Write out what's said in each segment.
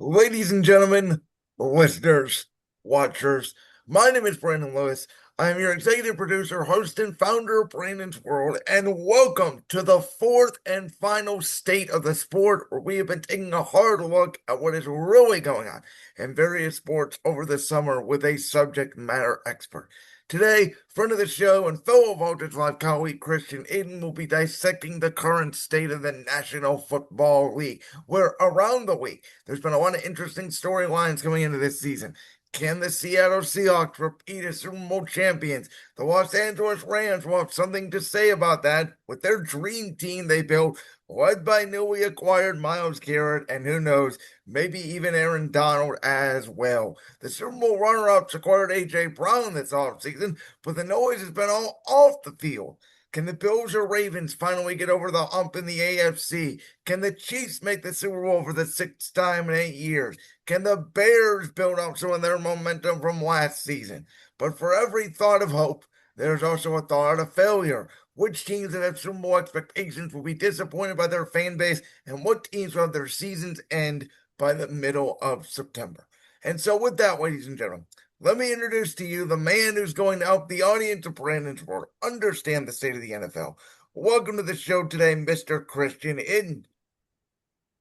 Ladies and gentlemen, listeners, watchers, my name is Brandon Lewis. I am your executive producer, host, and founder of Brandon's World, and welcome to the fourth and final state of the sport, where we have been taking a hard look at what is really going on in various sports over the summer with a subject matter expert. Today, friend of the show and fellow Voltage Live colleague Christian Hinton will be dissecting the current state of the National Football League, where around the week there's been a lot of interesting storylines coming into this season. Can the Seattle Seahawks repeat as Super Bowl champions? The Los Angeles Rams will have something to say about that with their dream team they built, led by newly acquired Myles Garrett, and who knows, maybe even Aaron Donald as well. The Super Bowl runner-ups acquired A.J. Brown this offseason, but the noise has been all off the field. Can the Bills or Ravens finally get over the hump in the AFC? Can the Chiefs make the Super Bowl for the sixth time in 8 years? Can the Bears build up some of their momentum from last season? But for every thought of hope, there's also a thought of failure. Which teams that have Super Bowl expectations will be disappointed by their fan base, and what teams will have their seasons end by the middle of September? And so, with that, ladies and gentlemen, let me introduce to you the man who's going to help the audience of Brandon's World understand the state of the NFL. Welcome to the show today, Mr. Christian Hinton.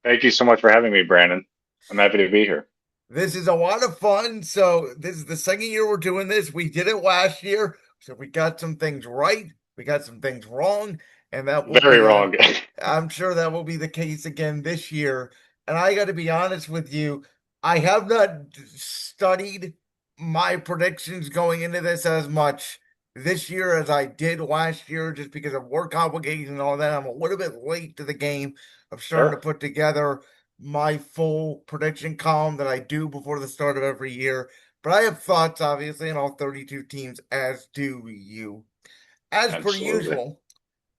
Thank you so much for having me, Brandon. I'm happy to be here. This is a lot of fun. So, this is the second year we're doing this. We did it last year. So, we got some things right, we got some things wrong, and that will Very be, wrong. I'm sure that will be the case again this year. And I got to be honest with you, I have not studied my predictions going into this as much this year as I did last year, just because of work obligations and all that. I'm a little bit late to the game of starting to Sure. put together my full prediction column that I do before the start of every year. But I have thoughts, obviously, on all 32 teams, as do you. As per Absolutely. usual,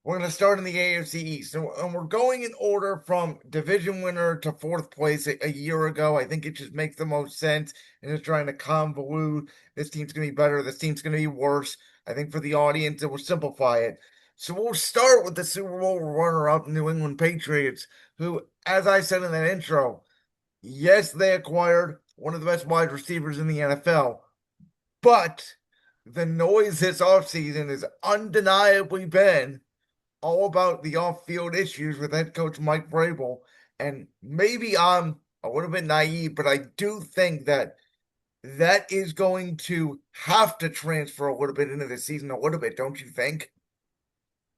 we're going to start in the AFC East. And we're going in order from division winner to fourth place a year ago. I think it just makes the most sense. And just trying to convolute this team's going to be better, this team's going to be worse. I think for the audience, it will simplify it. So we'll start with the Super Bowl runner up New England Patriots, who, as I said in that intro, yes, they acquired one of the best wide receivers in the NFL, but the noise this offseason has undeniably been all about the off-field issues with head coach Mike Vrabel. And maybe I'm a little bit naive, but I do think that that is going to have to transfer a little bit into the season, a little bit, don't you think?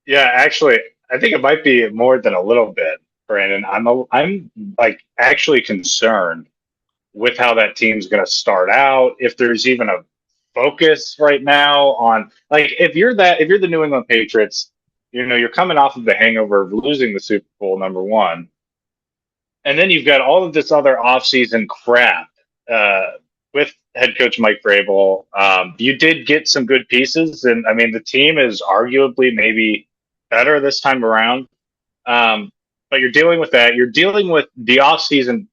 Yeah, actually, I think it might be more than a little bit, Brandon. I'm like actually concerned with how that team's going to start out. If there's even a focus right now on like if you're the New England Patriots, you're coming off of the hangover of losing the Super Bowl number one, and then you've got all of this other offseason crap uh, with head coach Mike Vrabel. You did get some good pieces, and I mean the team is arguably maybe better this time around. But you're dealing with that. You're dealing with the offseason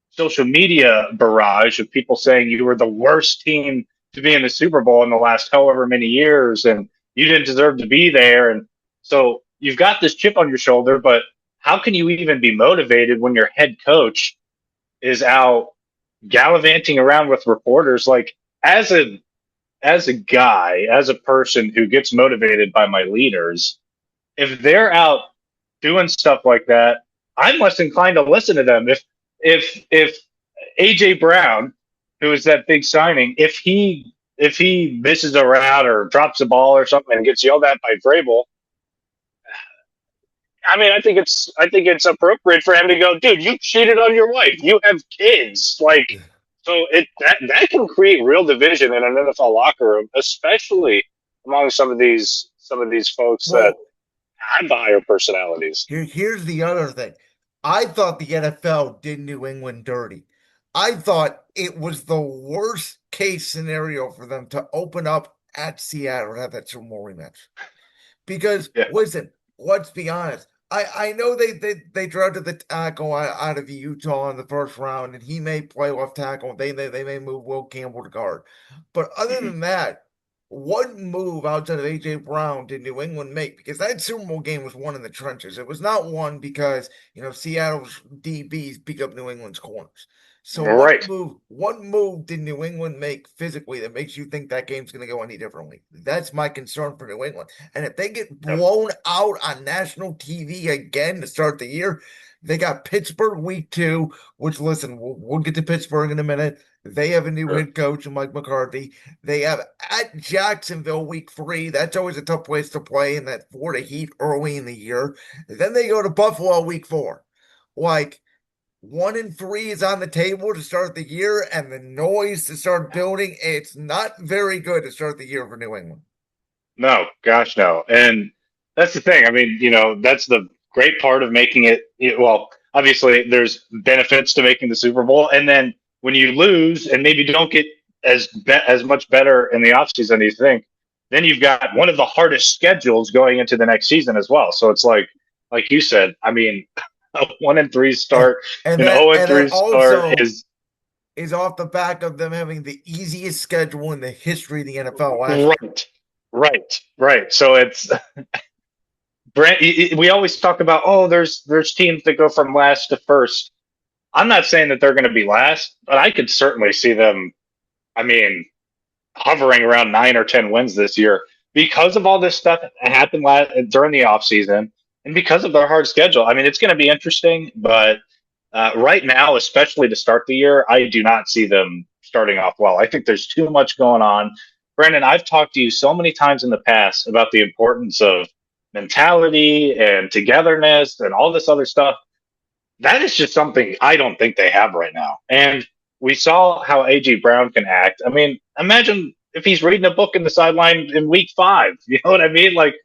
social media barrage of people saying you were the worst team to be in the Super Bowl in the last however many years, and you didn't deserve to be there. And so you've got this chip on your shoulder, but how can you even be motivated when your head coach is out gallivanting around with reporters? Like as a guy, as a person who gets motivated by my leaders, if they're out doing stuff like that, I'm less inclined to listen to them. If AJ Brown, who is that big signing, if he misses a route or drops a ball or something and gets yelled at by Vrabel, I mean, I think it's appropriate for him to go, dude. You cheated on your wife. You have kids. Like, so that can create real division in an NFL locker room, especially among some of these folks that Well, have the higher personalities. here's the other thing. I thought the NFL did New England dirty. I thought it was the worst case scenario for them to open up at Seattle and have that Super Bowl rematch. Because Yeah. listen, let's be honest. I know they drafted the tackle out of Utah in the first round, and he may play left tackle. They may move Will Campbell to guard. But other Mhm. than that, what move outside of AJ Brown did New England make? Because that Super Bowl game was won in the trenches. It was not won because, Seattle's DBs pick up New England's corners. So Right. what move did New England make physically that makes you think that game's going to go any differently? That's my concern for New England. And if they get Yeah. blown out on national TV again to start the year, they got Pittsburgh week 2, which, listen, we'll get to Pittsburgh in a minute. They have a new Sure. head coach, Mike McCarthy. They have at Jacksonville week 3. That's always a tough place to play in that Florida heat early in the year. Then they go to Buffalo week 4. Like, 1-3 is on the table to start the year, and the noise to start building. It's not very good to start the year for New England. No, gosh, no. And that's the thing. I mean, that's the great part of making well, obviously, there's benefits to making the Super Bowl. And then when you lose and maybe don't get as much better in the offseason as you think, then you've got one of the hardest schedules going into the next season as well. So it's like you said, I mean, a 1-3 And, start, and an that and 0-3 that start also is is off the back of them having the easiest schedule in the history of the NFL last year. right, right, right. So it's Brent, we always talk about, oh, there's teams that go from last to first. I'm not saying that they're going to be last, but I could certainly see them. I mean, hovering around 9 or 10 wins this year because of all this stuff that happened during the offseason and because of their hard schedule. I mean, it's going to be interesting, but right now, especially to start the year, I do not see them starting off well. I think there's too much going on. Brandon, I've talked to you so many times in the past about the importance of mentality and togetherness and all this other stuff. That is just something I don't think they have right now. And we saw how AJ Brown can act. I mean, imagine if he's reading a book in the sideline in week 5. You know what I mean? Like,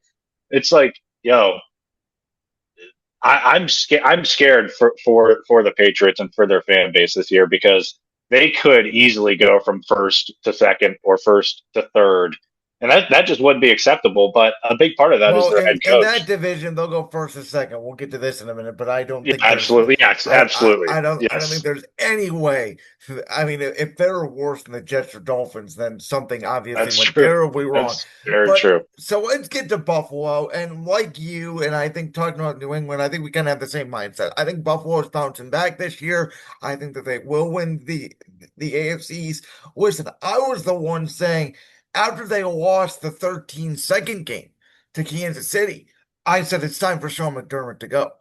it's like, yo, I'm scared. I'm scared for the Patriots and for their fan base this year because they could easily go from first to second or first to third, and that just wouldn't be acceptable. But a big part of that is Well, their head in that coach. division, they'll go first and second. We'll get to this in a minute, but I don't Yeah, think there's, absolutely. Yes, absolutely. I don't think Yes, there's any way. I mean, if they're worse than the Jets or Dolphins, then something obviously that's went true. terribly wrong. That's very But true. so let's get to Buffalo, and like you, and I think talking about New England, I think we kind of have the same mindset. I think Buffalo is bouncing back this year. I think that they will win the AFCs. Listen, I was the one saying after they lost the 13-second game to Kansas City, I said it's time for Sean McDermott to go.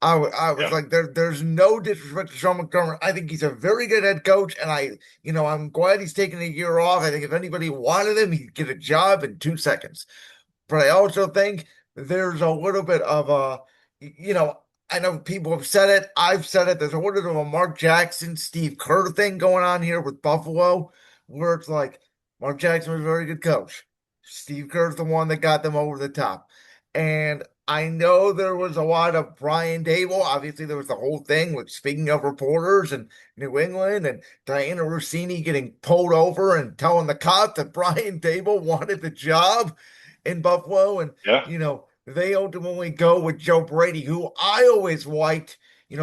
I was Yeah, like, there's no disrespect to Sean McDermott. I think he's a very good head coach, and I'm glad he's taking a year off. I think if anybody wanted him, he'd get a job in 2 seconds. But I also think there's a little bit of you know, I know people have said it. I've said it. There's a little bit of a Mark Jackson, Steve Kerr thing going on here with Buffalo, where it's like Mark Jackson was a very good coach. Steve Kerr's the one that got them over the top. And I know there was a lot of Brian Dable. Obviously, there was the whole thing with speaking of reporters and New England and Diana Rossini getting pulled over and telling the cop that Brian Dable wanted the job in Buffalo. And, yeah, they ultimately go with Joe Brady, who I always liked.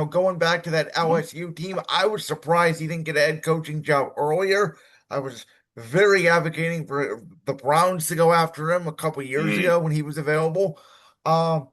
Going back to that mhm, LSU team, I was surprised he didn't get a head coaching job earlier. I was very advocating for the Browns to go after him a couple years mm, ago when he was available. Um,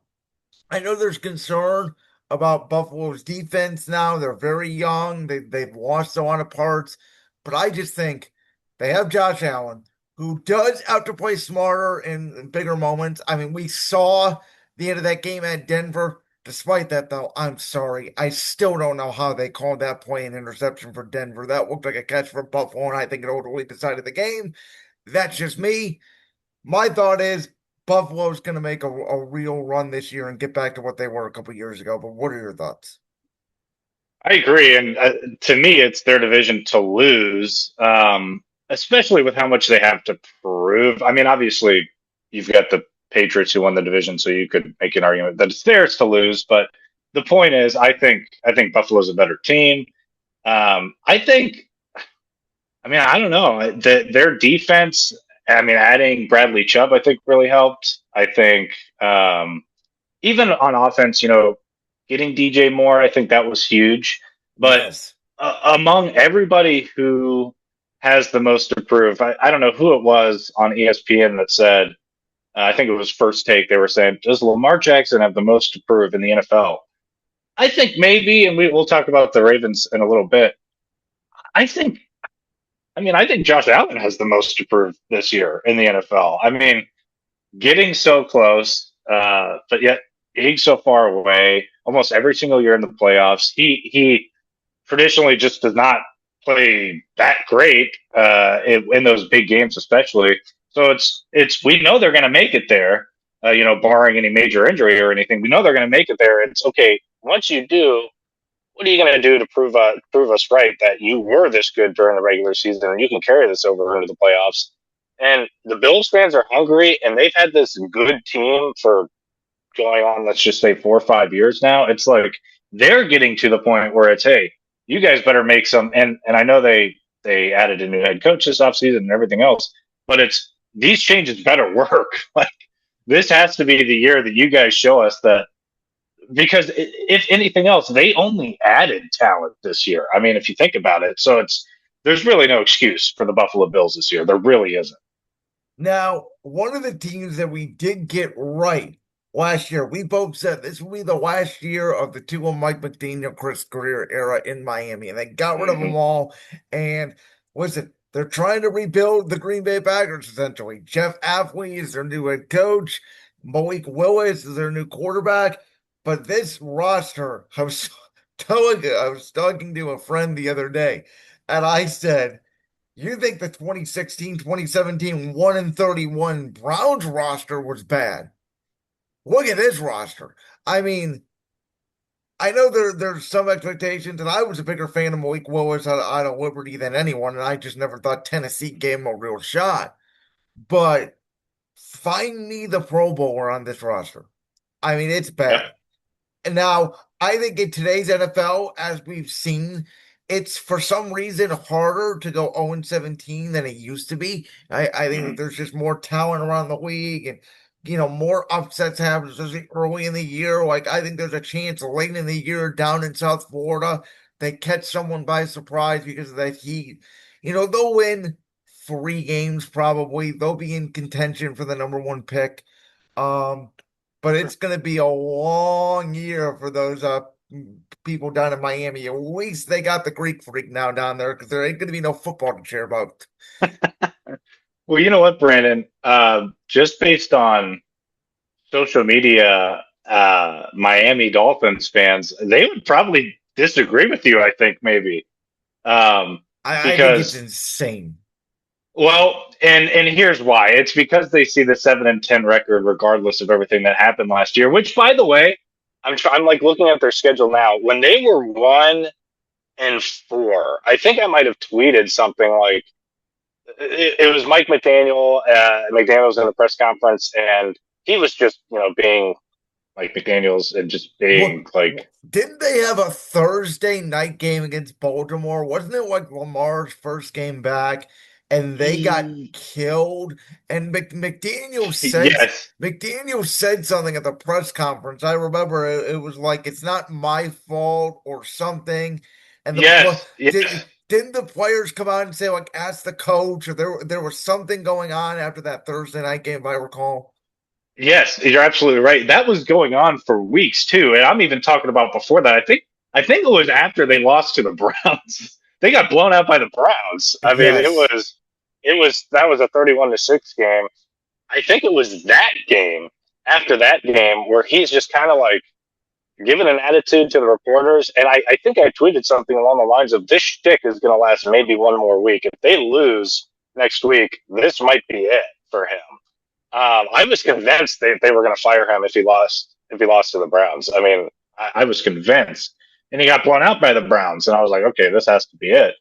I know there's concern about Buffalo's defense now. They're very young. They've lost a lot of parts, but I just think they have Josh Allen, who does have to play smarter in bigger moments. I mean, we saw the end of that game at Denver. Despite that, though, I'm sorry. I still don't know how they called that play an interception for Denver. That looked like a catch for Buffalo, and I think it ultimately decided the game. That's just me. My thought is Buffalo's going to make a real run this year and get back to what they were a couple years ago. But what are your thoughts? I agree. And to me, it's their division to lose, especially with how much they have to prove. I mean, obviously, you've got the Patriots who won the division, so you could make an argument that it's theirs to lose. But the point is, I think Buffalo's a better team. I think. I mean, I don't know. Their defense. I mean, adding Bradley Chubb, I think, really helped. I think. Even on offense, getting DJ Moore, I think that was huge. But Yes. among everybody who has the most to prove. I don't know who it was on ESPN that said, I think it was First Take, they were saying, does Lamar Jackson have the most to prove in the NFL? I think maybe, and we'll talk about the Ravens in a little bit. I think, I think Josh Allen has the most to prove this year in the NFL. I mean, getting so close, but yet being so far away almost every single year in the playoffs. He traditionally just does not play that great in those big games, especially. So it's we know they're going to make it there. Barring any major injury or anything, we know they're going to make it there. It's okay. Once you do, what are you going to do to prove us right that you were this good during the regular season and you can carry this over into the playoffs? And the Bills fans are hungry, and they've had this good team for going on, let's just say 4 or 5 years now. It's like they're getting to the point where it's, hey, you guys better make some. And I know they added a new head coach this offseason and everything else, but it's these changes better work. Like this has to be the year that you guys show us that because if anything else, they only added talent this year. I mean, if you think about it, so there's really no excuse for the Buffalo Bills this year. There really isn't. Now, one of the teams that we did get right last year, we both said this will be the last year of the two of Mike McDaniel, Chris Greer era in Miami, and they got rid of them Mm-hmm. all. And listen, they're trying to rebuild the Green Bay Packers essentially. Jeff Afley is their new head coach. Malik Willis is their new quarterback. But this roster, I was talking to a friend the other day, and I said, you think the 2016, 2017, 1-31 Browns roster was bad? Look at this roster. I mean, I know there's some expectations, and I was a bigger fan of Malik Willis out of Liberty than anyone, and I just never thought Tennessee gave him a real shot. But find me the Pro Bowler on this roster. I mean, it's Yep. bad. And now, I think in today's NFL, as we've seen, it's for some reason harder to go 0-17 than it used to be. I think that Mm-hmm. there's just more talent around the league and, more upsets happen, especially early in the year. Like, I think there's a chance late in the year down in South Florida, they catch someone by surprise because of that heat. They'll win 3 games probably. They'll be in contention for the number one pick. Um, but it's going to be a long year for those people down in Miami. At least they got the Greek freak now down there because there ain't going to be no football to cheer about. Well, you know what, Brandon? Just based on social media, Miami Dolphins fans, they would probably disagree with you, I think, maybe. Um, I think it's because, insane. well, and here's why. It's because they see the 7-10 record, regardless of everything that happened last year, which, by the way, I'm like looking at their schedule now. When they were 1-4, I think I might have tweeted something like, it was Mike McDaniel. McDaniel was in the press conference, and he was just, being like McDaniel's and just What, being like, didn't they have a Thursday night game against Baltimore? Wasn't it like Lamar's first game back and they got killed? And yes, McDaniel said something at the press conference. I remember it was like it's not my fault or something. And yes, yes, didn't the players come out and say like ask the coach or there was something going on after that Thursday night game, if I recall. yes. You're absolutely right. That was going on for weeks too, and I'm even talking about before that. I think it was after they lost to the Browns. They got blown out by the Browns. I mean, it Yes. was it was that was a 31-6 game. I think it was that game after that game where he's just kind of like giving an attitude to the reporters. And I think I tweeted something along the lines of this shtick is going to last maybe one more week. If they lose next week, this might be it for him. I was convinced they were going to fire him if he lost to the Browns. I mean, I was convinced, and he got blown out by the Browns, and I was like, okay, this has to be it.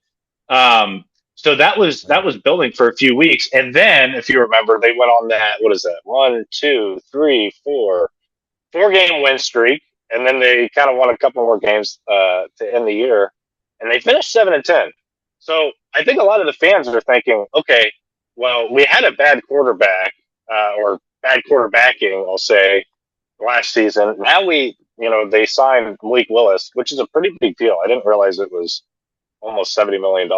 So that was building for a few weeks, and then if you remember, they went on that what is that 4 game win streak, and then they kind of won a couple more games to end the year, and they finished 7-10. So I think a lot of the fans are thinking, okay, well, we had a bad quarterback or bad quarterbacking, I'll say, last season. Now they signed Malik Willis, which is a pretty big deal. I didn't realize it was almost $70 million.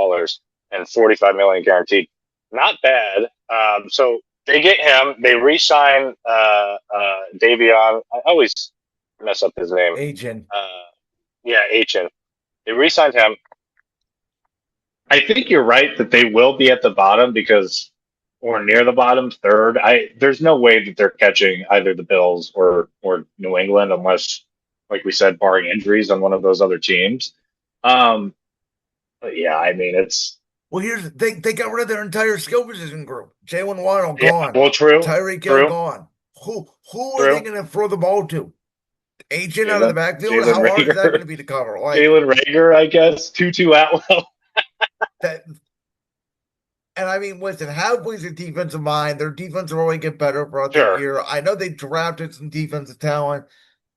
and 45 million guaranteed. Not bad. So they get him. They re-sign Davion. I always mess up his name. Agent. Yeah, Achin. They re-signed him. I think you're right that they will be at the bottom because, or near the bottom, third. There's no way that they're catching either the Bills or New England unless, like we said, barring injuries on one of those other teams. Um, but yeah, I mean it's Well, they got rid of their entire skill position group. Jalen Waddle yeah. gone. Well, true, Tyreek Hill true, gone. Who are they true. going to throw the ball to? Agent out of the Jalen backfield? Jalen How hard is that going to Rager, be to cover? Like Jalen Rager, I guess. Tutu Atwell. that. And I mean, listen, halfway's a defensive mind. Their defense will only get better throughout the Sure, year. I know they drafted some defensive talent,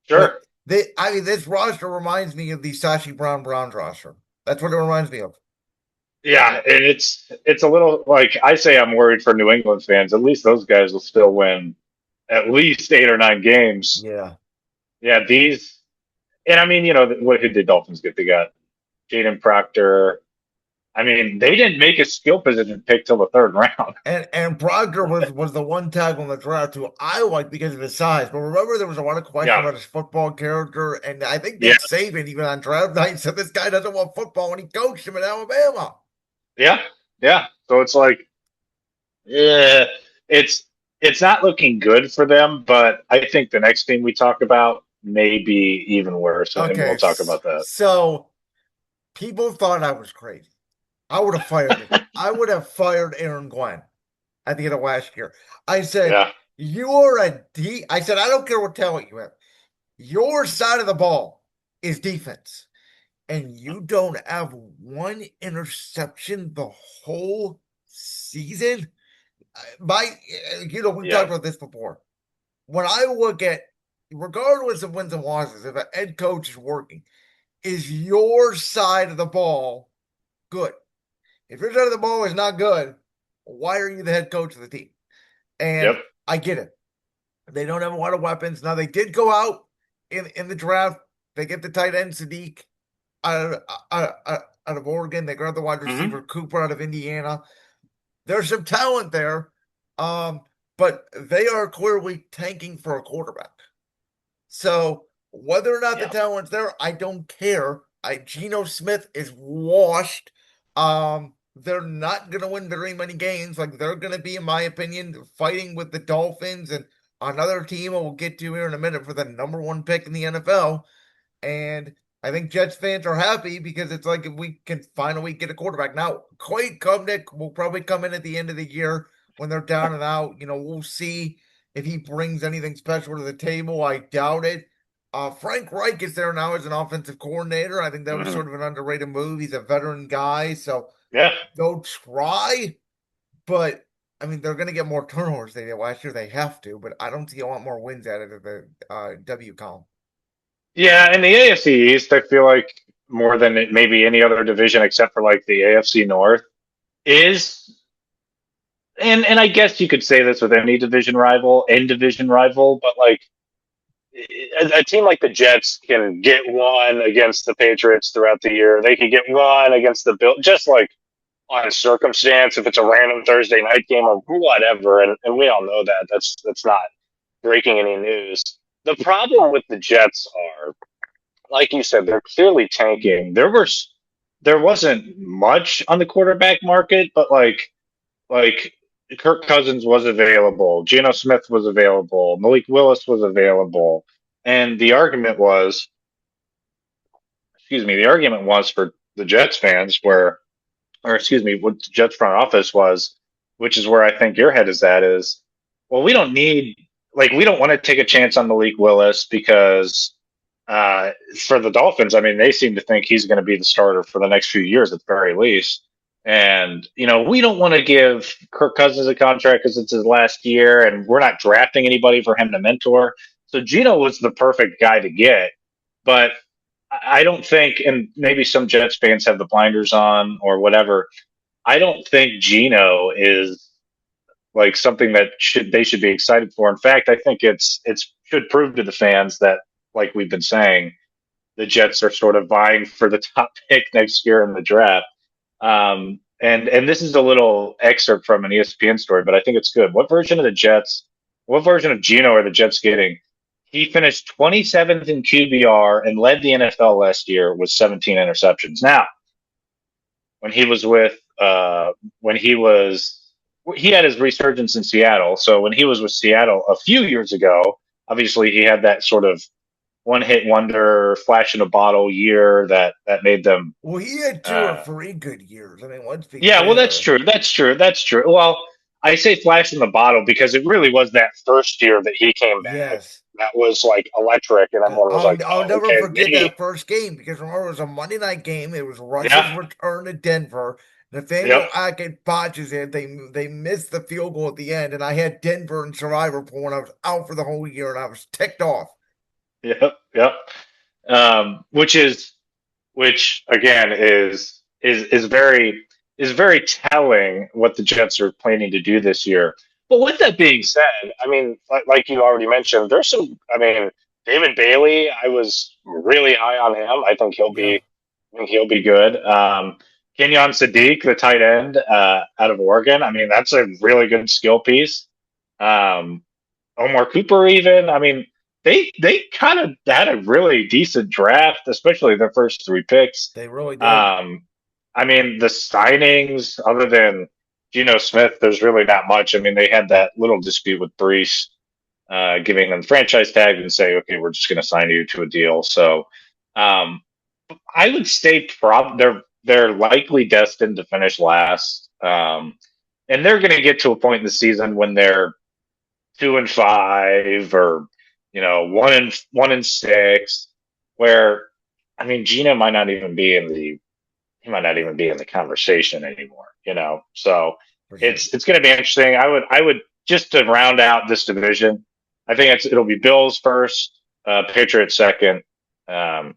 but sure. this roster reminds me of the Sashi Brown's roster. That's what it reminds me of. Yeah, and it's a little like I say I'm worried for New England fans. At least those guys will still win at least 8 or 9 games. Yeah. Yeah, these and I mean, what who did Dolphins get? They got Jaden Proctor. I mean, they didn't make a skill position pick till the third round. And Proctor was the one tackle in the draft who I like because of his size. But remember, there was a lot of question Yeah, about his football character, and I think yeah, Nick Saban even on draft night said this guy doesn't want football when he coached him at Alabama. yeah, yeah. So it's like, yeah, it's it's not looking good for them. But I think the next team we talk about may be even worse, and Okay, we'll talk about that. so people thought I was crazy. I would have fired him. I would have fired Aaron Glenn at the end of last year. I said, Yeah, you're a D. I said, I don't care what talent you have. Your side of the ball is defense. And you don't have one interception the whole season. We've talked yeah, about this before. When I look at, regardless of wins and losses, if a head coach is working, is your side of the ball good? If your side of the ball is not good, why are you the head coach of the team? And yep. I get it. They don't have a lot of weapons. Now they did go out in the draft. They get the tight end Sadiq out of Oregon. They grabbed the wide Hmm. receiver Cooper out of Indiana. There's some talent there, but they are clearly tanking for a quarterback. So whether or not the Yeah. talent's there, I don't care. Geno Smith is washed. They're not going to win very many games. Like they're going to be, in my opinion, fighting with the Dolphins and another team we'll get to here in a minute for the number one pick in the NFL. And I think Jets fans are happy because it's like if we can finally get a quarterback. Now, Quade Kovnick will probably come in at the end of the year when they're down and out. We'll see if he brings anything special to the table. I doubt it. Frank Reich is there now as an offensive coordinator. I think that was Hmm. sort of an underrated move. He's a veteran guy, so Yeah. they'll try. But I mean, they're going to get more turnovers than they did last year. They have to, but I don't see a lot more wins out of the W column. Yeah, in the AFC East, I feel like more than maybe any other division except for like the AFC North is, and I guess you could say this with any division rival, but like a team like the Jets can get one against the Patriots throughout the year. They can get one against the Bill, just like on circumstance, if it's a random Thursday night game or whatever, and we all know that that's not breaking any news. The problem with the Jets are, like you said, they're clearly tanking. There wasn't much on the quarterback market, but like Kirk Cousins was available, Geno Smith was available, Malik Willis was available, and the argument was for the Jets fans or excuse me, what the Jets front office was, which is where I think your head is at is, well, we don't want to take a chance on Malik Willis because for the Dolphins, I mean, they seem to think he's going to be the starter for the next few years at the very least. And, we don't want to give Kirk Cousins a contract because it's his last year and we're not drafting anybody for him to mentor. So Gino was the perfect guy to get. But I don't think, and maybe some Jets fans have the blinders on or whatever. I don't think Gino is like something that they should be excited for. In fact, I think it's should prove to the fans that, like we've been saying, the Jets are sort of vying for the top pick next year in the draft. and this is a little excerpt from an ESPN story, but I think it's good. What version of Geno are the Jets getting? He finished 27th in QBR and led the NFL last year with 17 interceptions. Now, when he was with when he had his resurgence in Seattle. So when he was with Seattle a few years ago, obviously he had that sort of one hit wonder, flash in a bottle year that made them. Well, he had two or Uh, three good years. I mean, let's be yeah, well, that's clear. true. That's true. That's true. Well, I say flash in the bottle because it really was that first year that he came back Yes. that was like electric, and everyone was like, I'll "Oh, never okay, forget maybe." that first game because remember it was a Monday night game. It was Russ's Yeah, return to Denver. Nathaniel yep, Hackett botches it. They missed the field goal at the end, and I had Denver in Survivor Pool, and I was out for the whole year, and I was ticked off. yep. Which is which again is very telling what the Jets are planning to do this year. But with that being said, I mean, like you already mentioned, there's some. I mean, David Bailey, I was really high on him. Yeah, I think he'll be good. Kenyon Sadiq, the tight end out of Oregon. I mean, that's a really good skill piece. Um, Omar Cooper, even. I mean, they kind of had a really decent draft, especially their first three picks. they really did. Um, I mean, the signings, other than Geno Smith, there's really not much. I mean, they had that little dispute with Brees, giving them the franchise tag and say, okay, we're just going to sign you to a deal. So, um, I would say they're likely destined to finish last. And they're going to get to a point in the season when they're 2-5 or one and six, where I mean Gina might not even be in the he might not even be in the conversation anymore. So For sure. it's going to be interesting. I would just to round out this division. I think it'll be Bills first, Patriots second, um,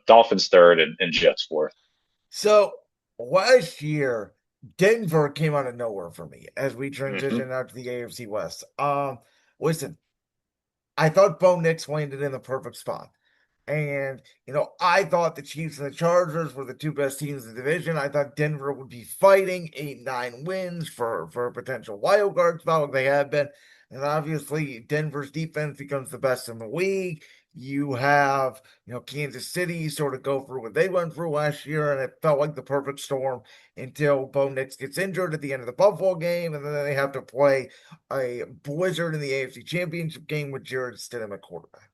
Dolphins third, and Jets fourth. So last year, Denver came out of nowhere for me as we Hmm. transitioned out to the AFC West. Listen, I thought Bo Nix landed in the perfect spot. And, I thought the Chiefs and the Chargers were the two best teams in the division. I thought Denver would be fighting 8, 9 wins for a potential wild card spot like they have been. And obviously, Denver's defense becomes the best in the league. You have, Kansas City sort of go through what they went through last year, and it felt like the perfect storm until Bo Nix gets injured at the end of the Buffalo game, and then they have to play a blizzard in the AFC Championship game with Jared Stidham at quarterback.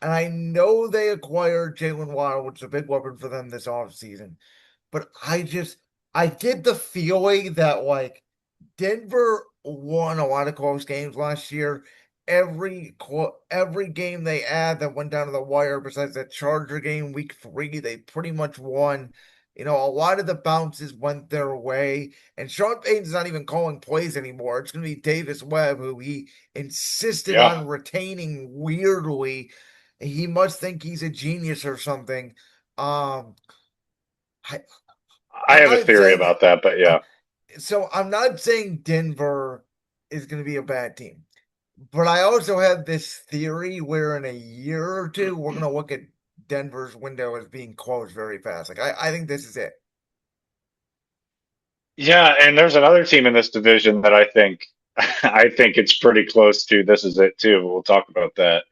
And I know they acquired Jalen Waddle, which is a big weapon for them this offseason. But I get the feeling that, like, Denver won a lot of close games last year. Every game they had that went down to the wire, besides that Charger game week 3, they pretty much won. A lot of the bounces went their way, and Sean Payton's not even calling plays anymore. It's going to be Davis Webb, who he insisted Yeah, on retaining weirdly. He must think he's a genius or something. Um, I, I I'm have a not theory saying about that, but yeah. so. I'm not saying Denver is going to be a bad team. But I also have this theory where in a year or two, we're going to look at Denver's window as being closed very fast. Like, I think this is it. Yeah, and there's another team in this division that I think I think it's pretty close to. This is it too. We'll talk about that.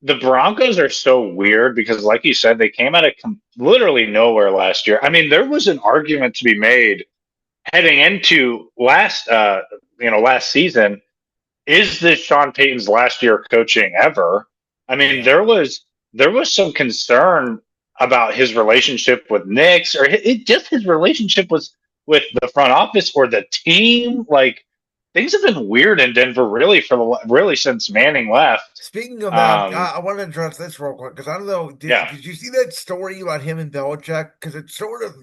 The Broncos are so weird because, like you said, they came out of literally nowhere last year. I mean, there was an argument to be made heading into last season. Is this Sean Payton's last year coaching ever? I mean, Yeah. there was some concern about his relationship with Knicks, or just his relationship with the front office or the team. Like things have been weird in Denver, really really since Manning left. Speaking of that, Um, I want to address this real quick because I don't know. Did, yeah, did you see that story about him and Belichick? Because it sort of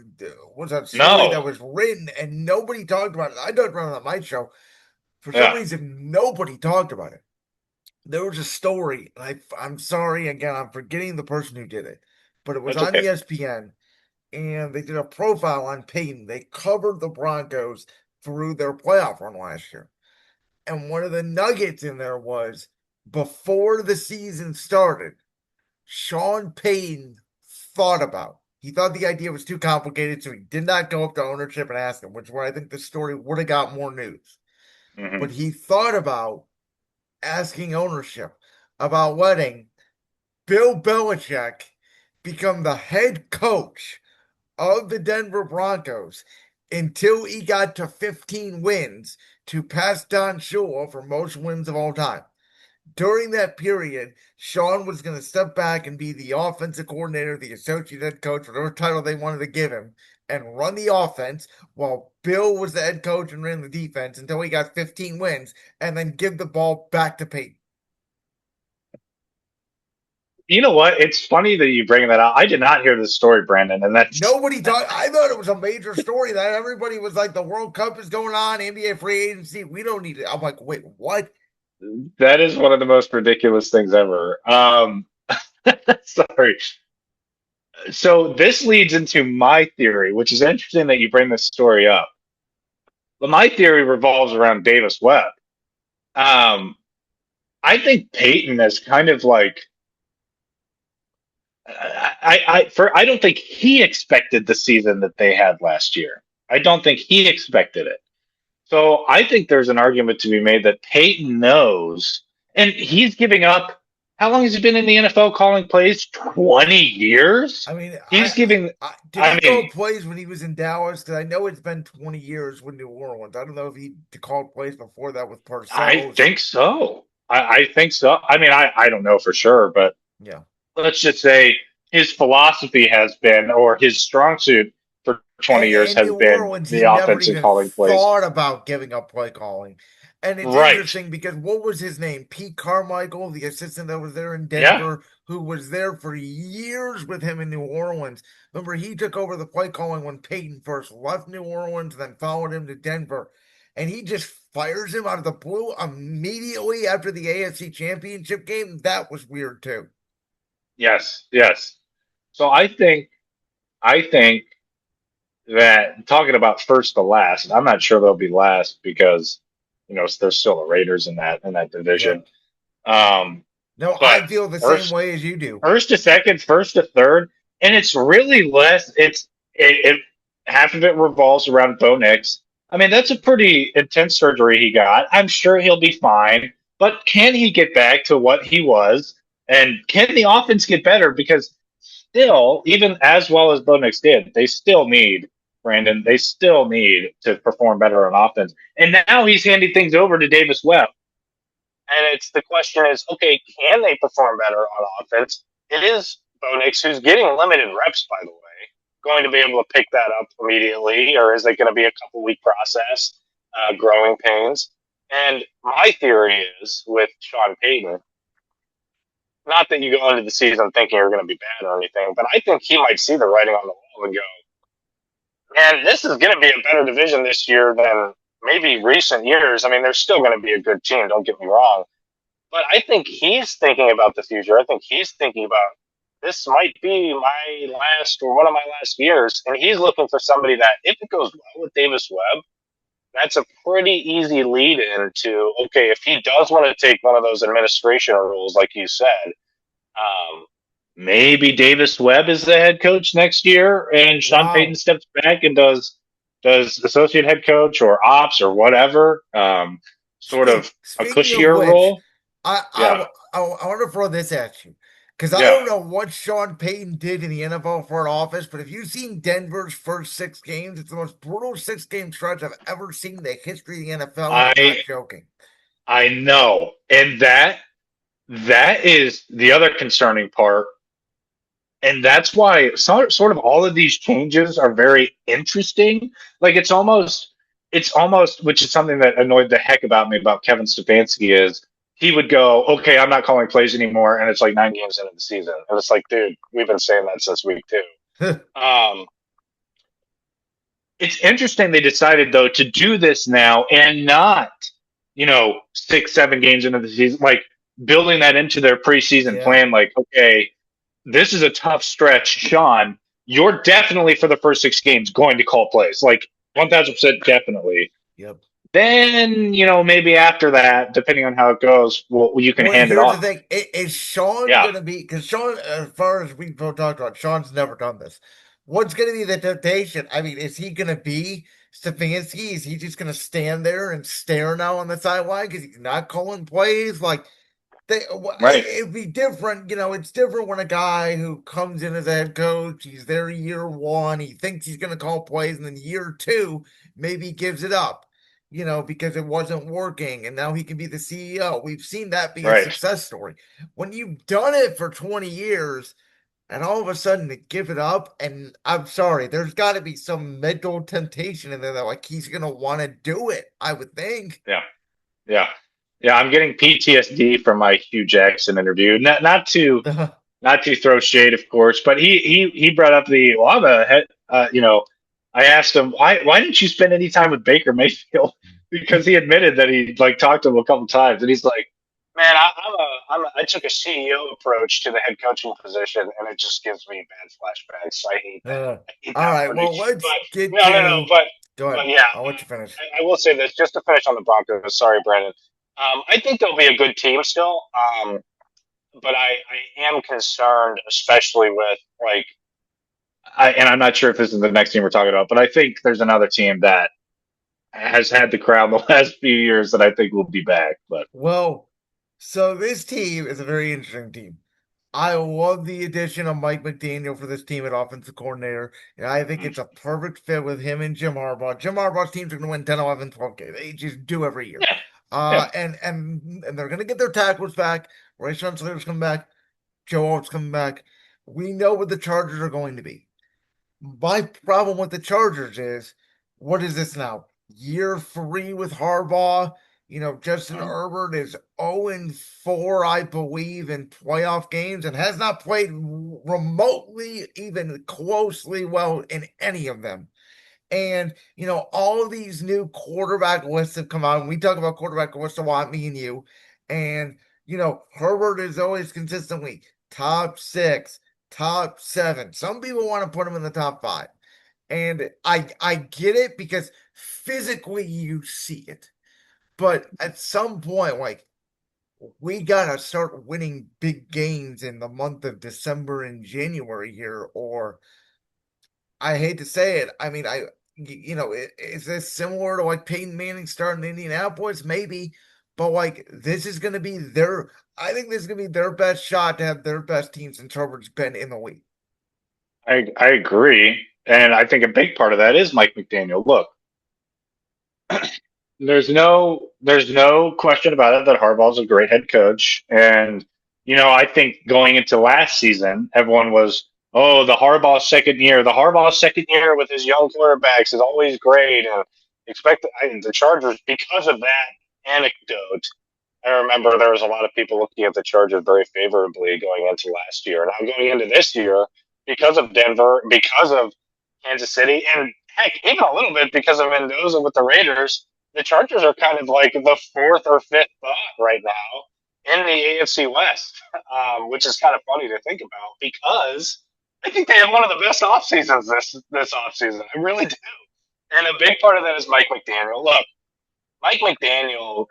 was a story that no, was written and nobody talked about it. I talked about it on my show. For some yeah, reason, nobody talked about it. There was a story, and I'm sorry again, I'm forgetting the person who did it, but it was that's on okay. ESPN, and they did a profile on Peyton. They covered the Broncos through their playoff run last year. And one of the nuggets in there was before the season started, Sean Payton thought about He thought the idea was too complicated, so he did not go up to ownership and ask them, which is where I think the story would have got more news. But Hmm. he thought about asking ownership about letting Bill Belichick become the head coach of the Denver Broncos until he got to 15 wins to pass Don Shula for most wins of all time. During that period, Sean was going to step back and be the offensive coordinator, the associate head coach, whatever title they wanted to give him, and run the offense while Bill was the head coach and ran the defense until he got 15 wins, and then give the ball back to Peyton. You know what? It's funny that you bring that up. I did not hear this story, Brandon, and that's Nobody thought, I thought it was a major story that everybody was like, the World Cup is going on, NBA free agency, we don't need it. I'm like, wait, what? that is one of the most ridiculous things ever. Sorry. So this leads into my theory, which is interesting that you bring this story up. But my theory revolves around Davis Webb. Um, I think Peyton is kind of like I don't think he expected the season that they had last year. I don't think he expected it. So I think there's an argument to be made that Peyton knows, and he's giving up. How long has he been in the NFL calling plays? 20 years. I mean, He's giving. did he I call mean, plays when he was in Dallas? Because I know it's been 20 years with New Orleans. I don't know if he called plays before that with I Parcells. think so. I think so. I mean, I don't know for sure, but Yeah. let's just say his philosophy has been, or his strong suit for 20 years In has New been Orleans, he the never offensive even calling plays. thought about giving up play calling. And it's Right. interesting because what was his name? Pete Carmichael, the assistant that was there in Yeah. Denver, who was there for years with him in New Orleans. Remember, he took over the play calling when Peyton first left New Orleans, then followed him to Denver. And he just fires him out of the blue immediately after the AFC Championship game. That was weird, too. Yes. Yes. So I think that talking about first to last, I'm not sure they'll be last because there's still the Raiders in that division. Yep. Um, No, I but feel the same first way as you do. first to second, first to third, and it's really less. It half of it revolves around Bo Nix. I mean, that's a pretty intense surgery he got. I'm sure he'll be fine, but can he get back to what he was? And can the offense get better? Because still, even as well as Bo Nix did, they still need Brandon. They still need to perform better on offense. And now he's handing things over to Davis Webb. And it's the question is, okay, can they perform better on offense? It is Bo Nix, who's getting limited reps, by the way, going to be able to pick that up immediately, or is it going to be a couple week process, growing pains? And my theory is with Sean Payton, not that you go into the season thinking you're going to be bad or anything, but I think he might see the writing on the wall and go, man, this is going to be a better division this year than maybe recent years. I mean, there's still going to be a good team, don't get me wrong. But I think he's thinking about the future. I think he's thinking about this might be my last or one of my last years. And he's looking for somebody that, if it goes well with Davis Webb, that's a pretty easy lead into, okay, if he does want to take one of those administration roles, like you said, um, maybe Davis Webb is the head coach next year and Sean Payton Wow. steps back and does associate head coach or ops or whatever, sort of a Speaking of cushier which, role. I I, Yeah. I, I want to throw this at you because I Yeah. don't know what Sean Payton did in the NFL front office, but if you've seen Denver's first 6 games, it's the most brutal 6 game stretch I've ever seen in the history of the NFL, and I'm not I joking. I know. And that is the other concerning part. And that's why sort of all of these changes are very interesting. Like it's almost which is something that annoyed the heck about me about Kevin Stefanski is he would go, okay, I'm not calling plays anymore, and it's like 9 games into the season. And it's like, dude, we've been saying that since week two. Um, it's interesting they decided though to do this now and not, 6, 7 games into the season, like building that into their preseason Yeah. plan, like, okay, this is a tough stretch, Sean. You're definitely for the first 6 games going to call plays, like 1,000% definitely. Yep. Then maybe after that, depending on how it goes, well, you can Well, hand it here's the off. thing: is Sean Yeah, gonna be? Because Sean, as far as we've talked about, Sean's never done this. what's going to be the temptation? I mean, is he going to be Stefanski? Is he just going to stand there and stare now on the sideline because he's not calling plays? Like, Right, it'd be different. It's different when a guy who comes in as a head coach, he's there year one, he thinks he's going to call plays, and then year two, maybe he gives it up, because it wasn't working, and now he can be the CEO. We've seen that be a right. success story. When you've done it for 20 years, and all of a sudden to give it up, and I'm sorry, there's got to be some mental temptation in there that like he's going to want to do it, I would think. Yeah, yeah, yeah. I'm getting PTSD from my Hugh Jackson interview. Not to throw shade, of course, but he brought up the well, I'm a head, I asked him why didn't you spend any time with Baker Mayfield because he admitted that he like talked to him a couple times, and he's like, man, I took a CEO approach to the head coaching position, and it just gives me bad flashbacks. I hate that. Uh, I hate all that right, wording. well, let's But get no, to. Go but ahead. yeah, I'll let you finish. I will say this just to finish on the Broncos. Sorry, Brandon. I think they'll be a good team still. But I am concerned, especially with like, and I'm not sure if this is the next team we're talking about, but I think there's another team that has had the crown the last few years that I think will be back. But Well, so this team is a very interesting team. I love the addition of Mike McDaniel for this team at offensive coordinator. And I think it's a perfect fit with him and Jim Harbaugh. Jim Harbaugh's teams are going to win 10, 11, 12 games. They just do every year. yeah, yeah, And they're going to get their tackles back. Ray Slater's coming back. Joe Alt's coming back. We know what the Chargers are going to be. My problem with the Chargers is what is this now? Year three with Harbaugh. Justin Herbert is 0-4, I believe, in playoff games and has not played remotely, even closely well in any of them. And, all of these new quarterback lists have come out. And we talk about quarterback lists a lot, me and you. And, Herbert is always consistently top six, top seven. Some people want to put him in the top five. And I get it because physically you see it. But at some point, like, we gotta start winning big games in the month of December and January here, or I hate to say it. I mean, is this similar to like Peyton Manning starting in Indianapolis? Maybe, but like this is going to be their. I think this is going to be their best shot to have their best team since Herbert's been in the league. I agree, and I think a big part of that is Mike McDaniel. Look, there's no question about it that Harbaugh's a great head coach, and I think going into last season, everyone was, oh, the Harbaugh second year with his young quarterbacks is always great, and the Chargers because of that anecdote. I remember there was a lot of people looking at the Chargers very favorably going into last year. Now going into this year, because of Denver, because of Kansas City, and heck, even a little bit because of Mendoza with the Raiders, the Chargers are kind of like the fourth or fifth thought right now in the AFC West, which is kind of funny to think about because I think they have one of the best off seasons this off season. I really do, and a big part of that is Mike McDaniel. Look, Mike McDaniel,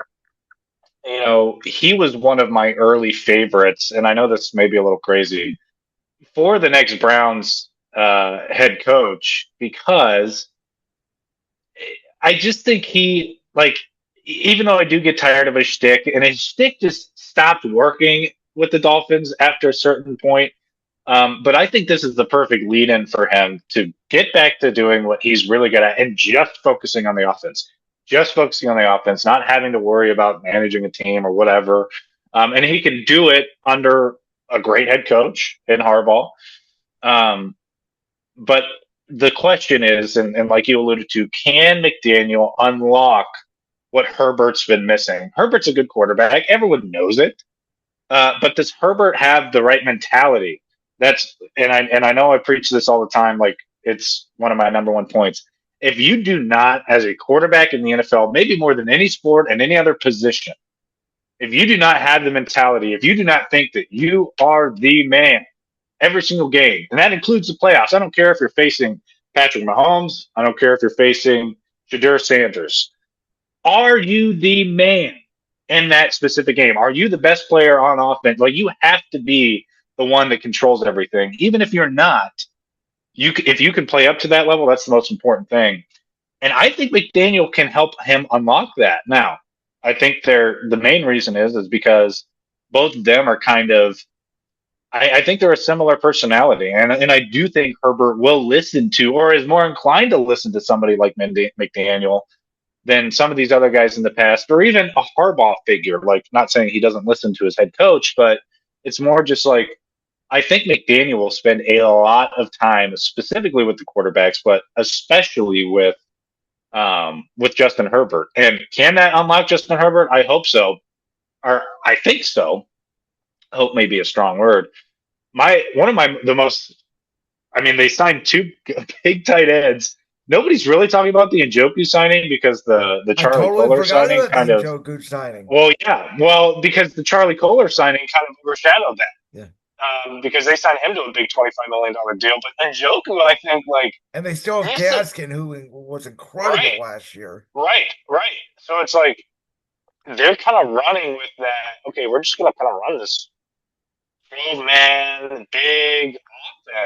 he was one of my early favorites, and I know this may be a little crazy for the next Browns head coach because I just think he like even though I do get tired of his shtick, and his shtick just stopped working with the Dolphins after a certain point. But I think this is the perfect lead in for him to get back to doing what he's really good at and just focusing on the offense. Just focusing on the offense, not having to worry about managing a team or whatever. And he can do it under a great head coach in Harbaugh. But the question is, and like you alluded to, can McDaniel unlock what Herbert's been missing? Herbert's a good quarterback. Everyone knows it. But does Herbert have the right mentality? And I know I preach this all the time. Like it's one of my number one points. If you do not, as a quarterback in the NFL, maybe more than any sport and any other position, if you do not have the mentality, if you do not think that you are the man every single game, and that includes the playoffs. I don't care if you're facing Patrick Mahomes. I don't care if you're facing Shadur Sanders. Are you the man in that specific game? Are you the best player on offense? Like you have to be the one that controls everything. Even if you're not, if you can play up to that level, that's the most important thing. And I think McDaniel can help him unlock that. Now, I think the main reason is because both of them are kind of I think they're a similar personality, and I do think Herbert will listen to or is more inclined to listen to somebody like McDaniel than some of these other guys in the past, or even a Harbaugh figure. Like, not saying he doesn't listen to his head coach, but it's more just like I think McDaniel will spend a lot of time, specifically with the quarterbacks, but especially with Justin Herbert. And can that unlock Justin Herbert? I hope so, or I think so. Hope may be a strong word. My one of my the most I mean, they signed two big tight ends. Nobody's really talking about the Njoku signing because the I Charlie totally Kohler forgot signing about the kind of Njoku signing. well, yeah, well because the Charlie Kohler signing kind of overshadowed that Yeah. because they signed him to a big $25 million deal. But Njoku, I think, like And they still have he's a Gaskin, who was incredible right, last year. right. So it's like they're kind of running with that. Okay, we're just gonna kind of run this 12-man big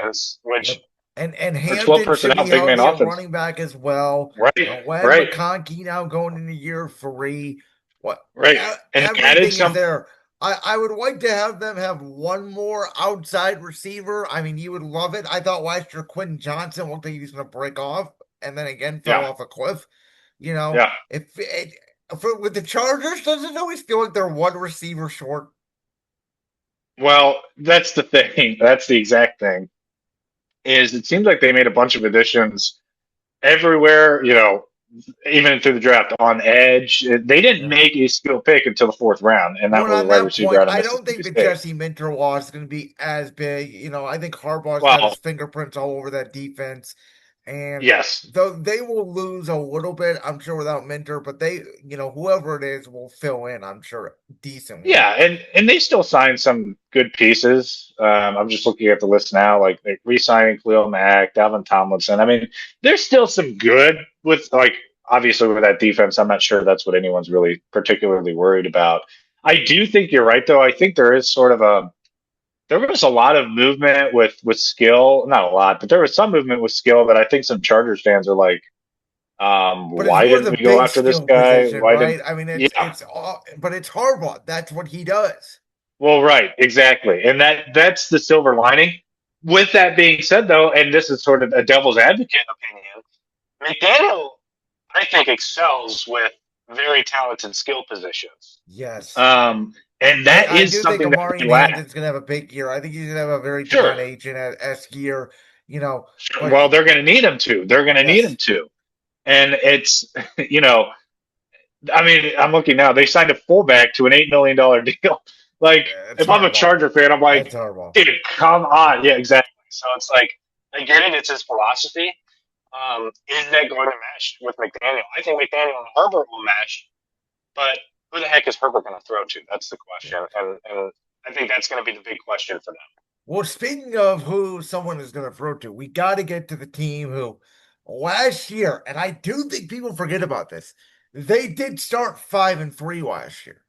offense, Yep. And or 12 Hampton should personnel be big man healthy at offense. running back as well. Right, Len right, McConkey now going into year 3. What right. And they added everything is some. there. I would like to have them have one more outside receiver. I mean, you would love it. I thought last year Quentin Johnson looked like he was going to break off and then again fell Yeah, off a cliff. You know, yeah. if it, with the Chargers, doesn't it always feel like they're one receiver short? Well, that's the thing. That's the exact thing. Is it seems like they made a bunch of additions everywhere. Even through the draft on edge. They didn't Yeah. make a skill pick until the fourth round, and that Well, was a on wide that receiver point, out of I don't think Mississippi the State. Jesse Minter loss is going to be as big. I think Harbaugh's got his Well, fingerprints all over that defense. And yes. though they will lose a little bit, I'm sure, without Minter, but whoever it is will fill in, I'm sure, decently. Yeah, and they still signed some good pieces. I'm just looking at the list now, like they re-signing Khalil Mack, Dalvin Tomlinson. I mean, there's still some good with like obviously with that defense. I'm not sure that's what anyone's really particularly worried about. I do think you're right, though. I think there is sort of there was a lot of movement with skill, not a lot, but there was some movement with skill that I think some Chargers fans are like, But it's why more didn't the we go big after this skill guy? position, Why didn't? right? I mean, Yeah. but it's Harbaugh. That's what he does. Well, right, exactly, and that's the silver lining. With that being said, though, and this is sort of a devil's advocate opinion, McDaniel, I think, excels with very talented skill positions, Yes. um, and that I is do think something that Amari they lack. Hampton's going to have a big year. I think he's going to have a very Sure, John Agent-esque year, sure. but Well, they're going to need him to. They're going to need him yes. to, and it's you know, I mean, I'm looking now. They signed a fullback to an $8 million deal. Like, It's if I'm a Harbaugh. Charger fan, I'm It's like, Harbaugh. dude, come on. Yeah, exactly. So it's like, I get it. It's his philosophy. Is that going to mesh with McDaniel? I think McDaniel and Herbert will mesh, but who the heck is Herbert going to throw to? That's the Yeah. question, and I think that's going to be the big question for them. Well, speaking of who someone is going to throw to, we got to get to the team who last year, and I do think people forget about this, they did start 5-3 last year.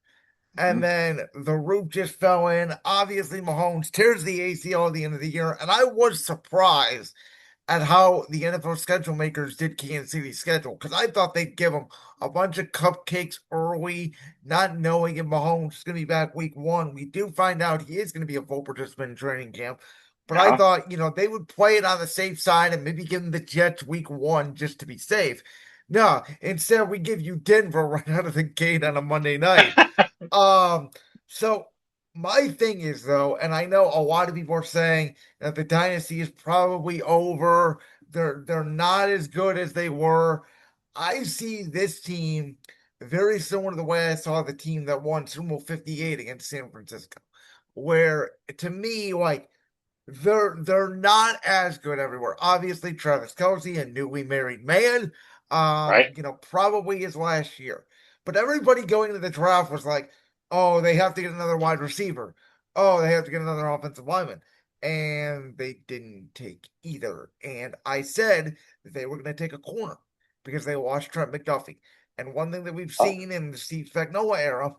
And Mhm. then the roof just fell in. Obviously, Mahomes tears the ACL at the end of the year. And I was surprised at how the NFL schedule makers did Kansas City's schedule because I thought they'd give them a bunch of cupcakes early, not knowing if Mahomes is going to be back week 1. We do find out he is going to be a full participant in training camp. But I Yeah, thought, they would play it on the safe side and maybe give them the Jets week 1 just to be safe. No, instead we give you Denver right out of the gate on a Monday night. Um, so my thing is though, and I know a lot of people are saying that the dynasty is probably over. They're not as good as they were. I see this team very similar to the way I saw the team that won Super Bowl 58 against San Francisco, where to me, like they're not as good everywhere. Obviously, Travis Kelsey, a newly married man, right. probably his last year. But everybody going into the draft was like, oh, they have to get another wide receiver. Oh, they have to get another offensive lineman. And they didn't take either. And I said that they were going to take a corner because they lost Trent McDuffie. And one thing that we've Oh, seen in the Steve Spagnuolo era,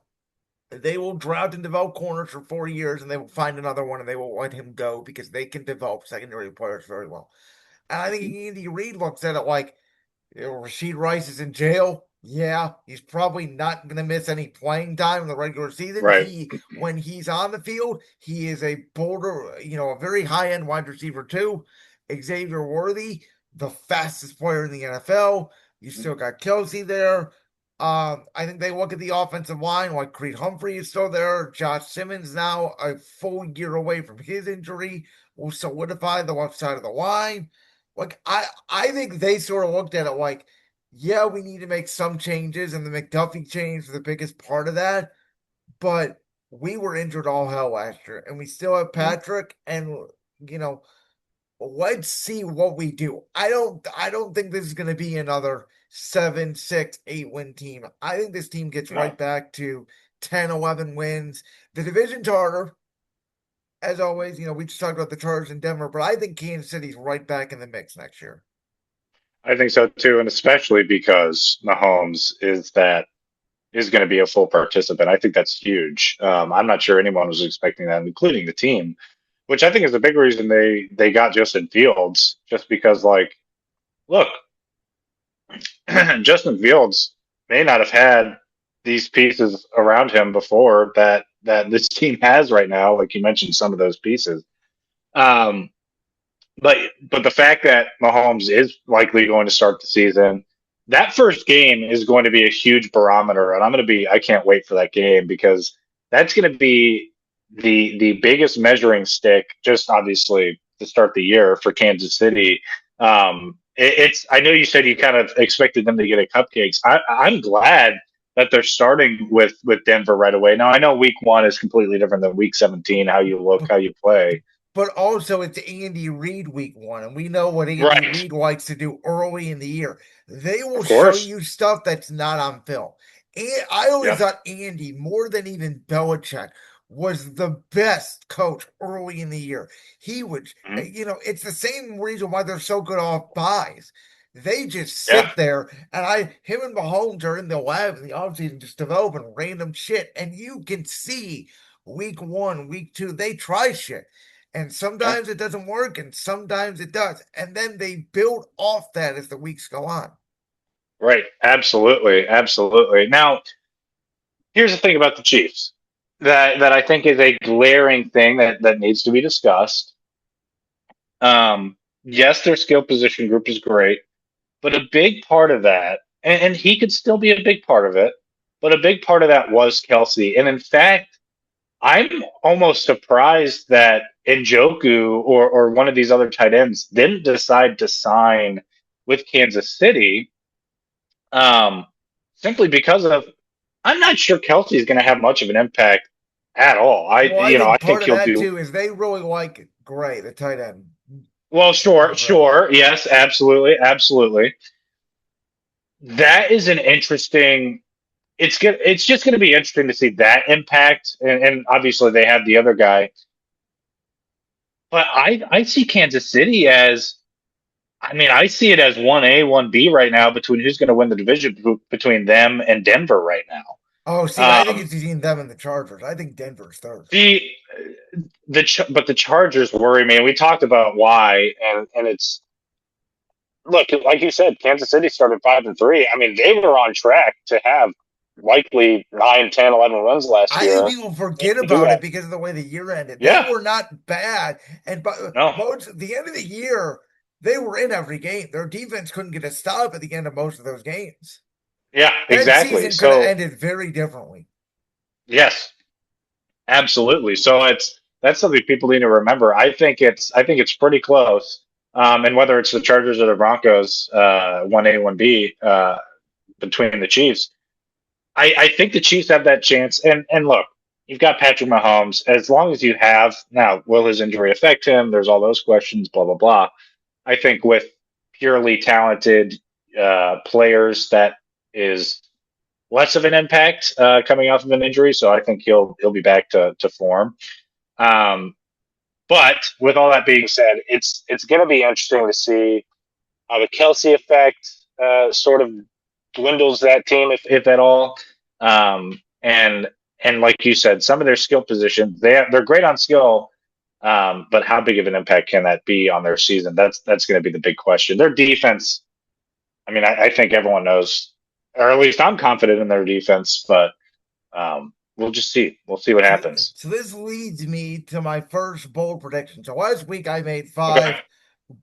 they will draft and develop corners for 4 years and they will find another one and they will let him go because they can develop secondary players very well. And I think Andy Reid looks at it like, Rashid Rice is in jail. Yeah, he's probably not going to miss any playing time in the regular season. Right. When he's on the field, he is a bolder, a very high end wide receiver too. Xavier Worthy, the fastest player in the NFL. You still got Kelsey there. I think they look at the offensive line, like Creed Humphrey is still there. Josh Simmons now a full year away from his injury will solidify the left side of the line. Like I think they sort of looked at it like, yeah, we need to make some changes, and the McDuffie change was the biggest part of that. But we were injured all hell last year, and we still have Patrick, and you know, let's see what we do. I don't think this is gonna be another 7, 6, 8 win team. I think this team gets No. right back to 10, 11 wins. The division's harder. As always, we just talked about the Chargers in Denver, but I think Kansas City's right back in the mix next year. I think so too, and especially because Mahomes is going to be a full participant. I think that's huge. I'm not sure anyone was expecting that, including the team, which I think is a big reason they got Justin Fields, just because look, Justin Fields may not have had these pieces around him before that this team has right now. Like you mentioned, some of those pieces. Um, but the fact that Mahomes is likely going to start the season, that first game is going to be a huge barometer, and I can't wait for that game because that's going to be the biggest measuring stick, just obviously to start the year for Kansas City. It's I know you said you kind of expected them to get a cupcakes. I'm glad that they're starting with Denver right away. Now I know week one is completely different than week 17, how you look, how you play. But also it's Andy Reid week one, and we know what Andy Right. Reid likes to do early in the year. They will Of show course. you stuff that's not on film. And I always Yeah. thought Andy, more than even Belichick, was the best coach early in the year. He would, Mhm. it's the same reason why they're so good off buys. They just Yeah. sit there, and him and Mahomes are in the lab in the offseason just developing random shit, and you can see week one, week two, they try shit. And Yeah. sometimes it doesn't work, and sometimes it does. And then they build off that as the weeks go on. Right. Absolutely. Absolutely. Now, here's the thing about the Chiefs that I think is a glaring thing that needs to be discussed. Yes, their skill position group is great, but a big part of that, and he could still be a big part of it, but a big part of that was Kelsey. And in fact, I'm almost surprised that Njoku or one of these other tight ends didn't decide to sign with Kansas City, um, simply because of I'm not sure Kelsey is going to have much of an impact at all. Well, I I think part think of he'll that do too is they really like Gray, the tight end. well. Sure, Gray. sure, yes, absolutely, absolutely. That is an interesting. It's good. It's just going to be interesting to see that impact, and obviously they have the other guy. But I see Kansas City as I see it as 1A, 1B right now between who's going to win the division between them and Denver right now. Oh, see, I think it's between them and the Chargers. I think Denver's third. The but the Chargers worry me, and we talked about why, and it's look like you said, Kansas City started 5-3. I mean, they were on track to have likely 9, 10, 11 wins last I think year. people forget And do about that. it because of the way the year ended. They Yeah, were not bad, and but no, most the end of the year, they were in every game. Their defense couldn't get a stop at the end of most of those games. yeah, That exactly. season could have So ended very differently. yes, absolutely. So that's something people need to remember. I think it's pretty close. And whether it's the Chargers or the Broncos, 1A, 1B, between the Chiefs, I think the Chiefs have that chance. And look, you've got Patrick Mahomes. As long as you have now, will his injury affect him? There's all those questions. Blah blah blah. I think with purely talented players, that is less of an impact coming off of an injury. So I think he'll be back to form. Um, but with all that being said, it's going to be interesting to see how the Kelsey effect sort of dwindles that team, if at all. And like you said, some of their skill positions they're great on skill, But how big of an impact can that be on their season? That's going to be the big question. Their defense. I mean, I think everyone knows, or at least I'm confident in their defense. But we'll just see. We'll see what So, happens. so this leads me to my first bold prediction. So last week I made Okay. 5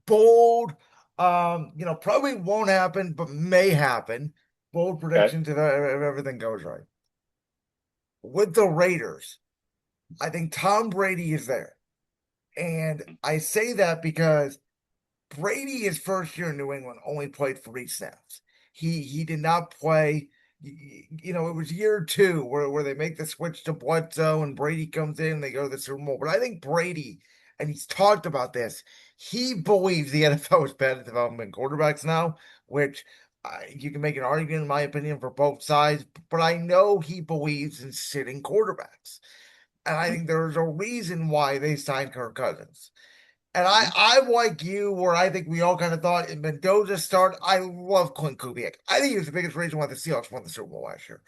bold, probably won't happen, but may happen. Bold Okay. predictions if everything goes right. With the Raiders, I think Tom Brady is there. And I say that because Brady, his first year in New England, only played 3 snaps. He did not play. It was year 2 where they make the switch to Bledsoe and Brady comes in and they go to the Super Bowl. But I think Brady, and he's talked about this, he believes the NFL is bad at developing quarterbacks now, which you can make an argument, in my opinion, for both sides. But I know he believes in sitting quarterbacks. And I think there's a reason why they signed Kirk Cousins. And Mhm. I'm like you, where I think we all kind of thought in Mendoza start. I love Clint Kubiak. I think he was the biggest reason why the Seahawks won the Super Bowl last year.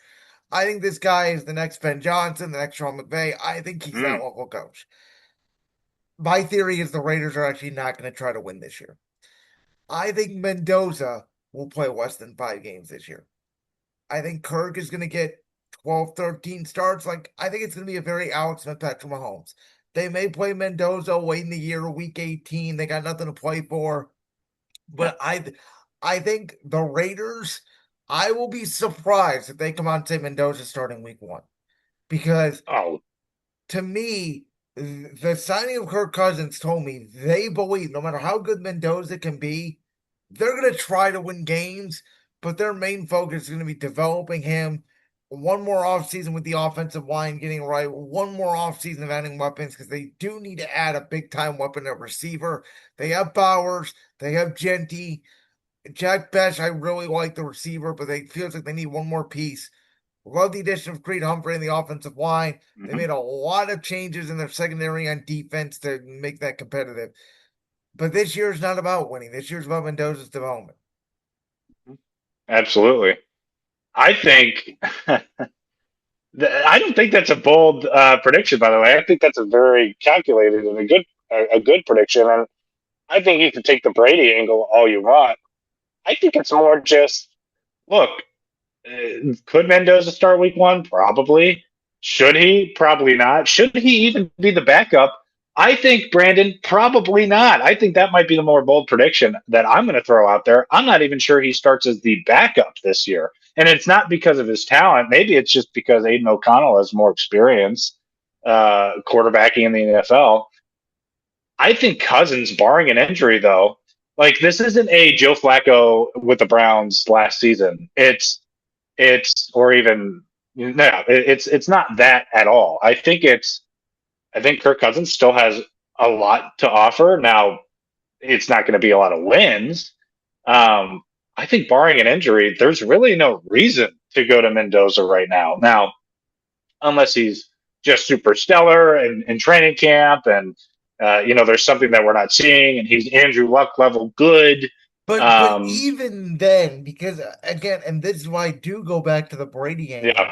I think this guy is the next Ben Johnson, the next Sean McVay. I think he's that Mm. local coach. My theory is the Raiders are actually not going to try to win this year. I think Mendoza will play less than 5 games this year. I think Kirk is going to get 12, 13 starts. Like, I think it's going to be a very Alex Smith Patrick Mahomes. They may play Mendoza late in the year, week 18. They got nothing to play for. Yeah. But I think the Raiders, I will be surprised if they come out and say Mendoza starting week 1. Because Oh. to me, the signing of Kirk Cousins told me they believe no matter how good Mendoza can be, they're going to try to win games, but their main focus is going to be developing him. One more offseason with the offensive line getting right, one more offseason of adding weapons because they do need to add a big time weapon at receiver. They have Bowers, they have Genty, Jack Besh. I really like the receiver, but they feels like they need one more piece. Love the addition of Creed Humphrey in the offensive line. They Mhm. made a lot of changes in their secondary on defense to make that competitive. But this year is not about winning. This year's about Mendoza's development. Absolutely. I think. I don't think that's a bold prediction, by the way. I think that's a very calculated and a good prediction. And I think you can take the Brady angle all you want. I think it's more just look. Could Mendoza start week 1? Probably. Should he? Probably not. Should he even be the backup? I think Brandon probably not. I think that might be the more bold prediction that I'm going to throw out there. I'm not even sure he starts as the backup this year. And it's not because of his talent. Maybe it's just because Aiden O'Connell has more experience quarterbacking in the NFL. I think Cousins, barring an injury, though, like this isn't a Joe Flacco with the Browns last season. It's or even no, it's not that at all. I think Kirk Cousins still has a lot to offer. Now it's not going to be a lot of wins. I think barring an injury, there's really no reason to go to Mendoza right now. Now, unless he's just super stellar in training camp and there's something that we're not seeing and he's Andrew Luck level good. But Um, even then, because again, and this is why I do go back to the Brady yeah. angle.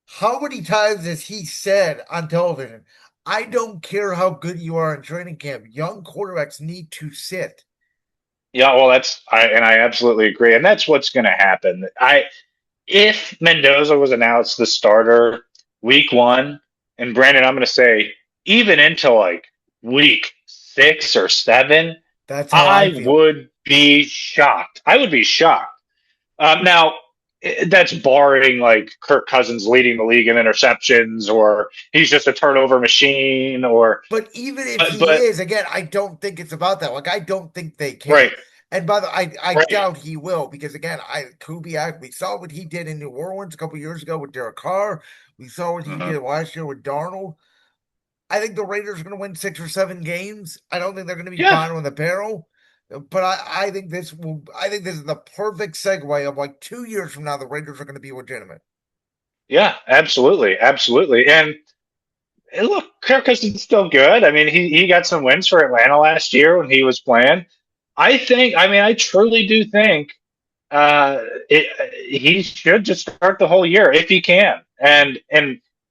How many times has he said on television, I don't care how good you are in training camp. Young quarterbacks need to sit. Yeah, well, I absolutely agree, and that's what's going to happen. If Mendoza was announced the starter week 1, and Brandon, I'm going to say even into like week 6 or 7, That's how I I feel. would be shocked. I would be shocked. Now, that's barring like Kirk Cousins leading the league in interceptions, or he's just a turnover machine, or But even if he but is, again, I don't think it's about that. Like, I don't think they right, care. And by the I right. doubt he will because again, Kubiak, we saw what he did in New Orleans a couple years ago with Derek Carr. We saw what he Mhm. did last year with Darnold. I think the Raiders are going to win 6 or 7 games. I don't think they're going to be Yeah, bottom of the barrel. But I think this will. I think this is the perfect segue of like 2 years from now, the Raiders are going to be legitimate. yeah, absolutely, absolutely, and look, Kirk Cousins still good. I mean, he got some wins for Atlanta last year when he was playing. I mean, I truly do think uh, he should just start the whole year if he can. And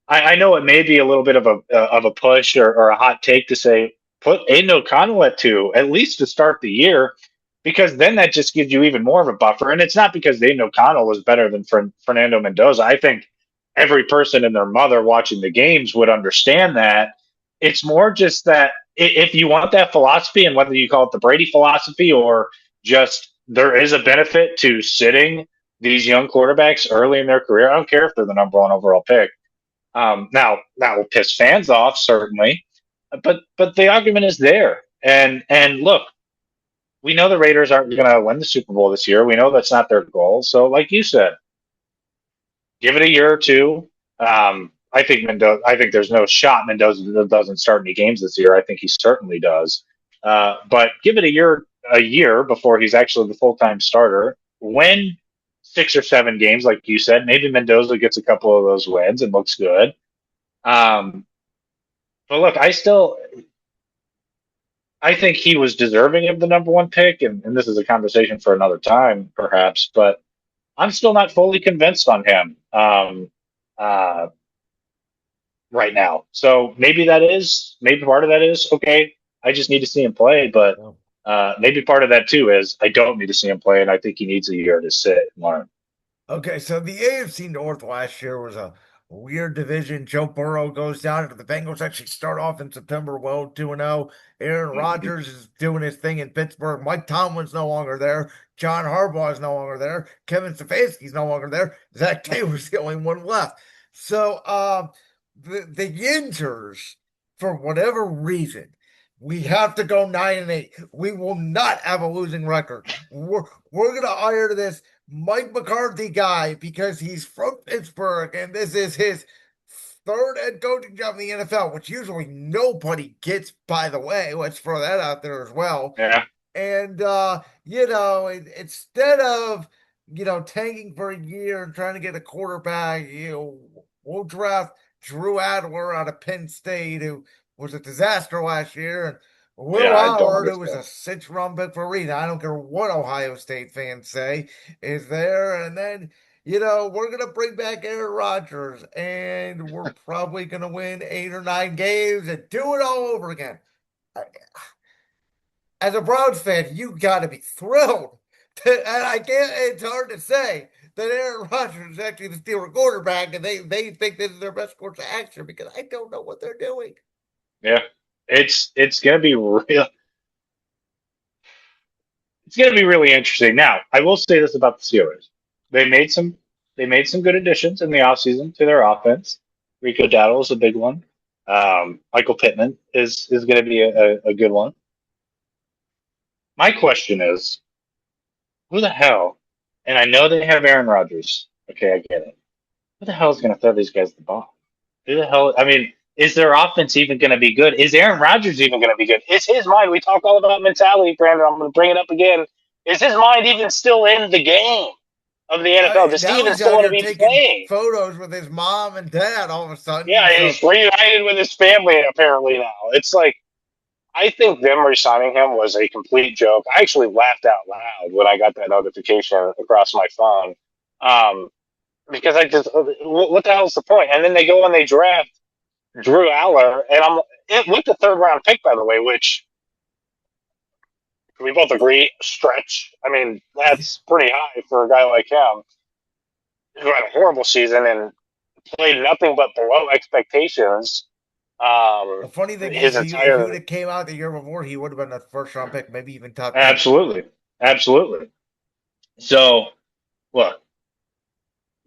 I know it may be a little bit of a push or a hot take to say put Aiden O'Connell at 2 at least to start the year, because then that just gives you even more of a buffer. And it's not because Aiden O'Connell was better than Fernando Mendoza. I think every person and their mother watching the games would understand that. It's more just that if you want that philosophy, and whether you call it the Brady philosophy or just there is a benefit to sitting these young quarterbacks early in their career. I don't care if they're the number 1 overall pick. Now that will piss fans off, certainly, but the argument is there. And look, we know the Raiders aren't going to win the Super Bowl this year. We know that's not their goal. So, like you said, give it a year or two. I think Mendoza. I think there's no shot Mendoza doesn't start any games this year. I think he certainly does. But give it a year before he's actually the full-time starter. Win 6 or 7 games, like you said. Maybe Mendoza gets a couple of those wins and looks good. But look, I think he was deserving of the number 1 pick, and this is a conversation for another time, perhaps. But I'm still not fully convinced on him right now. So maybe part of that is okay. I just need to see him play, but maybe part of that too is I don't need to see him play, and I think he needs a year to sit and learn. Okay, so the AFC North last year was a weird division. Joe Burrow goes down, and the Bengals actually start off in September well 2-0. Aaron Rodgers is doing his thing in Pittsburgh. Mike Tomlin's no longer there. John Harbaugh is no longer there. Kevin Stefanski's no longer there. Zach Taylor's the only one left. So the Yinters, for whatever reason, we have to go 9-8. We will not have a losing record. We're gonna hire this Mike McCarthy guy because he's from Pittsburgh and this is his 3rd head coaching job in the NFL, which usually nobody gets, by the way. Let's throw that out there as well. Yeah. And instead of tanking for a year and trying to get a quarterback, we'll draft Drew Adler out of Penn State, who was a disaster last year, and Will I don't Howard, who was understand. a 6th-round pick for Reed, I don't care what Ohio State fans say, is there. And then, we're going to bring back Aaron Rodgers, and we're probably going to win 8 or 9 games and do it all over again. As a Browns fan, you got to be thrilled. And I can't, it's hard to say that Aaron Rodgers is actually the Steelers quarterback, and they think this is their best course of action because I don't know what they're doing. Yeah. It's gonna be real. It's gonna be really interesting. Now, I will say this about the Steelers: they made some good additions in the offseason to their offense. Rico Dowdle is a big one. Michael Pittman is going to be a good one. My question is, who the hell? And I know they have Aaron Rodgers. Okay, I get it. Who the hell is going to throw these guys the ball? Who the hell? I mean, is their offense even going to be good? Is Aaron Rodgers even going to be good? Is his mind? We talk all about mentality, Brandon. I'm going to bring it up again. Is his mind even still in the game of the NFL? Does he even still want to be playing? Photos with his mom and dad all of a sudden. Yeah, he's reunited with his family apparently now. It's like, I think them resigning him was a complete joke. I actually laughed out loud when I got that notification across my phone. Because I just, what the hell's the point? And then they go and they draft Drew Aller, and with the 3rd round pick, by the way, which we both agree, stretch. I mean, that's pretty high for a guy like him who had a horrible season and played nothing but below expectations. The funny thing is, if he would have came out the year before, he would have been a 1st-round pick, maybe even top 10. Absolutely. So, look,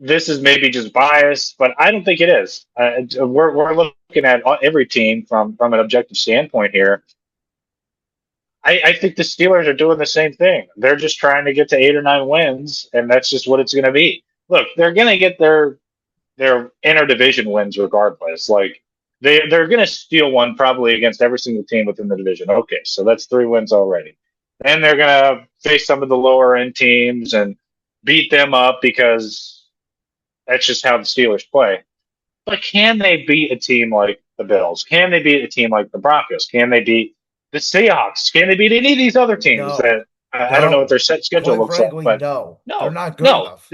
this is maybe just bias, but I don't think it is. We're looking at every team from an objective standpoint here. I think the Steelers are doing the same thing. They're just trying to get to 8 or 9 wins, and that's just what it's going to be. Look, they're going to get their interdivision wins regardless. Like, they're going to steal one probably against every single team within the division. Okay, so that's 3 wins already. Then they're going to face some of the lower end teams and beat them up because that's just how the Steelers play. But can they beat a team like the Bills? Can they beat a team like the Broncos? Can they beat the Seahawks? Can they beat any of these other teams that I don't know what their set schedule looks like? But they're not good enough.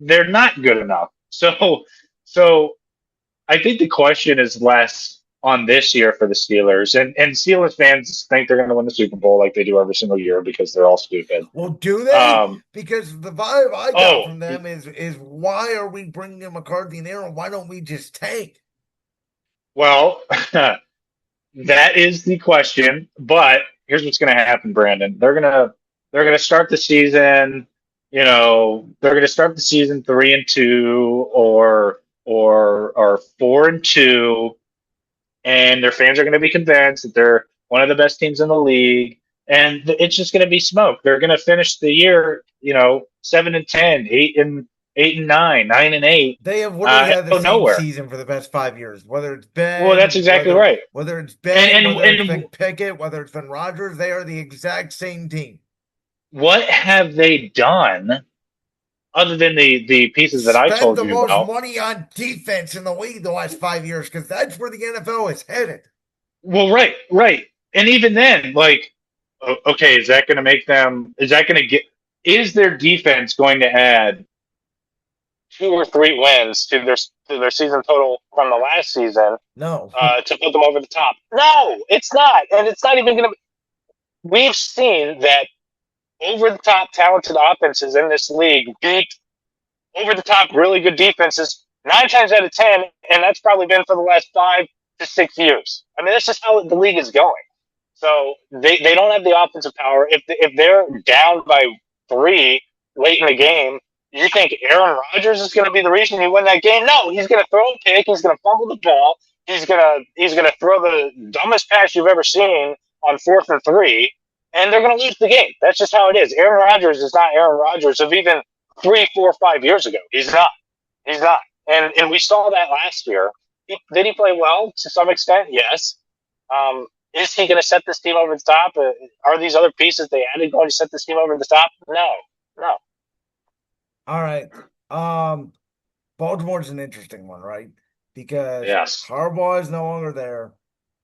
They're not good enough. So I think the question is less on this year for the Steelers, and Steelers fans think they're going to win the Super Bowl like they do every single year because they're all stupid. Well, do they? Um, Because the vibe I got oh, from them is why are we bringing in McCarthy and Aaron? Why don't we just tank? well, that is the question. But here's what's going to happen, Brandon. They're gonna start the season. They're going to start the season 3-2 or 4-2, and their fans are going to be convinced that they're one of the best teams in the league, and it's just going to be smoke. They're going to finish the year, 7-10, 8-9, 9-8, They have literally had the out of same nowhere. season for the past 5 years. Whether it's Well, that's Ben, exactly right. whether it's And Ben, and whether it's and been Pickett, whether it's been Rodgers, they are the exact same team. what have they done other than the pieces that I Spend told the you most about? money on defense in the league the last 5 years because that's where the NFL is headed. Well, right, right. And even then, like, okay, is that going to make them? Is that going to get? Is their defense going to add 2 or 3 wins to their season total from the last season No. to put them over the top? No, it's not, and it's not even going to. We've seen that over the top talented offenses in this league beat over the top really good defenses 9 times out of 10, and that's probably been for the last 5 to 6 years. I mean, that's just how the league is going. So they don't have the offensive power. If they're down by 3 late in the game, you think Aaron Rodgers is going to be the reason you win that game? No, he's going to throw a pick. He's going to fumble the ball. He's gonna throw the dumbest pass you've ever seen on 4th and 3, and they're going to lose the game. That's just how it is. Aaron Rodgers is not Aaron Rodgers of even 3, 4, 5 years ago. He's not. He's not. And we saw that last year. Did he play well to some extent? Yes. Is he going to set this team over the top? Are these other pieces they added going to set this team over the top? No, no. All right. Baltimore's an interesting one, right? Because Yes. Harbaugh is no longer there.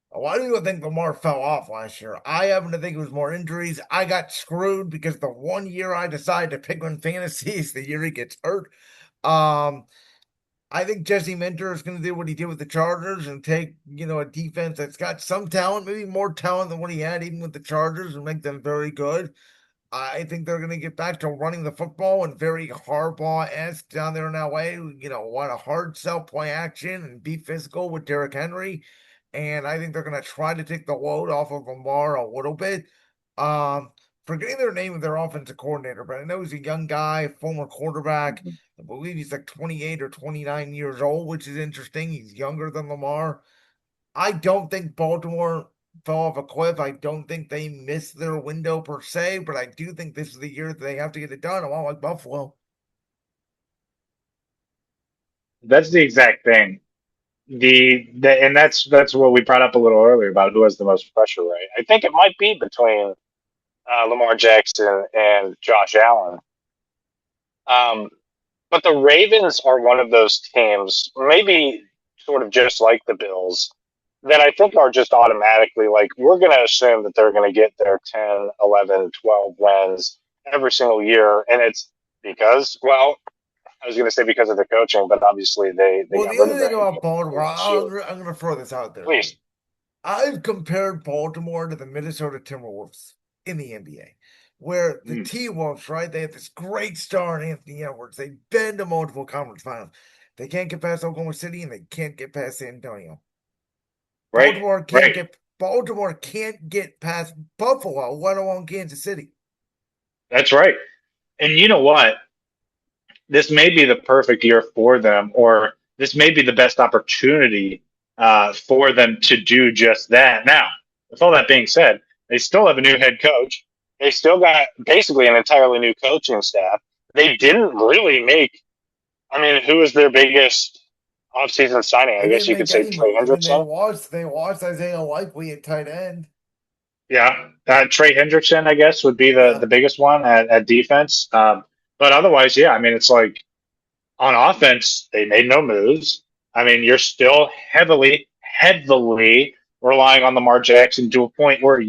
Why do you think Lamar fell off last year? I happen to think it was more injuries. I got screwed because the one year I decided to pick on fantasy is the year he gets hurt. Um, I think Jesse Minter is going to do what he did with the Chargers and take, a defense that's got some talent, maybe more talent than what he had even with the Chargers, and make them very good. I think they're going to get back to running the football and very Harbaugh-esque down there in LA. Want a hard sell play action and be physical with Derrick Henry. And I think they're going to try to take the load off of Lamar a little bit. Forgetting their name of their offensive coordinator, but I know he's a young guy, former quarterback. I believe he's like 28 or 29 years old, which is interesting. He's younger than Lamar. I don't think Baltimore fell off a cliff. I don't think they missed their window per se, but I do think this is the year that they have to get it done. A lot like Buffalo. That's the exact thing. And that's what we brought up a little earlier about who has the most pressure, right? I think it might be between Lamar Jackson and Josh Allen. But the Ravens are one of those teams, maybe sort of just like the Bills, that I think are just automatically like, we're going to assume that they're going to get their 10, 11, 12 wins every single year. And it's because, well, I was going to say because of the coaching, but obviously they Well, got the rid other of thing their head about coach Baltimore, last year. I'm going to throw this out there. Please. I've compared Baltimore to the Minnesota Timberwolves in the NBA, where the T-Wolves, right, they have this great star in Anthony Edwards. They've been to multiple conference finals. They can't get past Oklahoma City, and they can't get past San Antonio. Right, right. Baltimore can't get past Buffalo, let alone Kansas City. That's right. And you know what? This may be the perfect year for them, or this may be the best opportunity for them to do just that. Now, with all that being said, they still have a new head coach. They still got basically an entirely new coaching staff. They didn't really make, I mean, who was their biggest offseason signing? I guess you could say Trey Hendrickson. They lost Isaiah Likely at tight end. Yeah, Trey Hendrickson, I guess, would be the biggest one at defense. But otherwise, yeah, I mean, it's like on offense, they made no moves. I mean, you're still heavily relying on Lamar Jackson to a point where at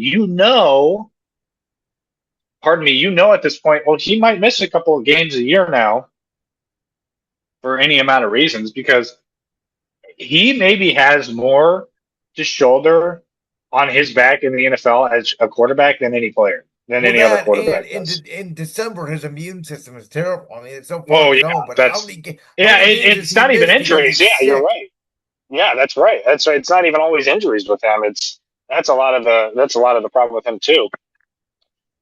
this point, well, he might miss a couple of games a year now for any amount of reasons because he maybe has more to shoulder on his back in the NFL as a quarterback than any player, than Well, any other that and quarterback in does. in December, his immune system is terrible. I mean, it's so far in Oh the yeah, zone. But that's how yeah. many games has It's he not even missed because injuries. he's Yeah, you're sick? right. Yeah, that's right. That's right. It's not even always injuries with him. That's a lot of the problem with him too.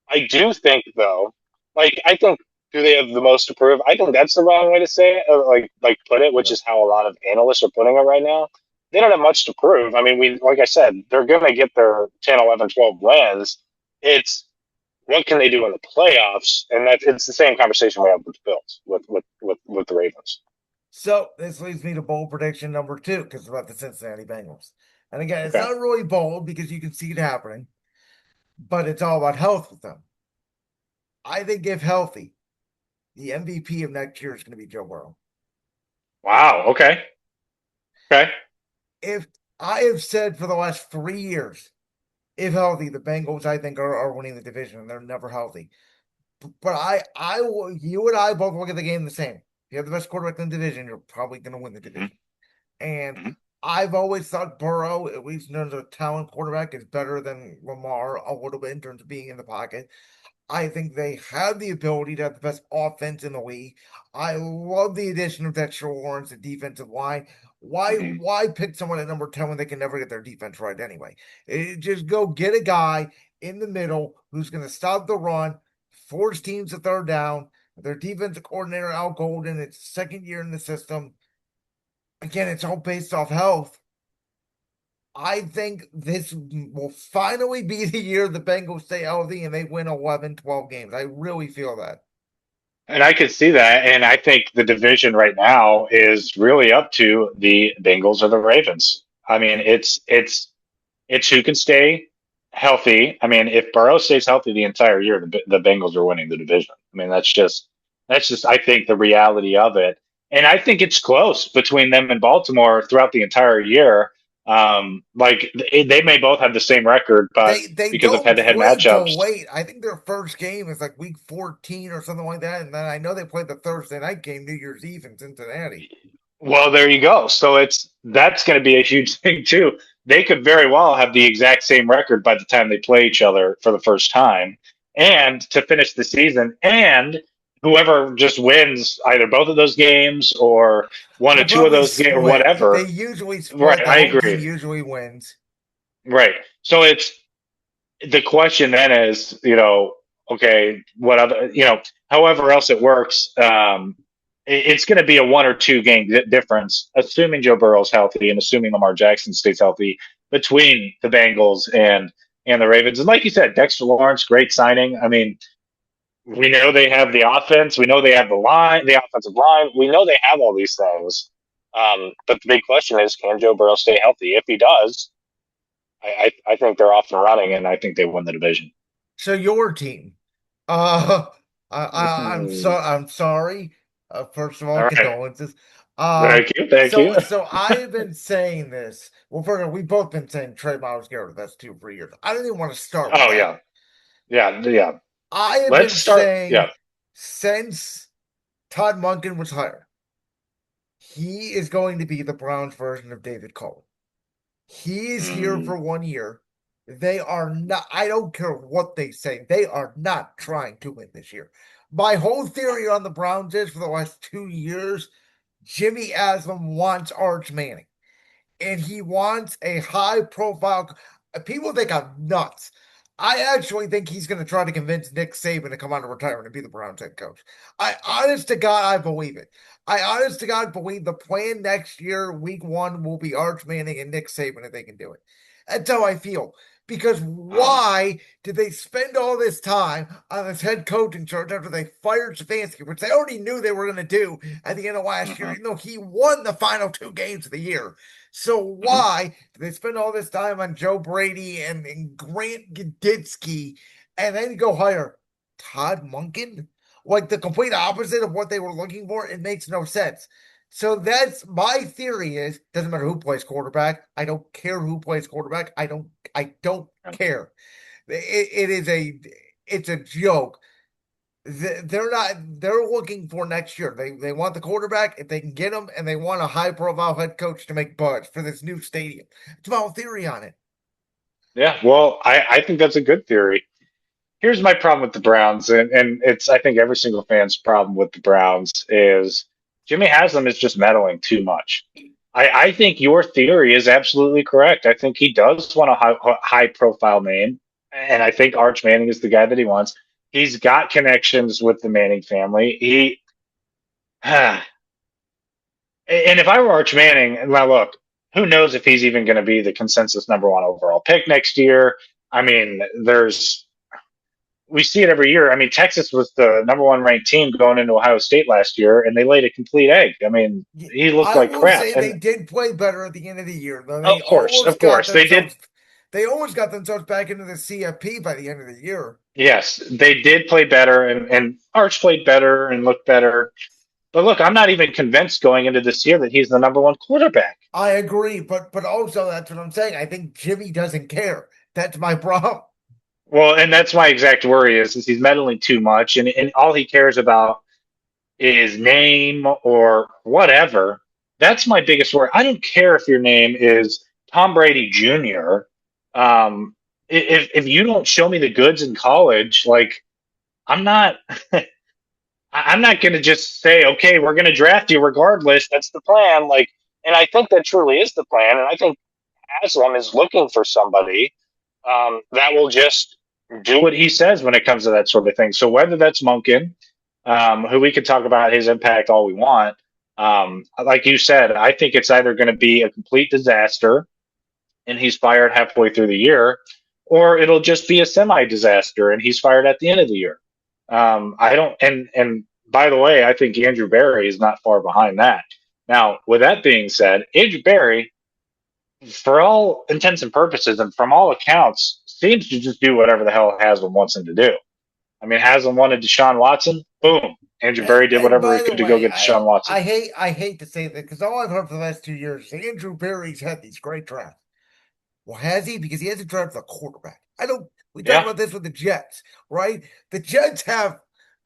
I do think though, I think do they have the most to prove? I think that's the wrong way to say it, or put it, which Yeah. is how a lot of analysts are putting it right now. They don't have much to prove. I mean, we like I said, they're going to get their 10, 11, 12 wins. It's what can they do in the playoffs, and that it's the same conversation we have with the Bills, with the Ravens. So this leads me to bold prediction number two, because it's about the Cincinnati Bengals. And again, it's Okay. not really bold because you can see it happening, but it's all about health with them. I think if healthy, the MVP of next year is going to be Joe Burrow. Wow. Okay. Okay. If I have said for the last 3 years, if healthy, the Bengals I think are winning the division, and they're never healthy. But you and I both look at the game the same. If you have the best quarterback in the division, you're probably going to win the Mm-hmm. division. And Mm-hmm. I've always thought Burrow, at least in terms of talent quarterback, is better than Lamar a little bit in terms of being in the pocket. I think they have the ability to have the best offense in the league. I love the addition of Dexter Lawrence, the defensive line. Mm-hmm. Why pick someone at number 10 when they can never get their defense right anyway? Just go get a guy in the middle who's going to stop the run, force teams to third down. Their defensive coordinator, Al Golden, it's second year in the system. Again, it's all based off health. I think this will finally be the year the Bengals stay healthy and they win 11, 12 games. I really feel that. And I could see that. And I think the division right now is really up to the Bengals or the Ravens. I mean, Yeah. it's who can stay healthy. I mean, if Burrow stays healthy the entire year, the Bengals are winning the division. I mean, that's just I think the reality of it. And I think it's close between them and Baltimore throughout the entire year. They may both have the same record, but They because of don't head-to-head play till matchups, late. I think their first game is like week 14 or something like that. And then I know they played the Thursday night game, New Year's Eve in Cincinnati. well, there you go. So that's going to be a huge thing too. They could very well have the exact same record by the time they play each other for the first time, and to finish the season, and whoever just wins either both of those games or one or They'll two of probably those games or split. They whatever. usually split. Right, The I home team agree. usually wins. Right. So it's the question then is, okay, what other, however else it works, it's going to be a 1 or 2 game difference, assuming Joe Burrow's healthy and assuming Lamar Jackson stays healthy between the Bengals and the Ravens. And like you said, Dexter Lawrence, great signing. I mean, we know they have the offense, we know they have the line, the offensive line, we know they have all these things. But the big question is, can Joe Burrow stay healthy? If he does, I think they're off and running, and I think they win the division. So your team. Uh Mhm. I'm sorry. First of all, All right. condolences. Um Thank you. Thank you. so I've been saying this. Well, first of all, we've both been saying Trey Myles Garrett. That's 2 3 years. I don't even want to start with Oh, that. yeah. Yeah. Yeah. I have Let's been start. saying Yeah. since Todd Monken was hired, he is going to be the Browns version of David Cole. He is here Mm, for 1 year. They are not, I don't care what they say, they are not trying to win this year. My whole theory on the Browns is for the last 2 years, Jimmy Aslam wants Arch Manning and he wants a high profile. People think I'm nuts. I actually think he's going to try to convince Nick Saban to come out of retirement and be the Browns head coach. Honest to God, I believe it. I honest to God believe the plan next year, week one, will be Arch Manning and Nick Saban if they can do it. That's how I feel. Because um, why did they spend all this time on this head coaching search after they fired Stefanski, which they already knew they were going to do at the end of last year? mhm, You know, he won the final 2 games of the year. So mhm. why did they spend all this time on Joe Brady and Grant Guditsky and then go hire Todd Monken? Like the complete opposite of what they were looking for. It makes no sense. So that's my theory is doesn't matter who plays quarterback. I don't care who plays quarterback. I don't care. It is it's a joke They're not. They're looking for next year. They want the quarterback if they can get him, and they want a high profile head coach to make buzz for this new stadium. It's my whole theory on it. Yeah, well, I think that's a good theory. Here's my problem with the Browns, and it's I think every single fan's problem with the Browns is Jimmy Haslam is just meddling too much. I think your theory is absolutely correct. I think he does want a high profile name, and I think Arch Manning is the guy that he wants. He's got connections with the Manning family. And if I were Arch Manning, and now look, who knows if he's even going to be the consensus number one overall pick next year? I mean, we see it every year. I mean, Texas was the number one ranked team going into Ohio State last year, and they laid a complete egg. I mean, he looked I like will crap. say And they did play better at the end of the year, though. of course, they did. They almost got themselves back into the CFP by the end of the year. Yes, they did play better, and Arch played better and looked better. But look, I'm not even convinced going into this year that he's the number one quarterback. I agree, but also that's what I'm saying. I think Jimmy doesn't care. That's my problem. Well, and that's my exact worry is he's meddling too much, and all he cares about is name or whatever. That's my biggest worry. I don't care if your name is Tom Brady Jr. If you don't show me the goods in college, like I'm not I'm not going to just say, okay, we're going to draft you regardless. That's the plan. Like, and I think that truly is the plan. And I think Haslam is looking for somebody that will just do what he says when it comes to that sort of thing. So whether that's Monken, who we could talk about his impact all we want, like you said, I think it's either going to be a complete disaster and he's fired halfway through the year, or it'll just be a semi disaster and he's fired at the end of the year. I don't, and by the way, I think Andrew Berry is not far behind that. Now, with that being said, Andrew Berry, for all intents and purposes and from all accounts, seems to just do whatever the hell Haslam wants him to do. I mean, Haslam wanted Deshaun Watson, boom. Andrew Berry did And whatever he by the could to go way, get Deshaun Watson. I hate to say that because all I've heard for the last 2 years, Andrew Berry's had these great drafts. Well, has he? Because he hasn't drafted a quarterback. I don't. We talk Yeah, about this with the Jets, right? The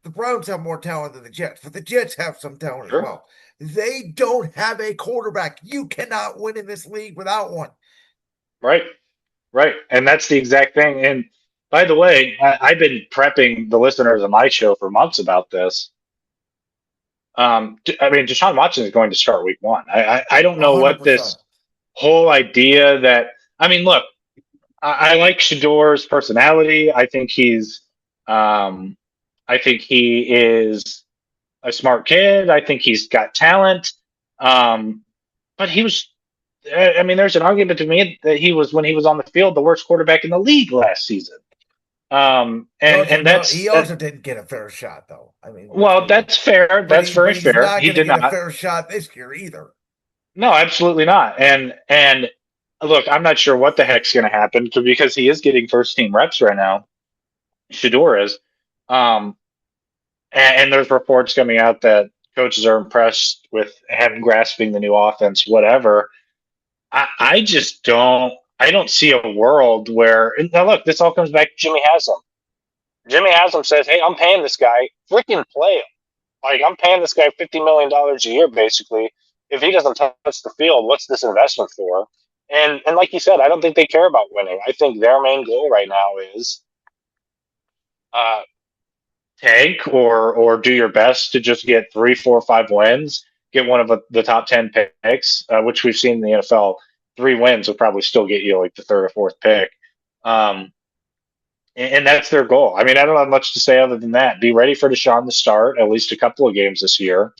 Browns have more talent than the Jets, but the Jets have some talent as sure. well. They don't have a quarterback. You cannot win in this league without one. Right, right. And that's the exact thing. And by the way, I've been prepping the listeners of my show for months about this. I mean, Deshaun Watson is going to start week one. I don't know what 100%. this whole idea that, I mean, look, I like Shador's personality. Um, I think he is a smart kid. I think he's got talent. Um, but he was, I mean, there's an argument to me that he was, when he was on the field, the worst quarterback in the league last season. And He that, also didn't get a fair shot, though. I mean, let's well, be real. that's fair. That's very But he's fair. not He going to did get a not. fair shot this year either. No, absolutely not. And look, I'm not sure what the heck's going to happen because he is getting first team reps right now. Shador is. Um, and there's reports coming out that coaches are impressed with him grasping the new offense, whatever. I just don't. I don't see a world where now. Look, this all comes back to Jimmy Haslam. Jimmy Haslam says, "Hey, I'm paying this guy freaking play him. Like I'm paying this guy $50 million a year, basically. If he doesn't touch the field, what's this investment for?" And like you said, I don't think they care about winning. I think their main goal right now is uh, tank or do your best to just get 3, 4, 5 wins, get one of the top 10 picks, which we've seen in the NFL. 3 wins will probably still get you like the third or fourth pick. Um, and that's their goal. I mean, I don't have much to say other than that. Be ready for Deshaun to start at least a couple of games this year.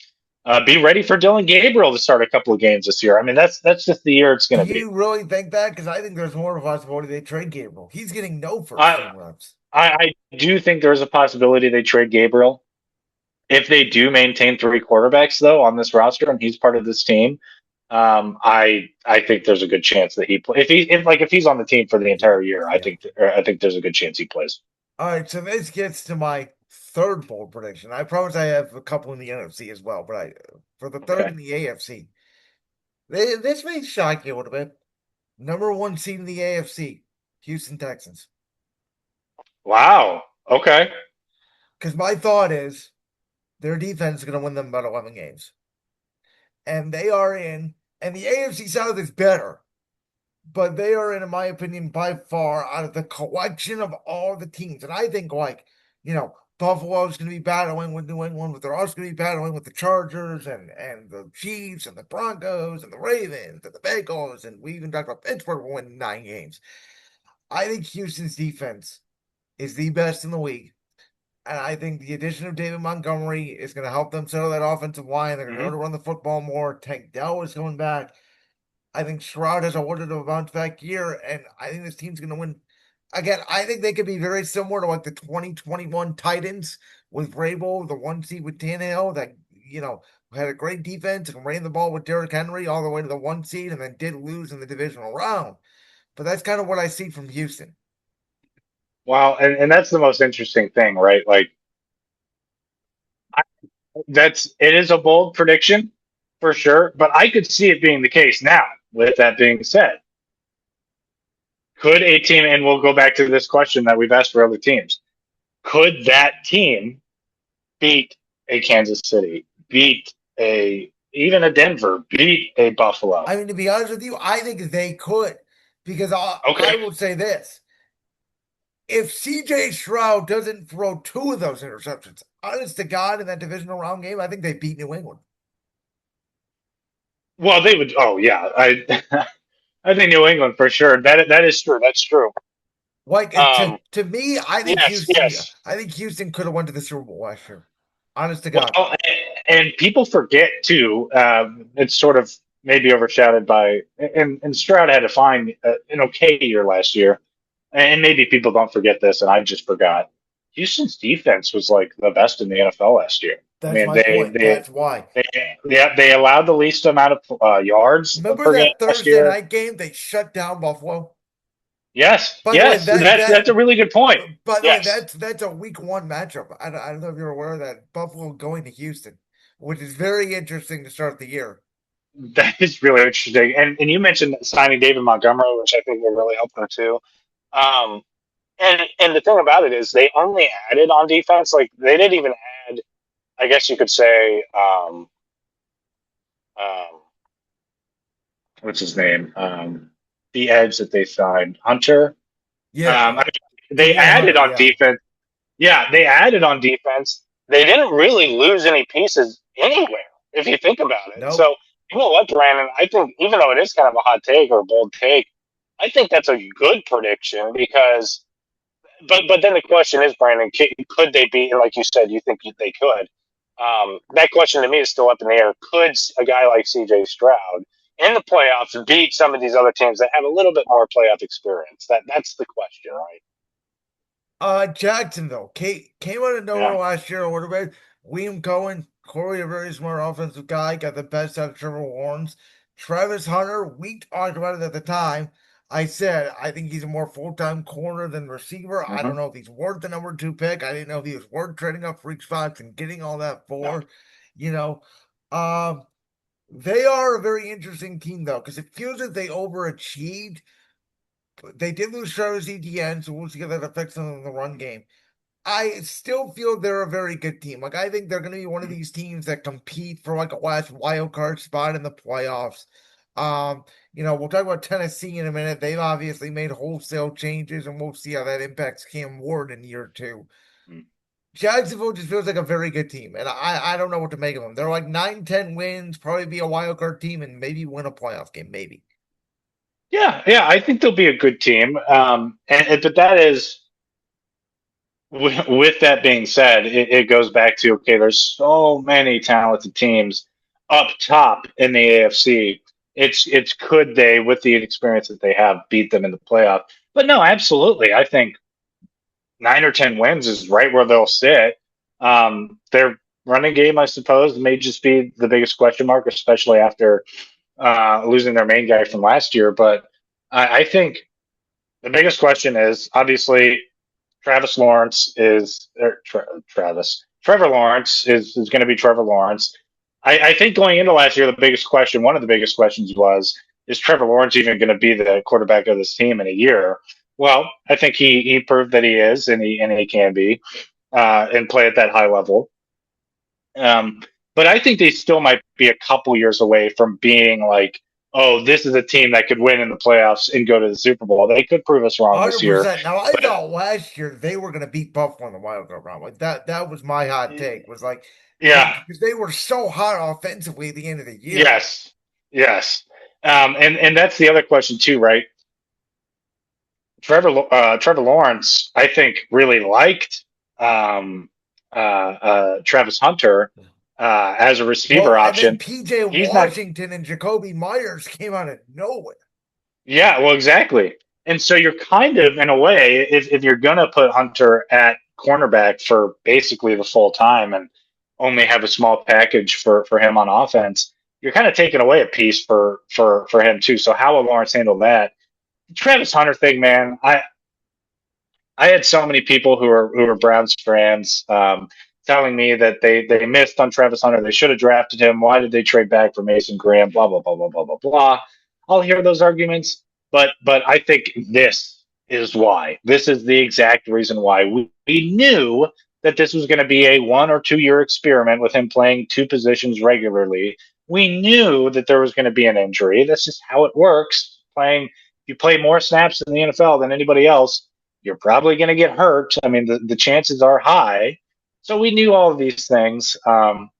Be ready for Dylan Gabriel to start a couple of games this year. I mean, that's just the year it's Do going to be. you really think that? Because I think there's more of a possibility they trade Gabriel. He's getting no first I, team reps. I do think there's a possibility they trade Gabriel. If they do maintain 3 quarterbacks though on this roster and he's part of this team, I think there's a good chance that he play. If he's on the team for the entire year, Yeah. I think there's a good chance he plays. All right, so this gets to my third bold prediction. I promise I have a couple in the NFC as well, but for the third Okay. in the AFC, this may shock you a little bit. Number one seed in the AFC, Houston Texans. Wow. Okay. Because my thought is their defense is going to win them about 11 games. And they are in, and the AFC South is better, but they are in my opinion, by far out of the collection of all the teams. And I think, like, Buffalo's going to be battling with New England, but they're also going to be battling with the Chargers and the Chiefs and the Broncos and the Ravens and the Bengals. And we even talked about Pittsburgh winning 9 games. I think Houston's defense is the best in the league. And I think the addition of David Montgomery is going to help them settle that offensive line. They're going to be able Mm-hmm. to run the football more. Tank Dell is coming back. I think Stroud has a little bit of a bounce back year, and I think this team's going to win. Again, I think they could be very similar to like the 2021 Titans with Vrabel, the 1 seed with Tannehill, that, had a great defense and ran the ball with Derrick Henry all the way to the 1 seed and then did lose in the divisional round. But that's kind of what I see from Houston. Wow, and that's the most interesting thing, right? Like it is a bold prediction for sure, but I could see it being the case now. With that being said, could a team, and we'll go back to this question that we've asked for other teams, could that team beat a Kansas City, beat a even a Denver, beat a Buffalo? I mean, to be honest with you, I think they could, because I Okay. will say this. If CJ Stroud doesn't throw 2 of those interceptions, honest to God, in that divisional round game, I think they beat New England. Well, they would. Oh yeah, I I think New England for sure. That is true. That's true. Like to Um, to me, I think yes, Houston. yes. I think Houston could have went to the Super Bowl last year. Honest to God. Well, and people forget too. It's sort of maybe overshadowed by, and Stroud had to find an okay year last year, and maybe people don't forget this, and I just forgot. Houston's defense was like the best in the NFL last year. I That's mean, my point. That's why. they yeah, they allowed the least amount of yards Remember per game that last Thursday year. night game? They shut down Buffalo. Yes, By the way, yes, that's a really good point. by the way, Yes, that's a week 1 matchup. I don't know if you're aware of that. Buffalo going to Houston, which is very interesting to start the year. that is really interesting. And you mentioned signing David Montgomery, which I think will really help them too. Um, and the thing about it is they only added on defense. Like they didn't even add. I guess you could say, um, what's his name? The edge that they signed, Hunter. I Yeah, mean, they Danielle added Hunter. on Yeah, defense. Yeah, they added on defense. They didn't really lose any pieces anywhere, if you think about it. nope. So, you know what, Brandon? I think even though it is kind of a hot take or a bold take, I think that's a good prediction because. But then the question is, Brandon, could they be? Like you said, you think they could. That question to me is still up in the air. Could a guy like C.J. Stroud in the playoffs beat some of these other teams that have a little bit more playoff experience? That's the question, right? Jacksonville came out of nowhere Yeah. last year a little bit. Liam Cohen, Corey, a very smart offensive guy, got the best out of Trevor Lawrence. Travis Hunter, we talked about it at the time. I said I think he's a more full-time corner than receiver. I don't Mm-hmm. know if he's worth the number 2 pick. I didn't know if he was worth trading up freak spots and getting all that No. for. You know, um, they are a very interesting team though, because it feels like they overachieved. They did lose Travis Etienne, so we'll see how that affects them in the run game. I still feel they're a very good team. Like I think they're going to be one of these teams that compete for like a last wild card spot in the playoffs. We'll talk about Tennessee in a minute. They've obviously made wholesale changes, and we'll see how that impacts Cam Ward in year 2. Jacksonville just feels like a very good team, and I don't know what to make of them. They're like 9-10 wins, probably be a wild card team, and maybe win a playoff game, maybe. Yeah, yeah, I think they'll be a good team. But that is with that being said, it goes back to okay. There's so many talented teams up top in the AFC. It's could they, with the experience that they have, beat them in the playoff? But no, absolutely. I think 9 or 10 wins is right where they'll sit. Their running game, I suppose, may just be the biggest question mark, especially after losing their main guy from last year. But I think the biggest question is obviously Travis Lawrence is Travis. Trevor Lawrence is going to be Trevor Lawrence. I think going into last year, the biggest question, one of the biggest questions was, is Trevor Lawrence even going to be the quarterback of this team in a year? Well, I think he proved that he is, and he can be. and play at that high level. But I think they still might be a couple years away from being like, oh, this is a team that could win in the playoffs and go to the Super Bowl. They could prove us wrong this year. 100%. Now, I But thought last year they were going to beat Buffalo in the wild card round. Like that was my hot take. Was like yeah, because they were so hot offensively at the end of the year. yes, yes. And that's the other question too, right? Trevor Lawrence, I think, really liked Travis Hunter as a receiver Well, and then option. PJ He's not. Washington and Jacoby Myers came out of nowhere. Yeah, well, exactly. And so you're kind of, in a way, if you're going to put Hunter at cornerback for basically the full time and only have a small package for him on offense, you're kind of taking away a piece for him too. So how will Lawrence handle that? The Travis Hunter thing, man. I had so many people who are Browns fans telling me that they missed on Travis Hunter. They should have drafted him. Why did they trade back for Mason Graham? Blah blah blah blah blah blah blah. I'll hear those arguments, but I think this is why. This is the exact reason why we knew that this was going to be a 1 or 2 year experiment with him playing two positions regularly. We knew that there was going to be an injury. That's just how it works. You play more snaps in the NFL than anybody else, you're probably going to get hurt. I mean, the chances are high. So we knew all of these things. And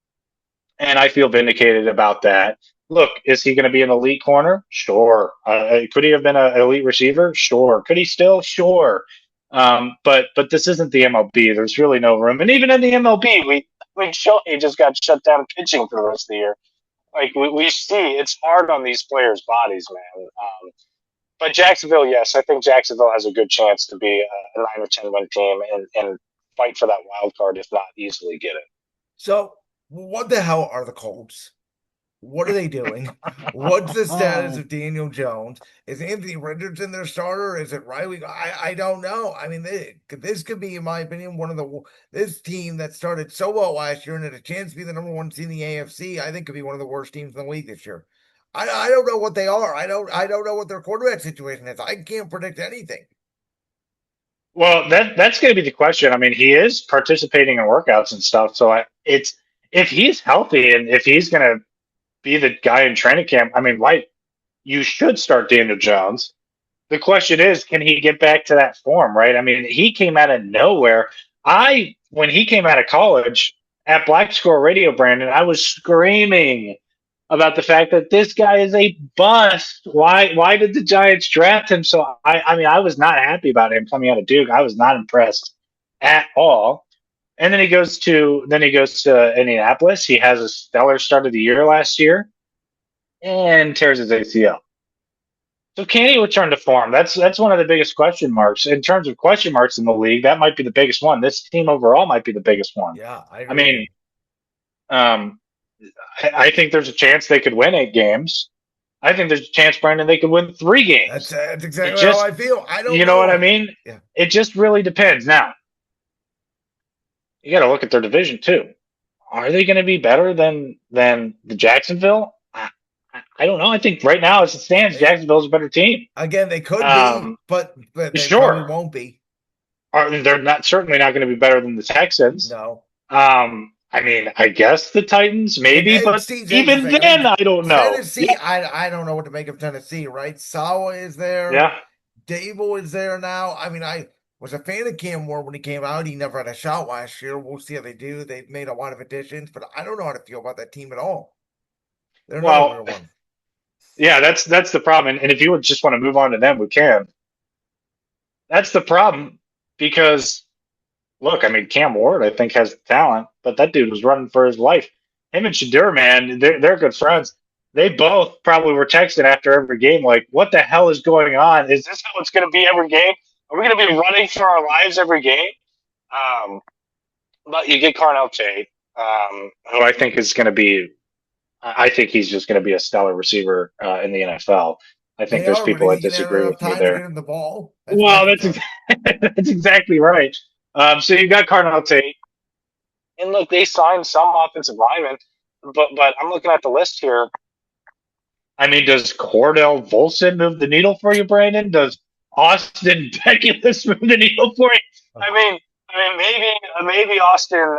I feel vindicated about that. Look, is he going to be an elite corner? Sure. Could he have been an elite receiver? Sure. Could he still? Sure. But this isn't the MLB. There's really no room. And even in the MLB, he just got shut down pitching for the rest of the year. Like we see, it's hard on these players' bodies, man. But Jacksonville, yes, I think Jacksonville has a good chance to be a 9 or 10 win team and fight for that wild card, if not easily get it. So, what the hell are the Colts? What are they doing? What's the status of Daniel Jones? Is Anthony Richardson their starter? Is it Riley? I don't know. I mean, this could be, in my opinion, this team that started so well last year and had a chance to be the number 1 seed in the AFC. I think could be one of the worst teams in the league this year. I don't know what they are. I don't know what their quarterback situation is. I can't predict anything. Well, that's going to be the question. I mean, he is participating in workouts and stuff, so it's if he's healthy and if he's going to be the guy in training camp. I mean, why you should start Daniel Jones. The question is, can he get back to that form? Right? I mean, he came out of nowhere. When he came out of college at Black Score Radio, Brandon, I was screaming about the fact that this guy is a bust. Why did the Giants draft him? So I mean, I was not happy about him coming out of Duke. I was not impressed at all. And then he goes to Indianapolis. He has a stellar start of the year last year and tears his ACL. So can he return to form? That's one of the biggest question marks. In terms of question marks in the league, that might be the biggest one. This team overall might be the biggest one. Yeah, I agree. I mean, I think there's a chance they could win 8 games. I think there's a chance, Brandon, they could win 3 games. That's exactly how I feel. I don't know. You know what I mean? Yeah. It just really depends. Now, you got to look at their division too. Are they going to be better than the Jacksonville? I don't know. I think right now, as it stands, Jacksonville's a better team. Again, they could be, but they probably won't be. They're certainly not going to be better than the Texans. No. I mean, I guess the Titans, maybe, but even then, I don't know. Tennessee, yeah. I don't know what to make of Tennessee, right? Sawa is there. Yeah. Dable is there now. I mean, I was a fan of Cam Ward when he came out. He never had a shot last year. We'll see how they do. They've made a lot of additions, but I don't know how to feel about that team at all. They're not a real one. Yeah, that's the problem. And if you would just want to move on to them, we can. That's the problem because, look, I mean, Cam Ward, I think, has talent, but that dude was running for his life. Him and Shadur, man, they're good friends. They both probably were texting after every game, like, what the hell is going on? Is this how it's going to be every game? Are we going to be running for our lives every game? But you get Carnell Tate, who I think is going to be, I think he's just going to be a stellar receiver in the NFL. I think there's people that disagree with me there. The ball. That's exactly right. So you got Carnell Tate. And look, they signed some offensive linemen, but I'm looking at the list here. I mean, does Cordell Volson move the needle for you, Brandon? Does Austin Peculus move the needle for you? I mean, I mean, maybe Austin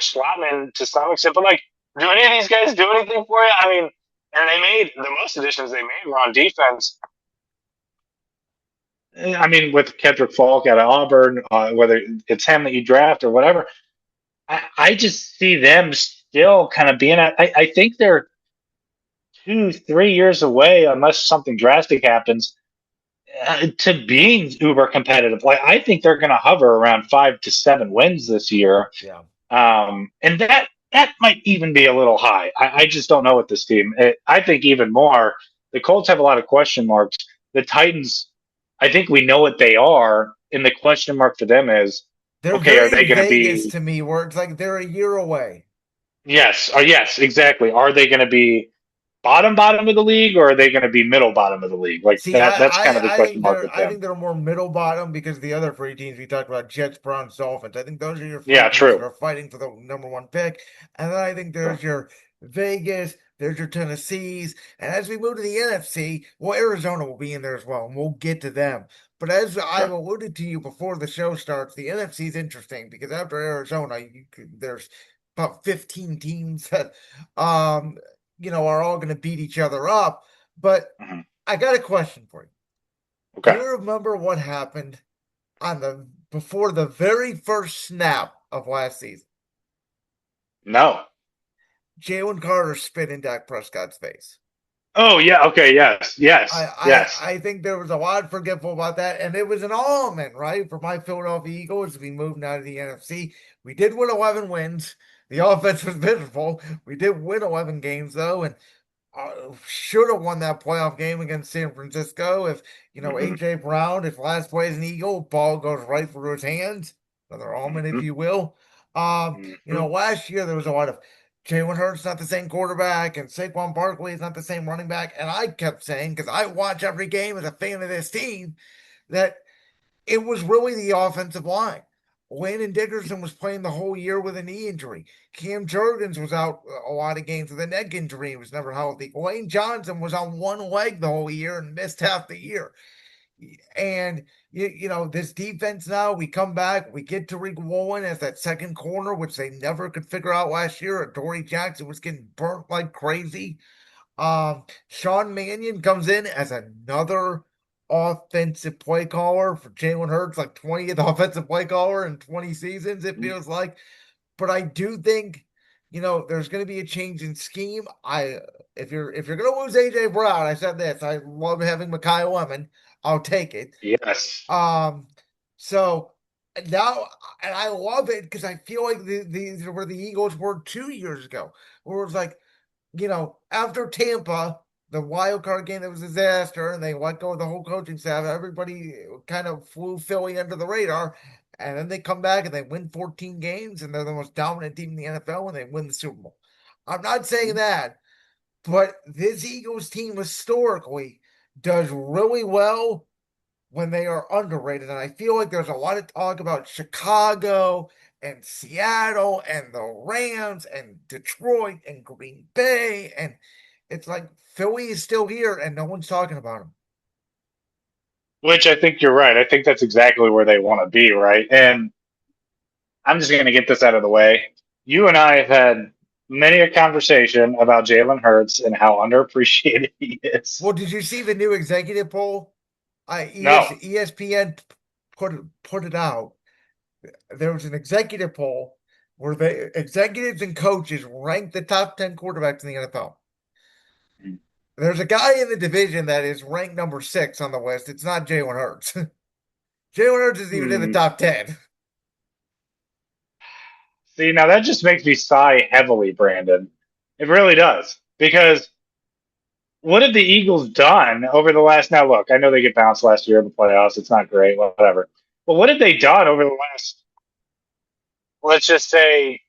Schlattman to some extent, but like, do any of these guys do anything for you? I mean, and they made the most additions they made were on defense. I mean, with Kendrick Falk out of Auburn, whether it's him that you draft or whatever, I just see them still kind of being at. I think they're 2, 3 years away, unless something drastic happens, to being uber competitive. Like I think they're going to hover around 5 to 7 wins this year, Yeah. and that might even be a little high. I just don't know with this team. I think even more. The Colts have a lot of question marks. The Titans, I think we know what they are, and the question mark for them is, They're okay, are very they going to Vegas be to me, where it's like they're a year away. yes, or yes, exactly. Are they going to be bottom of the league, or are they going to be middle bottom of the league? Like See, that. That's kind of the question mark with I them. think they're more middle bottom because the other three teams we talked about, Jets, Browns, Dolphins. I think those are your three Yeah, teams that true. are fighting for the number one pick. And then I think Sure. there's your Vegas, there's your Tennessees. And as we move to the NFC, well, Arizona will be in there as well, and we'll get to them. But as I've Sure. alluded to you before the show starts, the NFC is interesting because after Arizona, there's about 15 teams that are all going to beat each other up. But Mhm. I got a question for you. Do Okay. you remember what happened on the before the very first snap of last season? No. Jalen Carter spit in Dak Prescott's face. Oh yeah. Okay. Yes. I, Yes. Yes. I I think there was a lot forgetful about that, and it was an omen, right, for my Philadelphia Eagles. We moved out of the NFC. We did win 11 wins. The offense was miserable. We did win 11 games though, and should have won that playoff game against San Francisco if, Hmm. AJ Brown, his last play as an Eagle, ball goes right through his hands. Another almond, if Hmm. you will. Hmm. Last year there was a lot of Jalen Hurts not the same quarterback, and Saquon Barkley is not the same running back. And I kept saying, because I watch every game as a fan of this team, that it was really the offensive line. Landon Dickerson was playing the whole year with a knee injury. Cam Jurgens was out a lot of games with a neck injury. He was never healthy. Lane Johnson was on one leg the whole year and missed half the year. And this defense now, we come back, we get Tariq Woolen as that second corner, which they never could figure out last year. Dory Jackson was getting burnt like crazy. Sean Mannion comes in as another offensive play caller for Jalen Hurts, like 20th offensive play caller in 20 seasons, it feels like. But I do think, there's going to be a change in scheme. If you're going to lose AJ Brown, I said this. I love having Mekhi Lemon. I'll take it. Yes. Um, so now, and I love it because I feel like these are where the Eagles were 2 years ago, where it was like, after Tampa, the wild card game that was a disaster, and they let go of the whole coaching staff, everybody kind of flew Philly under the radar. And then they come back and they win 14 games, and they're the most dominant team in the NFL, and they win the Super Bowl. I'm not saying that, but this Eagles team historically does really well when they are underrated. And I feel like there's a lot of talk about Chicago and Seattle and the Rams and Detroit and Green Bay. And it's like Philly is still here and no one's talking about them. Which I think you're right. I think that's exactly where they want to be, right? And I'm just going to get this out of the way. You and I have had many a conversation about Jalen Hurts and how underappreciated he is. Well, did you see the new executive poll? No. ESPN put it out. There was an executive poll where the executives and coaches ranked the top 10 quarterbacks in the NFL. There's a guy in the division that is ranked number 6 on the list. It's not Jalen Hurts. Jalen Hurts isn't even in the Hmm. top 10. See, now that just makes me sigh heavily, Brandon. It really does. Because what have the Eagles done over the last? Now, look, I know they get bounced last year in the playoffs. It's not great, whatever. But what have they done over the last, let's just say,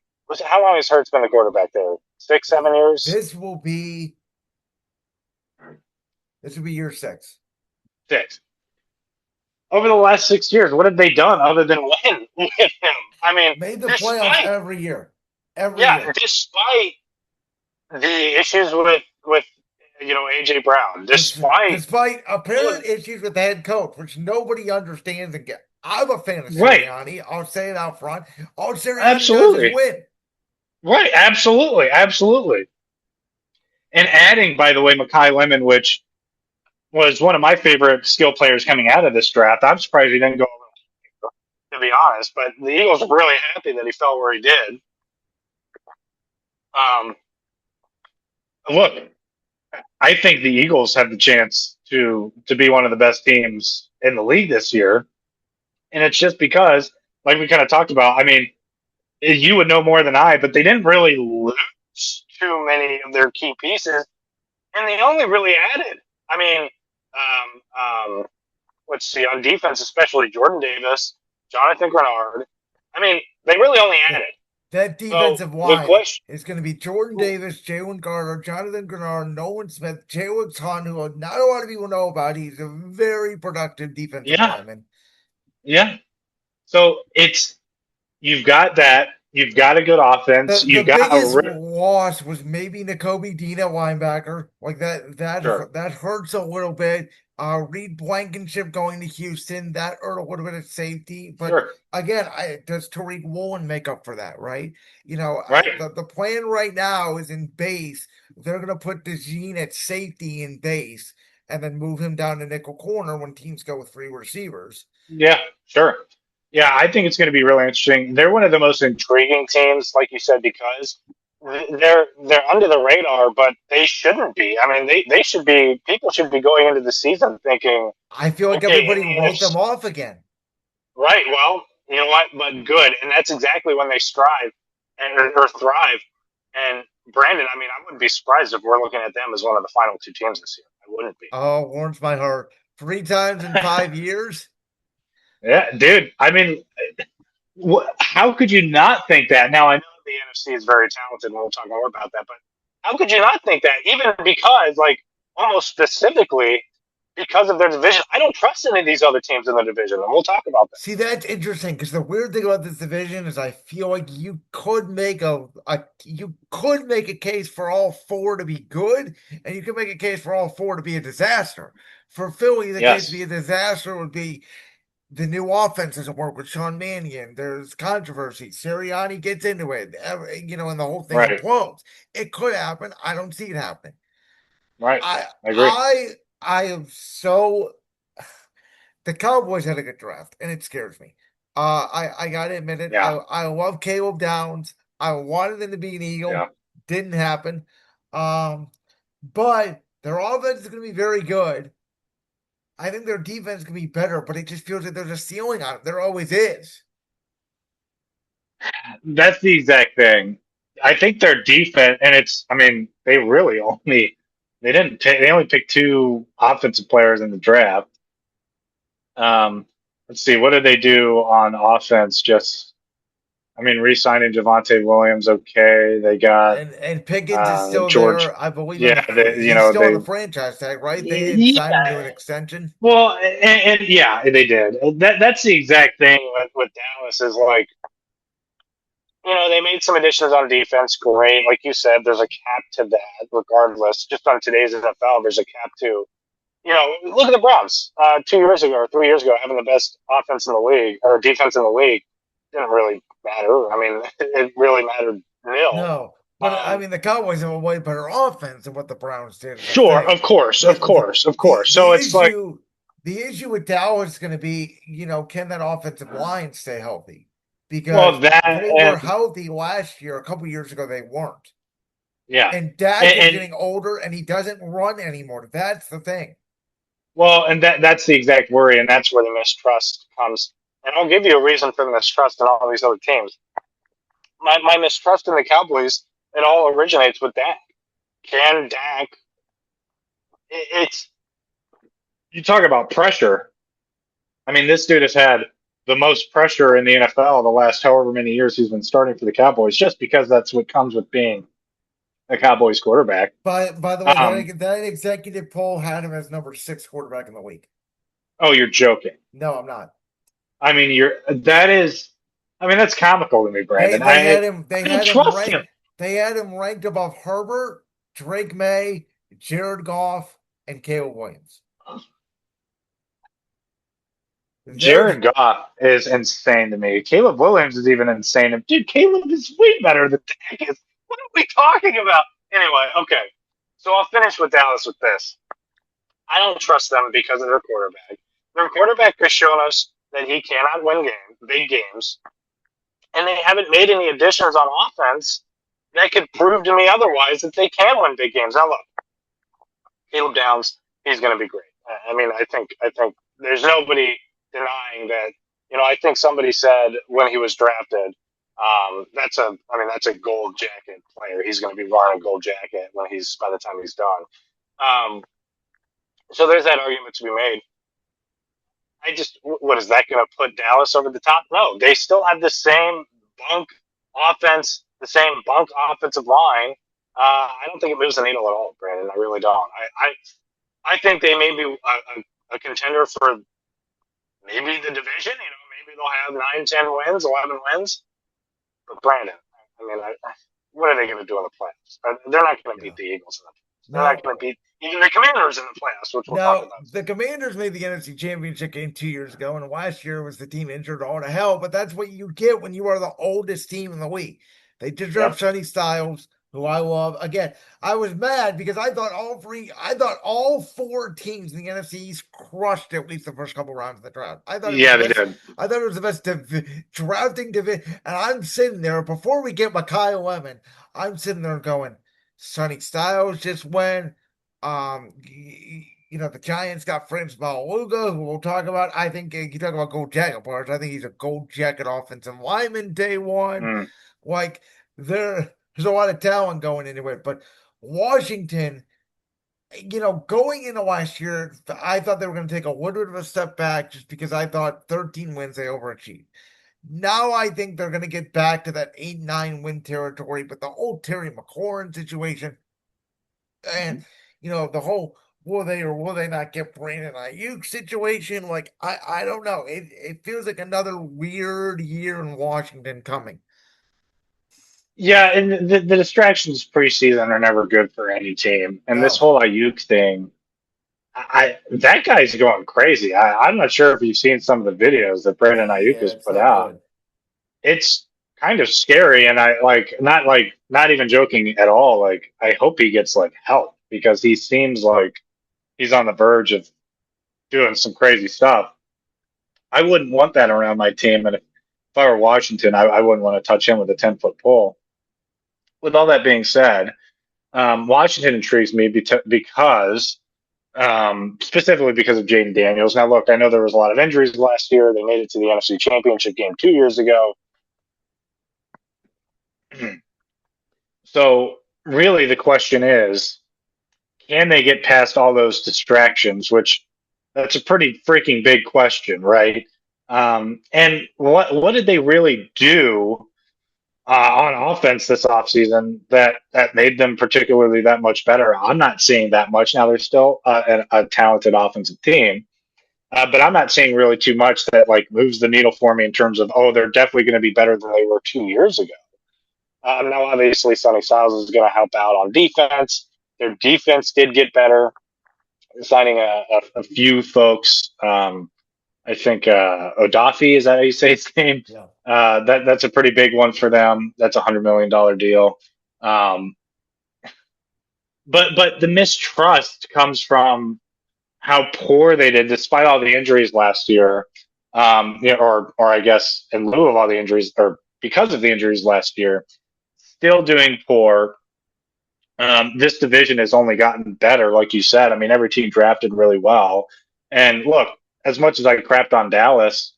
how long has Hurts been the quarterback there? 6, 7 years? This will be year 6. 6. Over the last 6 years, what have they done other than win with him? I mean, Made the playoffs despite, every year. Every yeah, year. despite the issues with AJ Brown, despite Despite all of apparent issues with the head coach, which nobody understands and get. I'm a fan of Right. Sirianni. I'll say it out front. All Sirianni does is Absolutely. win. Right. Absolutely. Absolutely. And adding, by the way, Makai Lemon, which was one of my favorite skill players coming out of this draft. I'm surprised he didn't go, to be honest. But the Eagles are really happy that he fell where he did. Um, look, I think the Eagles have the chance to be one of the best teams in the league this year. And it's just because, like we kind of talked about, I mean, you would know more than I, but they didn't really lose. too many of their key pieces, and they only really added. I mean, let's see, on defense, especially Jordan Davis, Jonathan Grenard. I mean, they really only added. That So defensive the line question, is going to be Jordan Davis, Jalen Gardner, Jonathan Grenard, Nolan Smith, Jalen Hunt, who not a lot of people know about. He's a very productive defensive yeah, lineman. yeah. So you've got that. You've got a good offense. The You've got a biggest loss was maybe Nakobe Dean at linebacker. Like sure, that hurts a little bit. Reed Blankenship going to Houston, that hurt a little bit of safety. But sure, again, does Tariq Woolen make up for that, right? right. The plan right now is in base. They're gonna put DeJean at safety in base and then move him down to nickel corner when teams go with 3 receivers. Yeah, sure. Yeah, I think it's going to be really interesting. They're one of the most intriguing teams, like you said, because they're under the radar, but they shouldn't be. I mean, they should be. People should be going into the season thinking, I feel like okay, in everybody the wrote them NFC, off again. right? Well, you know what? But good, and that's exactly when they strive or thrive. And Brandon, I mean, I wouldn't be surprised if we're looking at them as one of the final 2 teams this year. I wouldn't be. Oh, warms my heart. 3 times in 5 years. yeah, dude. I mean, how could you not think that? Now I know The NFC is very talented, and we'll talk more about that. But how could you not think that? Even because, like, almost specifically because of their division, I don't trust any of these other teams in the division, and we'll talk about that. See, that's interesting because the weird thing about this division is I feel like you could make a case for all 4 to be good, and you could make a case for all 4 to be a disaster. For Philly, the case to be yes, a disaster would be the new offense doesn't work with Sean Mannion. There's controversy. Sirianni gets into it, and the whole thing right, implodes. It could happen. I don't see it happening. right. I I agree. I am so the Cowboys had a good draft, and it scares me. I gotta admit it. Yeah, I love Caleb Downs. I wanted him to be an yeah. Eagle. Didn't happen. But their offense is gonna be very good. I think their defense can be better, but it just feels like there's a ceiling on it. There always is. That's the exact thing. I think their defense, and it's. I mean, they really only they didn't. They only picked 2 offensive players in the draft. Let's see, what did they do on offense? Just, I mean, re-signing Javante Williams. Okay, they got And Pickens is still George. there, I believe. Yeah, He's still on the they. franchise tag, right? They didn't sign him to an Yeah, extension. well, and yeah, they did. That's the exact thing with Dallas is like, They made some additions on defense. Great. Like you said, there's a cap to that, regardless. Just on today's NFL, there's a cap to, look at the Browns 2 years ago or 3 years ago having the best offense in the league or defense in the league. Didn't really matter. I mean, it really mattered nil. No. But I mean, the Cowboys have a way better offense than what the Browns did. Is the sure, thing. of course, of The course, of the course. the So it's like, the issue with Dallas is going to be, can that offensive line stay healthy? well, Because that they were and healthy last year. A couple years ago, they weren't. yeah, And Dak is and getting older, and he doesn't run anymore. That's the thing. well, and that's the exact worry, and that's where the mistrust comes. And I'll give you a reason for the mistrust in all these other teams. My mistrust in the Cowboys, it all originates with Dak. Can Dak? It's you talk about pressure. I mean, this dude has had the most pressure in the NFL the last however many years he's been starting for the Cowboys, just because that's what comes with being a Cowboys quarterback. By the way, that executive poll had him as number 6 quarterback in the league. Oh, you're joking. No, I'm not. I mean, that's comical to me, Brandon. They had him. I don't trust him. They had him ranked above Herbert, Drake May, Jared Goff, and Caleb Williams. Jared Goff is insane to me. Caleb Williams is even insane. Dude, Caleb is way better than Dak is. What are we talking about? Anyway, okay. So I'll finish with Dallas with this. I don't trust them because of their quarterback. Their quarterback has shown us that he cannot win big games, and they haven't made any additions on offense that could prove to me otherwise that they can win big games. Now look, Caleb Downs, he's going to be great. I mean, I think there's nobody denying that. I think somebody said when he was drafted, that's a gold jacket player. He's going to be wearing a gold jacket by the time he's done. So there's that argument to be made. What is that going to put Dallas over the top? No, they still have the same bunk offense, the same bunk offensive line. I don't think it moves the needle at all, Brandon. I really don't. I think they may be a contender for maybe the division. Maybe they'll have 9, 10 wins, 11 wins. But Brandon, what are they going to do in the playoffs? They're not going to beat the Eagles in the playoffs. They're not going to beat even the Commanders in the playoffs, which we'll talk about. The Commanders made the NFC Championship game 2 years ago, and last year was the team injured all to hell. But that's what you get when you are the oldest team in the league. They did draft Sonny Styles, who I love. Again, I was mad because I thought all 4 teams in the NFC East crushed at least the first couple rounds of the draft. They did. I thought it was the best drafting division. And I'm sitting there, before we get Makai Lemon, I'm sitting there going, Sonny Styles just went. The Giants got Francis Maluga, who we'll talk about. I think you talk about gold jacket players. I think he's a gold jacket offensive lineman day one. Like, there's a lot of talent going into it. But Washington, going into last year, I thought they were going to take a little bit of a step back just because I thought 13 wins, they overachieved. Now I think they're going to get back to that 8-9 win territory, but the whole Terry McLaurin situation and, the whole will they or will they not get Brandon Ayuk situation, like, I don't know. It feels like another weird year in Washington coming. Yeah, and the distractions preseason are never good for any team. And this whole Ayuk thing, that guy's going crazy. I'm not sure if you've seen some of the videos that Brandon Ayuk has put out. Good. It's kind of scary, and not even joking at all. Like, I hope he gets help, because he seems like he's on the verge of doing some crazy stuff. I wouldn't want that around my team, and if I were Washington, I wouldn't want to touch him with a 10-foot pole. With all that being said, Washington intrigues me because specifically because of Jaden Daniels. Now, look, I know there was a lot of injuries last year. They made it to the NFC Championship game 2 years ago. So really the question is, can they get past all those distractions, which that's a pretty freaking big question, right? And what did they really do on offense this offseason that made them particularly that much better? I'm not seeing that much. Now, they're still a talented offensive team, but I'm not seeing really too much that moves the needle for me in terms of, they're definitely going to be better than they were 2 years ago. Now, obviously, Sonny Styles is going to help out on defense. Their defense did get better, signing a few folks. I think Odafe, is that how you say his name? Yeah. That's a pretty big one for them. That's a $100 million deal. But the mistrust comes from how poor they did despite all the injuries last year. Or I guess in lieu of all the injuries, or because of the injuries last year, still doing poor. This division has only gotten better, like you said. I mean, every team drafted really well. And look, as much as I crapped on Dallas,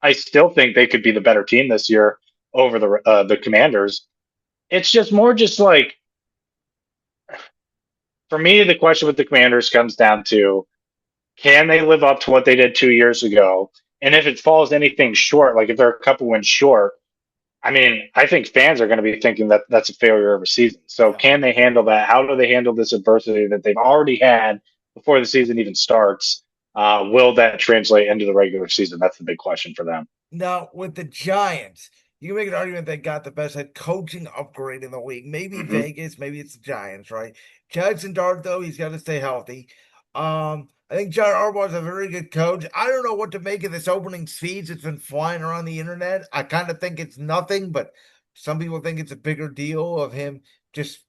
I still think they could be the better team this year over the Commanders. It's just more for me, the question with the Commanders comes down to, can they live up to what they did 2 years ago? And if it falls anything short, if they're a couple wins short, I think fans are going to be thinking that that's a failure of a season. So can they handle that? How do they handle this adversity that they've already had before the season even starts? Will that translate into the regular season? That's the big question for them. Now, with the Giants, you can make an argument they got the best head coaching upgrade in the league. Maybe Vegas, maybe it's the Giants, right? Jackson Dart, though, he's got to stay healthy. I think John Harbaugh is a very good coach. I don't know what to make of this opening speech. It's been flying around the internet. I kind of think it's nothing, but some people think it's a bigger deal of him just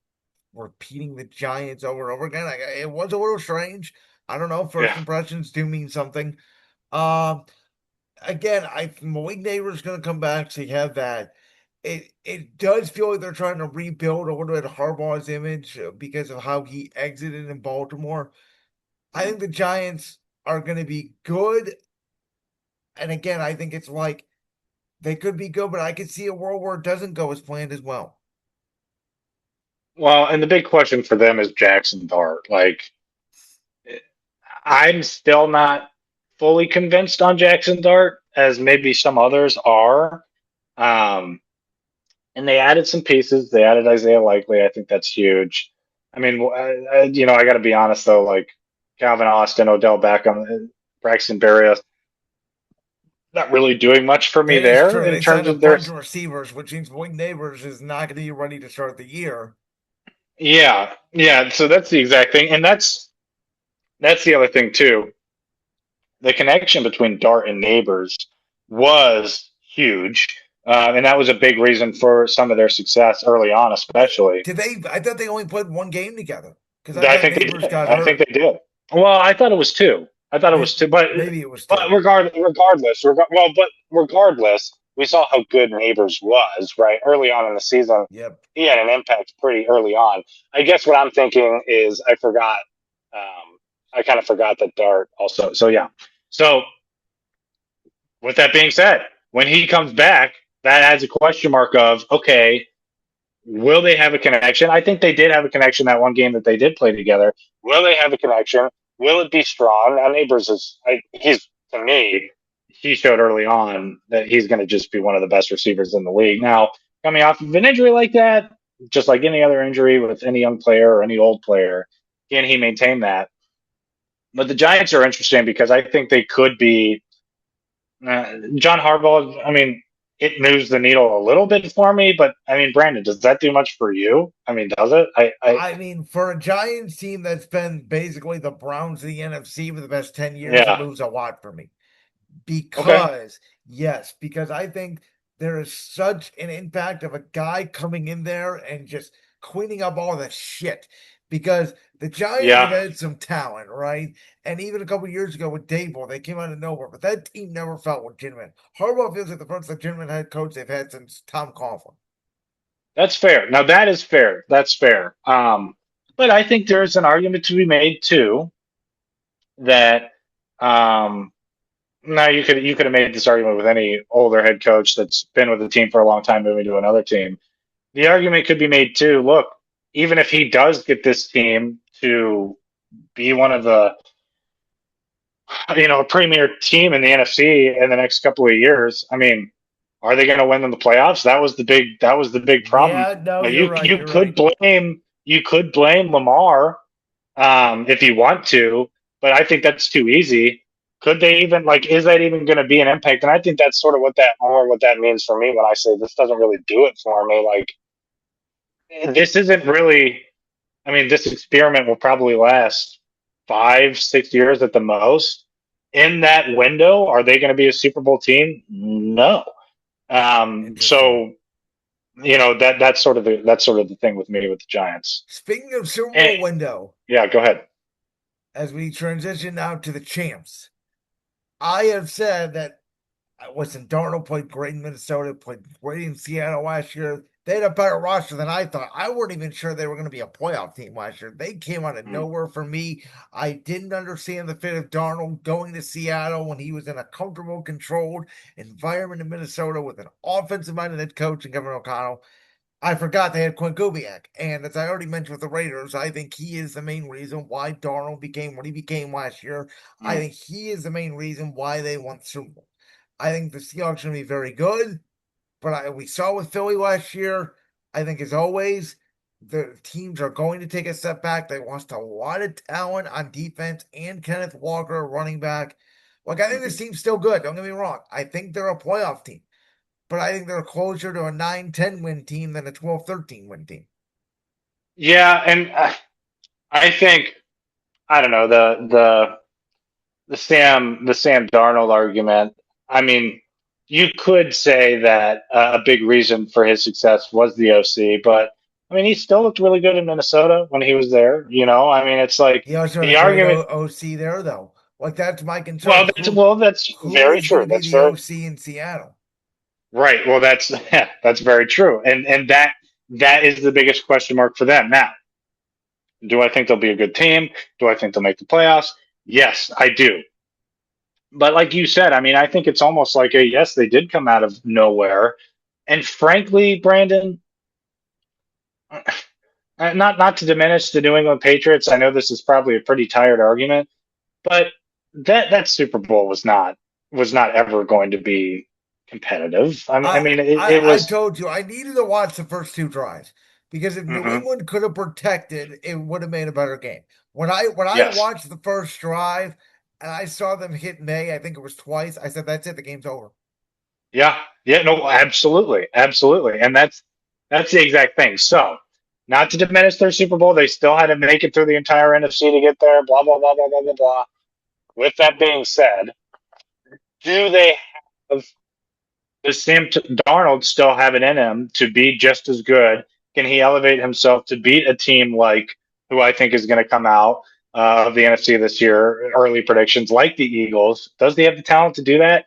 repeating the Giants over and over again. It was a little strange. I don't know. First Yeah. impressions do mean something. Um, Again, Malik Neighbors is going to come back, so you have that. It does feel like they're trying to rebuild a little bit of Harbaugh's image because of how he exited in Baltimore. I think the Giants are going to be good. And again, I think it's like they could be good, but I could see a world where it doesn't go as planned as well. Well, and the big question for them is Jackson Dart. Like, I'm still not fully convinced on Jackson Dart, as maybe some others are. Um, and they added some pieces. They added Isaiah Likely. I think that's huge. I mean, I got to be honest though. Like Calvin Austin, Odell Beckham, Braxton Berrios, not really doing much for me That is there true. in They terms signed a of their. bunch of receivers, which means Malik Neighbors is not going to be ready to start the year. Yeah, yeah. So that's the exact thing, and that's the other thing too. The connection between Dart and Neighbors was huge, and that was a big reason for some of their success early on, especially. Did they? I thought they only played one game together because I I thought think they Neighbors did. got I think hurt. they did. Well, I thought it was two. I thought it was two, Maybe it was but two. regardless, we saw how good Neighbors was right early on in the season. Yep. He had an impact pretty early on. I guess what I'm thinking is I forgot. I kind of forgot that Dart also. So yeah. So with that being said, when he comes back, that adds a question mark of okay, will they have a connection? I think they did have a connection that one game that they did play together. Will they have a connection? Will it be strong? Now, Neighbors he's to me. He showed early on that he's going to just be one of the best receivers in the league. Now, coming off of an injury like that, just like any other injury with any young player or any old player, can he maintain that? But the Giants are interesting because I think they could be John Harbaugh. I mean, it moves the needle a little bit for me, but I mean, Brandon, does that do much for you? I mean, does it? I mean, for a Giants team that's been basically the Browns of the NFC for the past 10 years, it Yeah. moves a lot for me. Okay. Because I think there is such an impact of a guy coming in there and just cleaning up all the shit. Because the Giants have Yeah. had some talent, right? And even a couple years ago with Dable, they came out of nowhere, but that team never felt legitimate. Harbaugh feels like the first legitimate head coach they've had since Tom Coughlin. That's fair. Now that is fair. That's fair. But I think there's an argument to be made too that um, now you could have made this argument with any older head coach that's been with the team for a long time moving to another team. The argument could be made too. Look, even if he does get this team to be one of the a premier team in the NFC in the next couple of years, I mean, are they going to win in the playoffs? That was the big problem. Yeah, no, Now, you're you right. you You're could right. blame Lamar if you want to, but I think that's too easy. Could they even is that even going to be an impact? And I think that's sort of what that means for me when I say this doesn't really do it for me. Like this isn't really. I mean, this experiment will probably last 5, 6 years at the most. In that window, are they going to be a Super Bowl team? No. Interesting. So that's sort of the thing with me with the Giants. Speaking of Super And, Bowl window, yeah, go ahead. as we transition now to the champs, I have said that listen, Darnold played great in Minnesota, played great in Seattle last year. They had a better roster than I thought. I weren't even sure they were going to be a playoff team last year. They came out of Mm. nowhere for me. I didn't understand the fit of Darnold going to Seattle when he was in a comfortable, controlled environment in Minnesota with an offensive minded head coach and Governor O'Connell. I forgot they had Quinn Kubiak. And as I already mentioned with the Raiders, I think he is the main reason why Darnold became what he became last year. I Mm. think he is the main reason why they won the Super Bowl. I think the Seahawks are going to be very good, but we saw with Philly last year. I think, as always, the teams are going to take a step back. They lost a lot of talent on defense and Kenneth Walker, running back. Like, I think this Mhm. team's still good. Don't get me wrong. I think they're a playoff team, but I think they're closer to a 9-10 win team than a 12-13 win team. Yeah, and I think I don't know, the Sam Darnold argument. I mean, you could say that a big reason for his success was the OC, but I mean, he still looked really good in Minnesota when he was there. I mean, it's like He also had a the great argument. OC there, though. Like that's my Well, concern. that's well, that's Who very is going true. to be That's the very OC in Seattle? right. Well, that's that's very true, and that is the biggest question mark for them now. Do I think they'll be a good team? Do I think they'll make the playoffs? Yes, I do. But like you said, I mean, I think it's almost like a yes, they did come out of nowhere. And frankly, Brandon, not to diminish the New England Patriots. I know this is probably a pretty tired argument, but that Super Bowl was not ever going to be competitive. I mean, it I was. told you I needed to watch the first two drives because if New Hmm. England could have protected, it would have made a better game. When I Yes. watched the first drive and I saw them hit May, I think it was twice. I said, "That's it. The game's over." Yeah. Yeah. No. Absolutely. Absolutely. And that's the exact thing. So, not to diminish their Super Bowl, they still had to make it through the entire NFC to get there. Blah blah blah blah blah blah blah. With that being said, do they have does Sam Darnold still have it in him to be just as good? Can he elevate himself to beat a team like who I think is going to come out of the NFC this year? Early predictions like the Eagles. Does he have the talent to do that?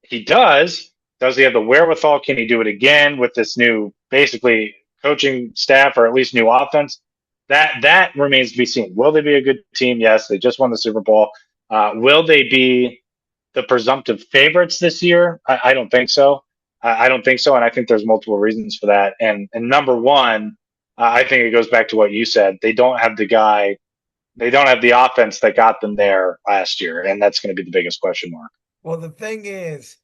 He does. Does he have the wherewithal? Can he do it again with this new, basically, coaching staff or at least new offense? That remains to be seen. Will they be a good team? Yes, they just won the Super Bowl. Will they be the presumptive favorites this year? I don't think so. I don't think so, and I think there's multiple reasons for that. And number one, I think it goes back to what you said. They don't have the guy. They don't have the offense that got them there last year, and that's going to be the biggest question mark. Well, the thing is,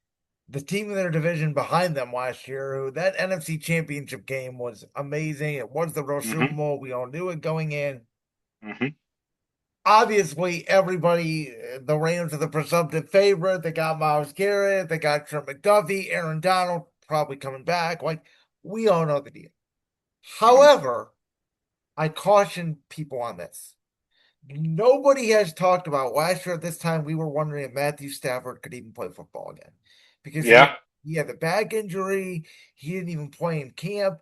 the team in their division behind them last year, that NFC Championship game was amazing. It was the real Super Hmm. Bowl. We all knew it going in. Hmm. Obviously, everybody, the Rams are the presumptive favorite. They got Myles Garrett, they got Trent McDuffie, Aaron Donald probably coming back. Like, we all know the deal. Hmm. However, I caution people on this. Nobody has talked about last year at this time. We were wondering if Matthew Stafford could even play football again because Yeah. he had the back injury. He didn't even play in camp.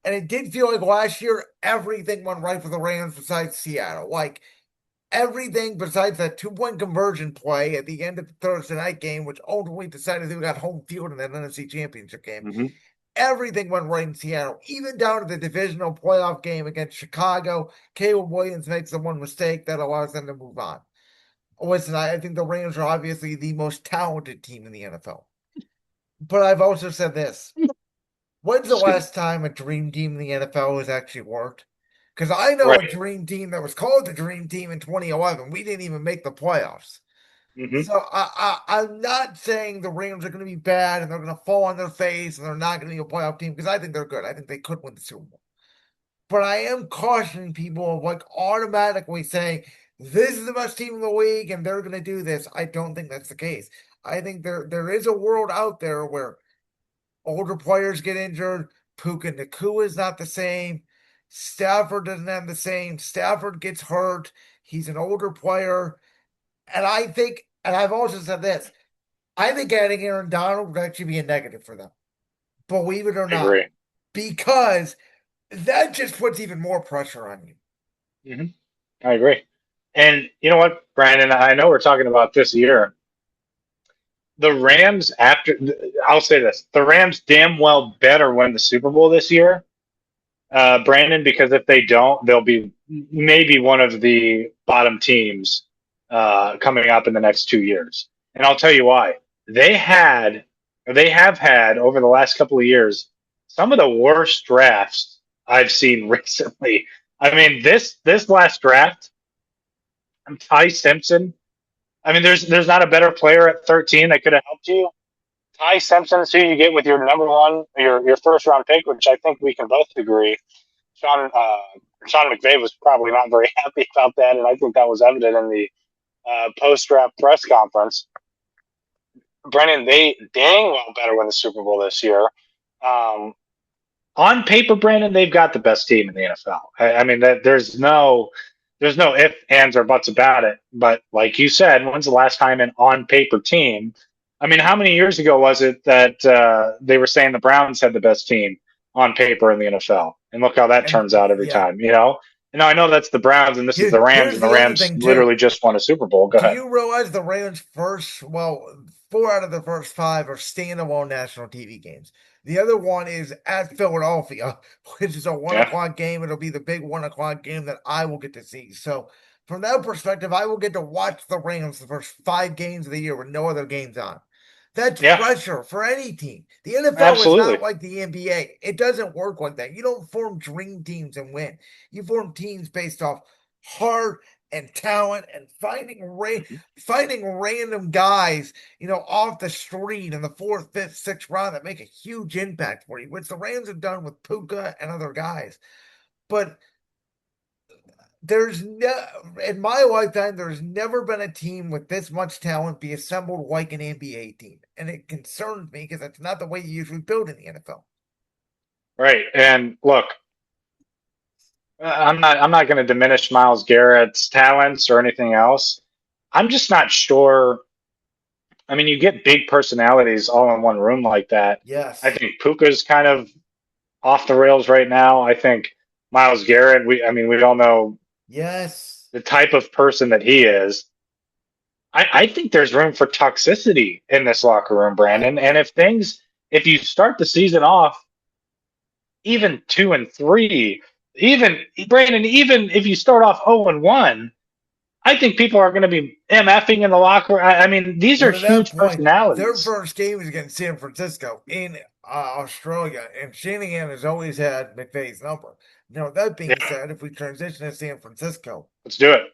And it did feel like last year everything went right for the Rams besides Seattle. Like everything besides that 2 point conversion play at the end of the Thursday night game, which ultimately decided who got home field in that NFC Championship game. Hmm. Everything went right in Seattle, even down to the divisional playoff game against Chicago. Caleb Williams makes the one mistake that allows them to move on. Listen, I think the Rams are obviously the most talented team in the NFL. But I've also said this. When's the Excuse me. last time a dream team in the NFL has actually worked? Because I know a Right. dream team that was called the dream team in 2011. We didn't even make the playoffs. Hmm. So I'm not saying the Rams are going to be bad and they're going to fall on their face and they're not going to be a playoff team because I think they're good. I think they could win the Super Bowl. But I am cautioning people of like automatically saying this is the best team in the league and they're going to do this. I don't think that's the case. I think there is a world out there where older players get injured. Puka Nakua is not the same. Stafford doesn't have the same. Stafford gets hurt. He's an older player. And I think, and I've also said this, I think adding Aaron Donald would actually be a negative for them, believe it or I not, agree. because that just puts even more pressure on you. Hmm. I agree. And you know what, Brandon? I know we're talking about this year. The Rams, I'll say this: the Rams damn well better win the Super Bowl this year, Brandon, because if they don't, they'll be maybe one of the bottom teams coming up in the next 2 years. And I'll tell you why. They had, they have had over the last couple of years some of the worst drafts I've seen recently. I mean, this last draft, Ty Simpson. I mean, there's not a better player at 13 that could have helped you. Ty Simpson's who you get with your number one, your first round pick, which I think we can both agree. Sean McVay was probably not very happy about that, and I think that was evident in the post draft press conference. Brennan, they dang well better win the Super Bowl this year. Um, On paper, Brandon, they've got the best team in the NFL. I mean, that there's no ifs, ands, or buts about it. But like you said, when's the last time an on-paper team? I mean, how many years ago was it that they were saying the Browns had the best team on paper in the NFL? And look how that And turns out every yeah, time, you know? And now I know that's the Browns and this is the Rams, here's and the the other Rams thing too. literally just won a Super Bowl. Go Do ahead. you realize the Rams four out of the first five are standalone national TV games? The other one is at Philadelphia, which is a one Yeah. o'clock game. It'll be the big 1 o'clock game that I will get to see. So, from that perspective, I will get to watch the Rams the first 5 games of the year with no other games on. That's Yeah, pressure for any team. The NFL is not absolutely. like the NBA. It doesn't work like that. You don't form dream teams and win. You form teams based off heart and talent and finding random guys, off the street in the fourth, fifth, sixth round that make a huge impact for you, which the Rams have done with Puka and other guys. But in my lifetime, there's never been a team with this much talent be assembled like an NBA team. And it concerns me because that's not the way you usually build in the NFL. Right. And look, I'm not going to diminish Myles Garrett's talents or anything else. I'm just not sure. I mean, you get big personalities all in one room like that. I Yes. think Puka's kind of off the rails right now. I think Myles Garrett, we all know Yes. the type of person that he is. I think there's room for toxicity in this locker room, Brandon. And if you start the season off even 2-3, even Brandon, even if you start off 0-1, I think people are going to be MFing in the locker. I mean, these are Well, to that huge point, their personalities. first game is against San Francisco in Australia, and Shanahan has always had McVay's number. Now, that being Yeah, said, if we transition to San Francisco, let's do it.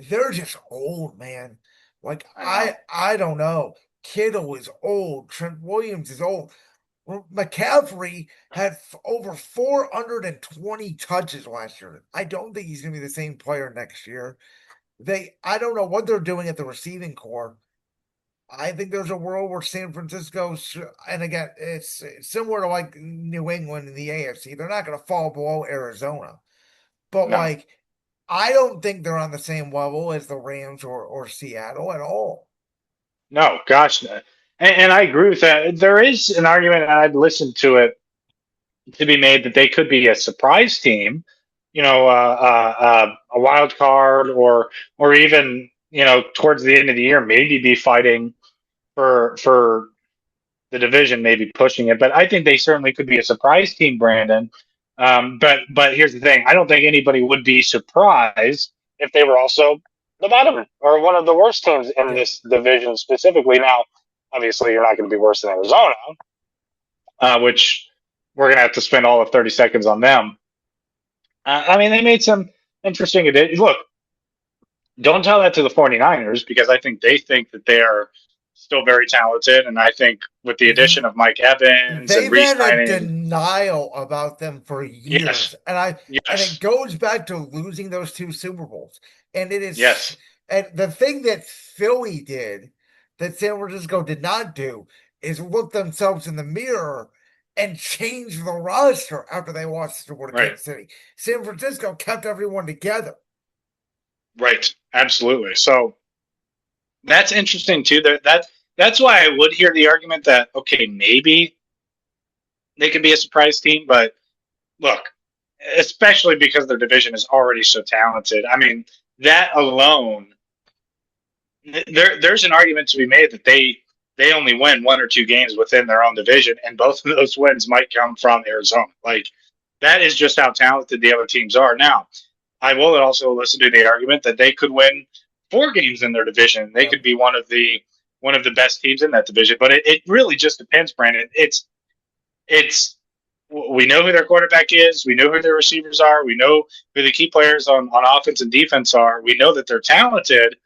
they're just old, man. Like I know. I don't know. Kittle is old. Trent Williams is old. Well, McCaffrey had over 420 touches last year. I don't think he's going to be the same player next year. I don't know what they're doing at the receiving core. I think there's a world where San Francisco, and again, it's similar to like New England in the AFC. They're not going to fall below Arizona, but No, like, I don't think they're on the same level as the Rams or Seattle at all. no, gosh. And I agree with that. There is an argument, and I'd listen to it, to be made that they could be a surprise team, a wild card, or even towards the end of the year, maybe be fighting for the division, maybe pushing it. But I think they certainly could be a surprise team, Brandon. But here's the thing: I don't think anybody would be surprised If they were also the bottom or one of the worst teams in Yeah. this division specifically. Now, obviously, you're not going to be worse than Arizona. which we're going to have to spend all of 30 seconds on them. I mean, they made some interesting additions. Look, don't tell that to the 49ers because I think they think that they are still very talented. And I think with the addition of Mike Evans and They've had a re-signing, denial about them for yes, years, and it yes, goes back to losing those 2 Super Bowls. And it is, yes, and the thing that Philly did that San Francisco did not do is look themselves in the mirror and change the roster after they lost to right, Kansas City. San Francisco kept everyone together. right, absolutely. So that's interesting too. That's why I would hear the argument that okay, maybe they could be a surprise team, but look, especially because their division is already so talented. I mean, that alone, there's an argument to be made that they only win 1 or 2 games within their own division, and both of those wins might come from Arizona. Like that is just how talented the other teams are. Now, I will also listen to the argument that they could win 4 games in their division. They Yeah. could be one of the best teams in that division. But it really just depends, Brandon. It's we know who their quarterback is. We know who their receivers are. We know who the key players on offense and defense are. We know that they're talented,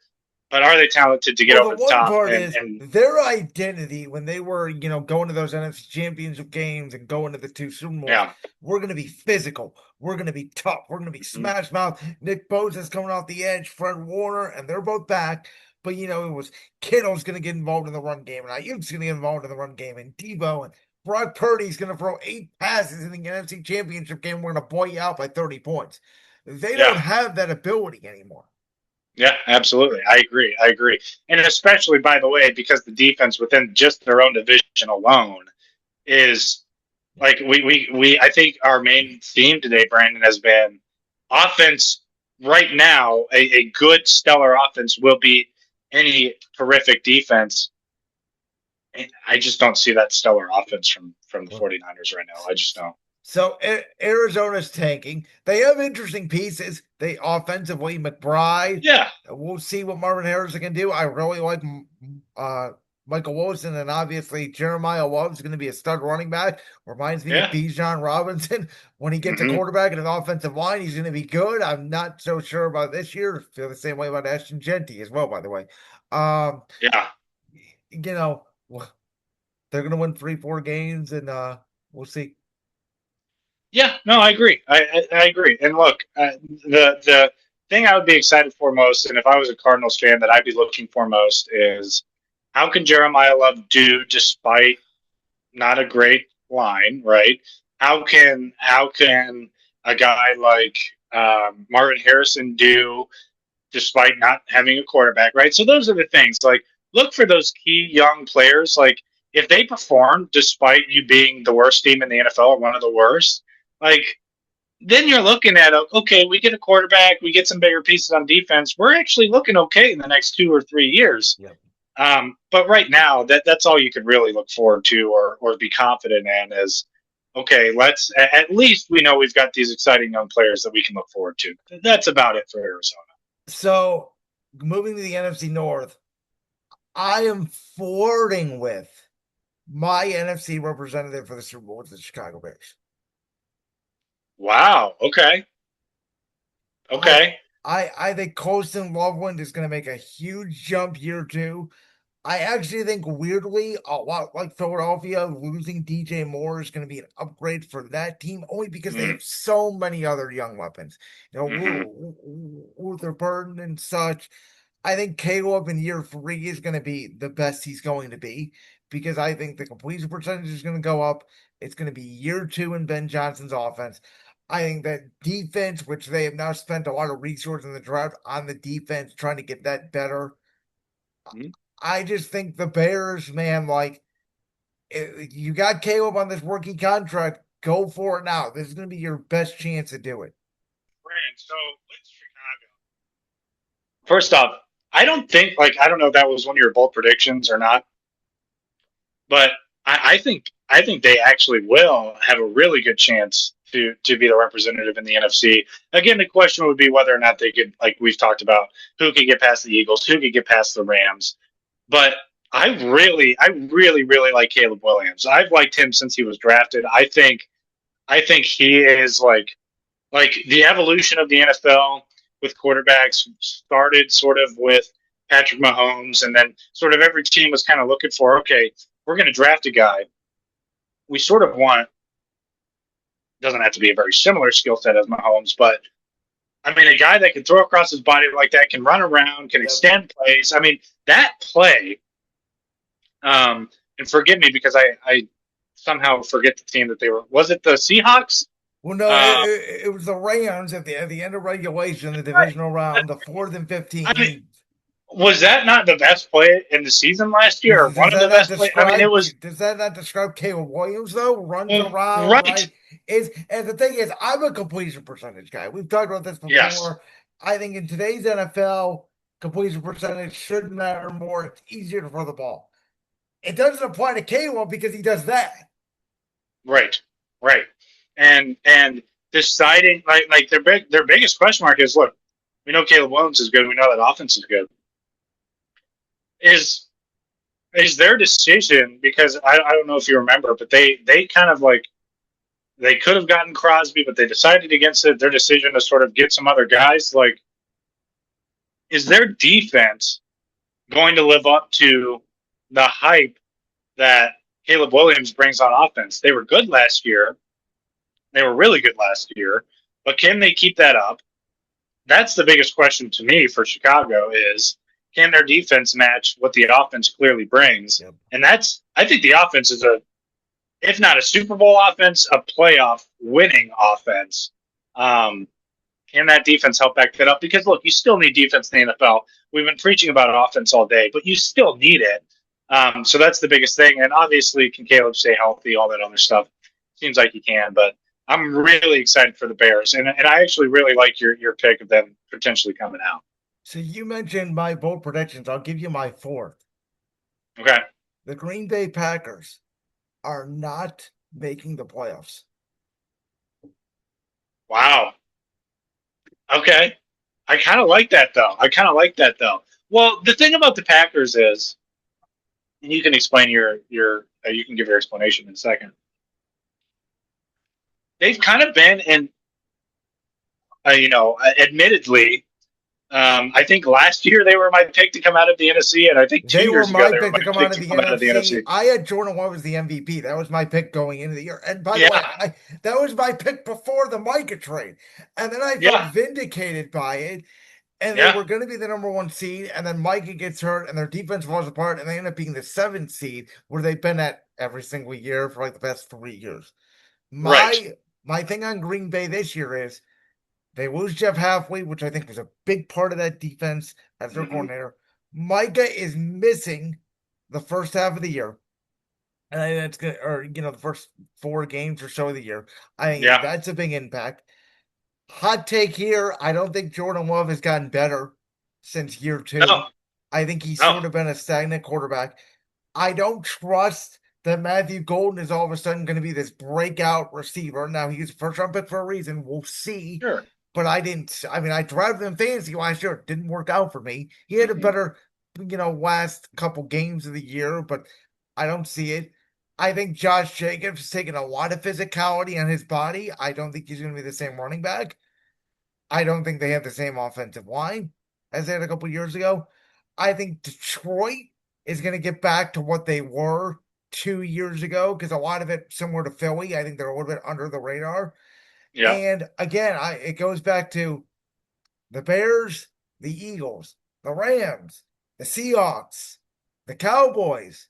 but are they talented to get Well, the over the one top? part And is their identity when they were, going to those NFC championship games and going to the 2 Super Bowls. yeah, We're going to be physical. We're going to be tough. We're going to be mhm, smash mouth. Nick Bosa's coming off the edge, Fred Warner, and they're both back. But, it was Kittle's going to get involved in the run game, and Ayuk's going to get involved in the run game, and Debo and Brock Purdy's going to throw 8 passes in the NFC championship game. We're going to blow you out by 30 points. They don't Yeah. have that ability anymore. Yeah, absolutely. I agree. And especially, by the way, because the defense within just their own division alone is like I think our main theme today, Brandon, has been offense. Right now, a good stellar offense will beat any terrific defense. And I just don't see that stellar offense from the 49ers right now. I just don't. So Arizona's tanking. They have interesting pieces. They offensively, McBride. Yeah. We'll see what Marvin Harrison can do. I really like Michael Wilson, and obviously Jeremiah Love's going to be a stud running back. Reminds me of Yeah. Bijan Robinson. When he gets a quarterback and an offensive line, he's going to be good. I'm not so sure about this year. Feel the same way about Ashton Genty as well, by the way. Yeah. You know, they're going to win 3-4 games, and we'll see. Yeah, no, I agree. I agree. And look, the thing I would be excited for most, and if I was a Cardinals fan, that I'd be looking for most is how can Jeremiah Love do despite not a great line, right? How can a guy like Marvin Harrison do despite not having a quarterback, right? So those are the things. Like, look for those key young players. Like, if they perform despite you being the worst team in the NFL or one of the worst, like, then you're looking at, okay, we get a quarterback, we get some bigger pieces on defense. We're actually looking okay in the next 2 or 3 years. Yep. But right now, that's all you could really look forward to or be confident in is, okay, let's at least we know we've got these exciting young players that we can look forward to. That's about it for Arizona. So, moving to the NFC North, I am flirting with my NFC representative for the Super Bowl with the Chicago Bears. Wow. Okay. I think Colston Loveland is going to make a huge jump year 2. I actually think, weirdly, a lot like Philadelphia, losing DJ Moore is going to be an upgrade for that team, only because they have so many other young weapons. Luther Burden and such. I think Caleb in year 3 is going to be the best he's going to be, because I think the completion percentage is going to go up. It's going to be year 2 in Ben Johnson's offense. I think that defense, which they have now spent a lot of resources in the draft on the defense, trying to get that better. I just think the Bears, man, like, you got Caleb on this rookie contract. Go for it now. This is going to be your best chance to do it. So let's Chicago. First off, I don't know if that was one of your bold predictions or not, but I think they actually will have a really good chance to be the representative in the NFC. Again, the question would be whether or not they could, like we've talked about, who could get past the Eagles, who could get past the Rams. But I really like Caleb Williams. I've liked him since he was drafted. I think he is like the evolution of the NFL with quarterbacks started sort of with Patrick Mahomes, and then sort of every team was kind of looking for, okay, we're going to draft a guy. We sort of want, doesn't have to be a very similar skill set as Mahomes, but I mean, a guy that can throw across his body like that, can run around, can extend plays. I mean, that play, and forgive me because I somehow forget the team that they were. Was it the Seahawks? Well, no, it was the Rams at the end of regulation, the divisional round, the 4th and 15. I mean, was that not the best play in the season last year? Or one of the best plays? I mean, it was. Does that not describe Caleb Williams, though? Runs around, right? And the thing is, I'm a completion percentage guy. We've talked about this before. Yes. I think in today's NFL, completion percentage should matter more. It's easier to throw the ball. It doesn't apply to Caleb because he does that. Right. And deciding like their biggest question mark is, look, we know Caleb Williams is good. We know that offense is good. Is their decision, because I don't know if you remember, but they kind of like, they could have gotten Crosby, but they decided against it. Their decision to sort of get some other guys, like, is their defense going to live up to the hype that Caleb Williams brings on offense? They were good last year. They were really good last year, but can they keep that up? That's the biggest question to me for Chicago is, can their defense match what the offense clearly brings? Yep. And I think the offense is if not a Super Bowl offense, a playoff winning offense. can that defense help back that up? Because look, you still need defense in the NFL. We've been preaching about offense all day, but you still need it. So that's the biggest thing. And obviously, can Caleb stay healthy? All that other stuff seems like he can. But I'm really excited for the Bears, and I actually really like your pick of them potentially coming out. So you mentioned my bold predictions. I'll give you my fourth. Okay. The Green Bay Packers are not making the playoffs. Wow. Okay. I kind of like that though. Well, the thing about the Packers is, and you can explain your you can give your explanation in a second. They've kind of been in, admittedly, I think last year they were my pick to come out of the NFC, and I think two They were years ago my they were pick my to come pick out of to the come out of the NFC. NFC. I had Jordan Love as the MVP. That was my pick going into the year. And by the way, Yeah, that was my pick before the Micah trade. And then I felt yeah, vindicated by it. And they yeah. were going to be the number one seed. And then Micah gets hurt, and their defense falls apart, and they end up being the seventh seed, where they've been at every single year for like the past 3 years. Right. My thing on Green Bay this year is they lose Jeff Halfley, which I think was a big part of that defense as their Mm-hmm. coordinator. Micah is missing the first half of the year. And I think that's good, or the first 4 games or so of the year. I think Yeah. that's a big impact. Hot take here. I don't think Jordan Love has gotten better since year 2. No. I think he's No. sort of been a stagnant quarterback. I don't trust that Matthew Golden is all of a sudden going to be this breakout receiver. Now, he's a first round pick for a reason. We'll see. Sure. But I drafted him fantasy last year. It didn't work out for me. He had a Mm-hmm. better, last couple games of the year, but I don't see it. I think Josh Jacobs has taken a lot of physicality on his body. I don't think he's going to be the same running back. I don't think they have the same offensive line as they had a couple years ago. I think Detroit is going to get back to what they were 2 years ago because a lot of it similar to Philly. I think they're a little bit under the radar. Yeah. And again, it goes back to the Bears, the Eagles, the Rams, the Seahawks, the Cowboys,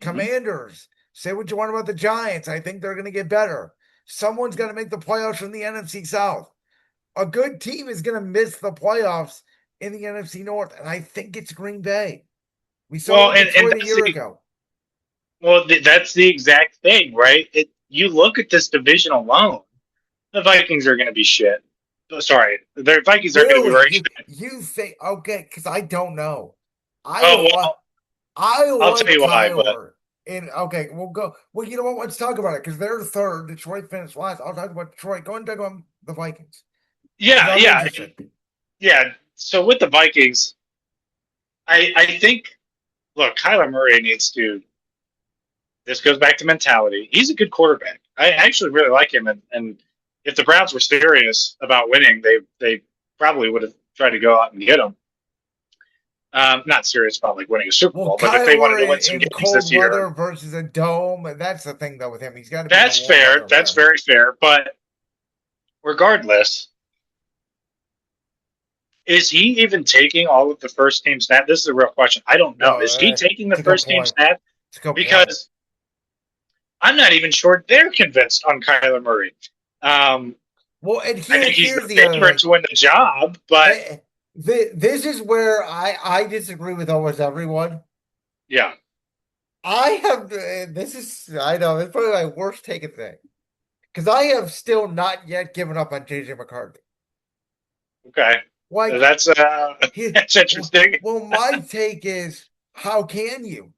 Mm-hmm. Commanders. Say what you want about the Giants. I think they're going to get better. Someone's going to make the playoffs from the NFC South. A good team is going to miss the playoffs in the NFC North, and I think it's Green Bay. We saw it Well, with and Detroit a that's year ago. that's the exact thing, right? You look at this division alone. The Vikings are going to be shit. Oh, sorry, the Vikings are going to be Really? very You think okay? Because I don't know. I Oh like well, I I'll tell like you why. But Kyler. And okay, we'll go. Well, you know what? Let's talk about it because they're third. Detroit finished last. I'll talk about Detroit. Go and talk about the Vikings because yeah, I'm yeah, interested. yeah. So with the Vikings, I think look, Kyler Murray needs to. This goes back to mentality. He's a good quarterback. I actually really like him, and if the Browns were serious about winning, they probably would have tried to go out and get him. Not serious about like winning a Super Well, Bowl, but if they wanted to Kyler win some in games this cold year, weather versus a dome. That's the thing though with him. He's got to be in the that's warm fair. weather That's environment. very fair. But regardless, is he even taking all of the first team snap? This is a real question. I don't know. No, Is he taking the it's a good first team point. snap? It's a good point. Because I'm not even sure they're convinced on Kyler Murray. Well, and I think he's here's the the other favorite thing. to win the job, but This is where I disagree with almost everyone. yeah, I have this is I know it's probably my worst take of thing because I have still not yet given up on JJ McCarthy. okay, Like that's that's interesting. well, my take is how can you?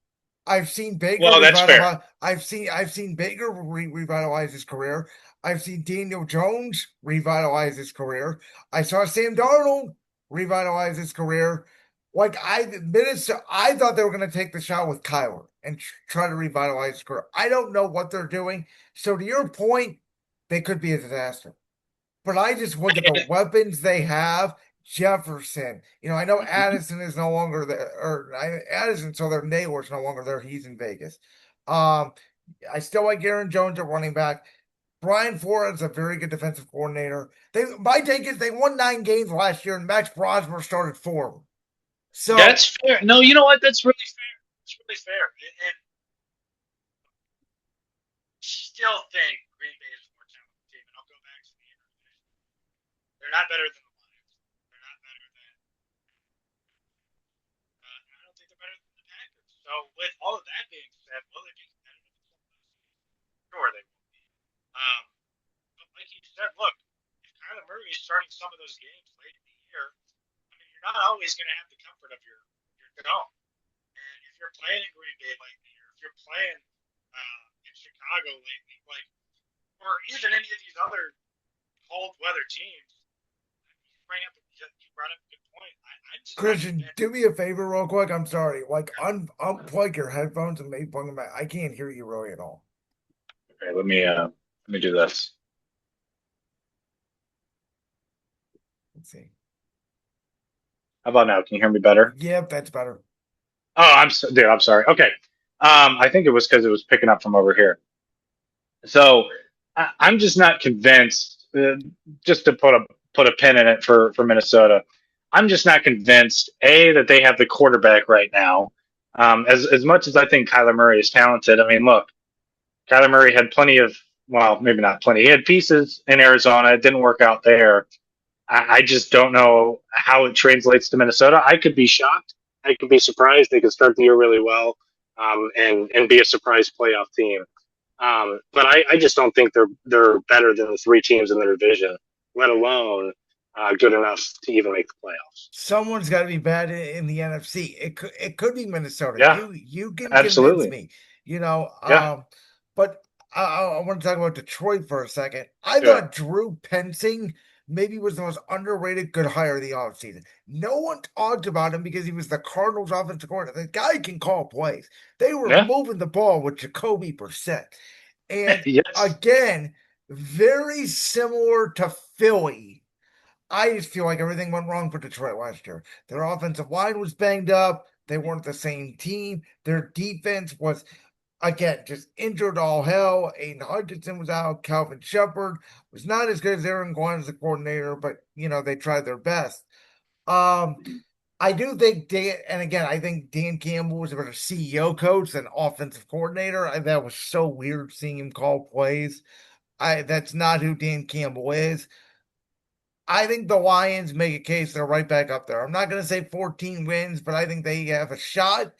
I've seen Baker Well, that's fair. revitalize. I've seen Baker revitalize his career. I've seen Daniel Jones revitalize his career. I saw Sam Darnold revitalize his career. Like I thought they were going to take the shot with Kyler and try to revitalize his career. I don't know what they're doing. So to your point, they could be a disaster. But I just look at the weapons they have. Jefferson, I know Addison is no longer there, or Addison, so their Naylor's no longer there. He's in Vegas. Um, I still like Aaron Jones at running back. Brian Flores is a very good defensive coordinator. My take is they won 9 games last year, and Max Brosmer started 4. So That's fair. No, you know what? That's really fair. That's really fair. And still think Green Bay is a more talented team. And I'll go back to the internet. They're not better than the Lions. They're not better than. I don't think they're better than the Packers. So with all of that being said, will they be competitive? Sure, they will be. But like you said, look, if Kyler Murray is starting some of those games late in the year, I mean, you're not always going to have the comfort of your dome. And if you're playing in Green Bay lately, or if you're playing in Chicago lately, like, or even any of these other cold weather teams, you brought up a good point. I'm just Christian, do me a favor real quick. I'm sorry. Like, unplug your headphones and maybe plug them back. I can't hear you really at all. Okay, let me do this. Let's see. How about now? Can you hear me better? Yep, that's better. Oh, dude, I'm sorry. Okay. I think it was because it was picking up from over here. So I'm just not convinced. Just to put a pin in it for Minnesota, I'm just not convinced. That they have the quarterback right now. As much as I think Kyler Murray is talented, I mean, look, Kyler Murray had plenty of, well, maybe not plenty. He had pieces in Arizona. It didn't work out there. I just don't know how it translates to Minnesota. I could be shocked. I could be surprised. They could start the year really well, and be a surprise playoff team. But I just don't think they're better than the three teams in their division, let alone good enough to even make the playoffs. Someone's got to be bad in the NFC. It could be Minnesota. Yeah, You can convince absolutely. me. Yeah, But I want to talk about Detroit for a second. I do it. thought Drew Pensing maybe was the most underrated good hire of the offseason. No one talked about him because he was the Cardinals' offensive coordinator. The guy can call plays. They were Yeah, moving the ball with Jacoby Brissett. And yes. again, very similar to Philly. I just feel like everything went wrong for Detroit last year. Their offensive line was banged up. They weren't the same team. Their defense was, again, just injured all hell. Aiden Hutchinson was out. Calvin Shepard was not as good as Aaron Glenn as the coordinator, but, they tried their best. I do think and again, I think Dan Campbell was a better CEO coach than offensive coordinator. That was so weird seeing him call plays. That's not who Dan Campbell is. I think the Lions make a case they're right back up there. I'm not going to say 14 wins, but I think they have a shot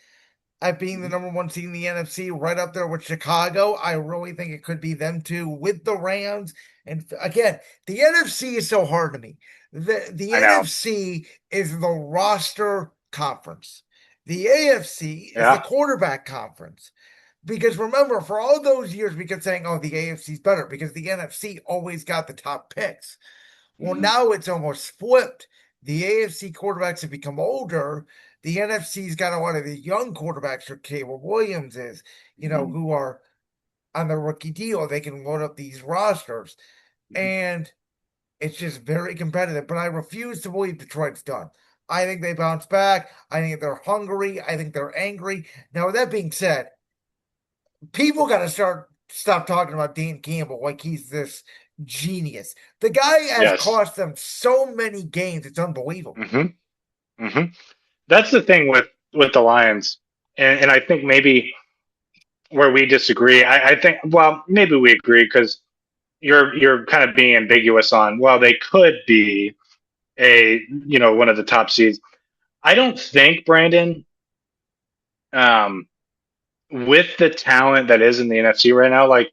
at being the number one seed in the NFC, right up there with Chicago. I really think it could be them two with the Rams. And again, the NFC is so hard to me. The I know. NFC is the roster conference. The AFC is the Yeah. quarterback conference. Because remember, for all those years, we kept saying, oh, the AFC is better because the NFC always got the top picks. Well, now it's almost flipped. The AFC quarterbacks have become older. The NFC's got a lot of the young quarterbacks, or Caleb Williams is, who are on the rookie deal. They can load up these rosters. And it's just very competitive. But I refuse to believe Detroit's done. I think they bounce back. I think they're hungry. I think they're angry. Now, with that being said, people got to stop talking about Dan Campbell like he's this genius. The guy has Yes. cost them so many games. It's unbelievable. That's the thing with the Lions, and I think maybe where we disagree. I think, well, maybe we agree because you're kind of being ambiguous on, well, they could be one of the top seeds. I don't think, Brandon, with the talent that is in the NFC right now, like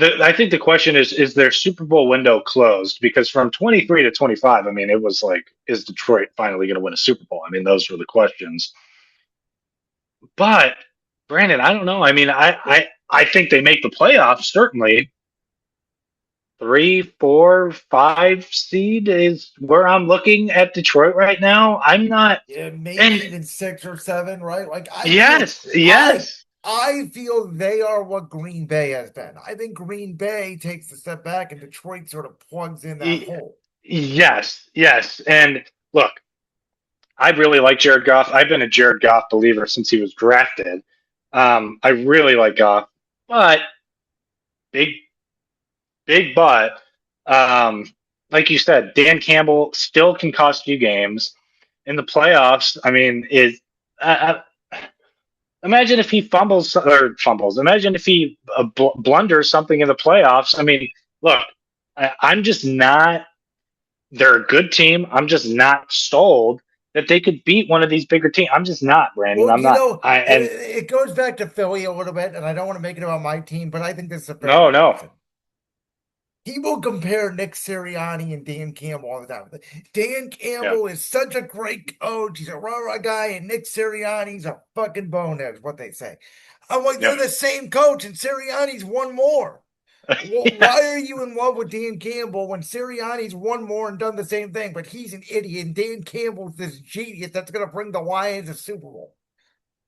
I think the question is their Super Bowl window closed? Because from 23 to 25, I mean, it was like, is Detroit finally going to win a Super Bowl? I mean, those were the questions. But Brandon, I don't know. I mean, I think they make the playoffs, certainly. 3, 4, 5 seed is where I'm looking at Detroit right now. I'm not. Yeah, maybe And even 6 or 7, right? Like yes. I feel they are what Green Bay has been. I think Green Bay takes a step back and Detroit sort of plugs in that hole. Yes. And look, I really like Jared Goff. I've been a Jared Goff believer since he was drafted. I really like Goff, but big but. Like you said, Dan Campbell still can cost you games in the playoffs. I mean, imagine if he fumbles. Imagine if he blunders something in the playoffs. I mean, look, I'm just not They're a good team. I'm just not sold that they could beat one of these bigger teams. I'm just not, Brandon. Well, I'm not. it goes back to Philly a little bit, and I don't want to make it about my team, but I think this is a fair No. comparison. People compare Nick Sirianni and Dan Campbell all the time. Dan Campbell is such a great coach. He's a rah-rah guy, and Nick Sirianni's a fucking bonehead, is what they say. I'm like, they're the same coach, and Sirianni's won more. Well, why are you in love with Dan Campbell when Sirianni's won more and done the same thing, but he's an idiot, and Dan Campbell's this genius that's going to bring the Lions a Super Bowl?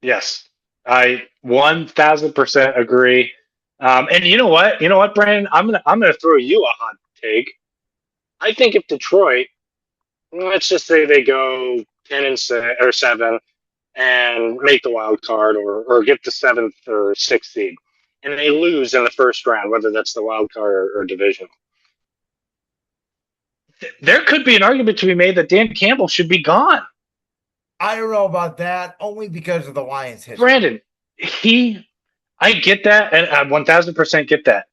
Yes, I 1000% agree. And you know what? You know what, Brandon? I'm gonna throw you a hot take. I think if Detroit, let's just say they go 10-7 and make the wild card or get the 7th or 6th seed, and they lose in the first round, whether that's the wild card or division. There could be an argument to be made that Dan Campbell should be gone. I don't know about that, only because of the Lions history. Brandon, I get that, and I 1000% get that.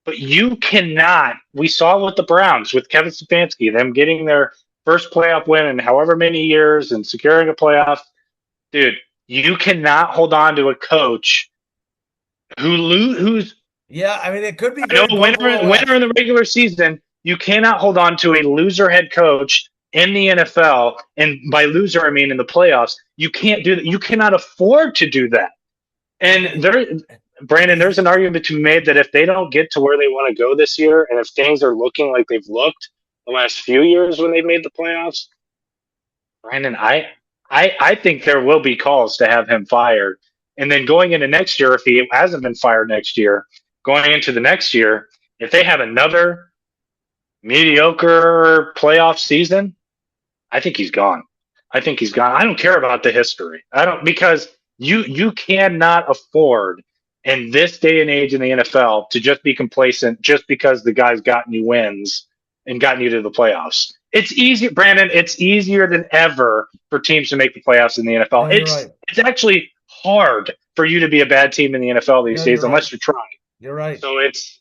But you cannot, we saw with the Browns, with Kevin Stefanski, them getting their first playoff win in however many years and securing a playoff. Dude, you cannot hold on to a coach who's yeah, I mean, it could be winner in the regular season. You cannot hold on to a loser head coach in the NFL, and by loser I mean in the playoffs. You can't do that. You cannot afford to do that. And Brandon, there's an argument to be made that if they don't get to where they want to go this year, and if things are looking like they've looked the last few years when they've made the playoffs, Brandon, I think there will be calls to have him fired. And then going into next year, if he hasn't been fired next year, going into the next year, if they have another mediocre playoff season, I think he's gone. I don't care about the history. Because you cannot afford in this day and age in the NFL to just be complacent just because the guy's gotten you wins and gotten you to the playoffs. It's easier, Brandon. It's easier than ever for teams to make the playoffs in the NFL. It's actually hard for you to be a bad team in the NFL these days unless you're trying. You're right. So it's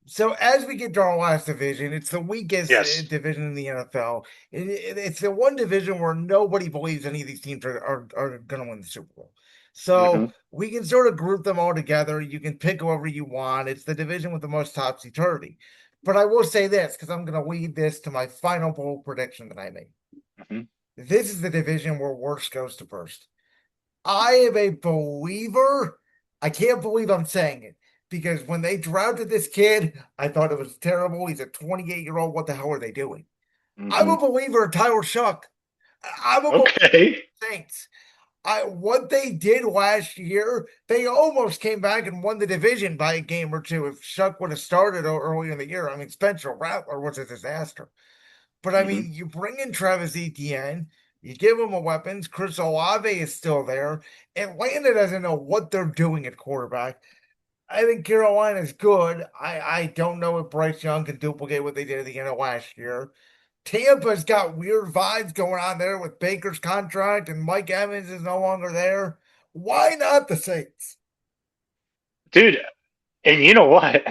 So as we get to our last division, it's the weakest division in the NFL. It's the one division where nobody believes any of these teams are going to win the Super Bowl. So we can sort of group them all together. You can pick whoever you want. It's the division with the most topsy-turvy. But I will say this, because I'm going to lead this to my final bold prediction that I made. This is the division where worst goes to first. I am a believer. I can't believe I'm saying it. Because when they drafted this kid, I thought it was terrible. He's a 28-year-old. What the hell are they doing? I'm a believer in Tyler Shuck. I'm a believer in Saints. What they did last year, they almost came back and won the division by a game or two if Shuck would have started early in the year. I mean, Spencer Rattler was a disaster. But, I mean, you bring in Travis Etienne. You give him a weapons. Chris Olave is still there. Atlanta doesn't know what they're doing at quarterback. I think Carolina's good. I don't know if Bryce Young can duplicate what they did at the end of last year. Tampa's got weird vibes going on there with Baker's contract, and Mike Evans is no longer there. Why not the Saints? Dude, and you know what?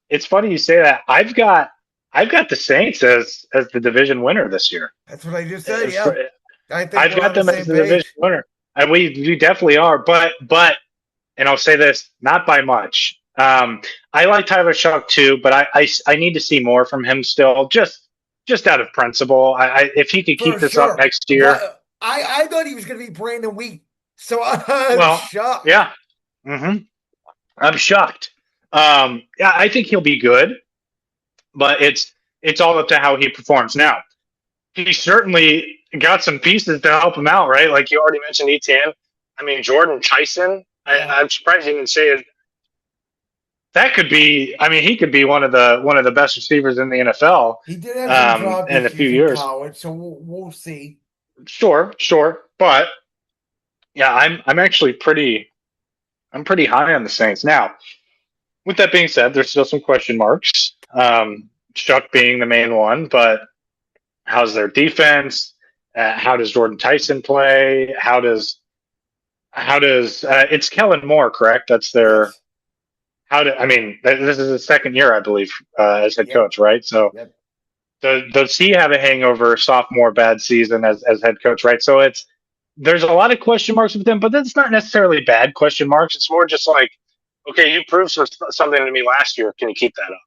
It's funny you say that. I've got the Saints as the division winner this year. That's what I just said, yeah. I've got them as the division winner. And we definitely are, but and I'll say this, not by much. I like Tyler Shuck too, but I need to see more from him still, just out of principle. If he could keep this up next year. But I thought he was going to be Brandon Wheat, so I'm shocked. Yeah. I'm shocked. Yeah, I think he'll be good, but it's all up to how he performs. Now, he certainly got some pieces to help him out, right? Like you already mentioned Etienne. I mean, Jordan Tyson. I'm surprised you didn't say it. That could be. I mean, he could be one of the best receivers in the NFL. He did have some in a few years, college, so we'll see. Sure, but yeah, I'm actually pretty high on the Saints. Now, with that being said, there's still some question marks. Chuck being the main one, but how's their defense? How does Jordan Tyson play? How does it's Kellen Moore, correct? That's their. I mean, this is his second year, I believe, as head coach, right? So, does he have a hangover sophomore bad season as head coach, right? So there's a lot of question marks with him, but that's not necessarily bad question marks. It's more just like, okay, you proved something to me last year. Can you keep that up?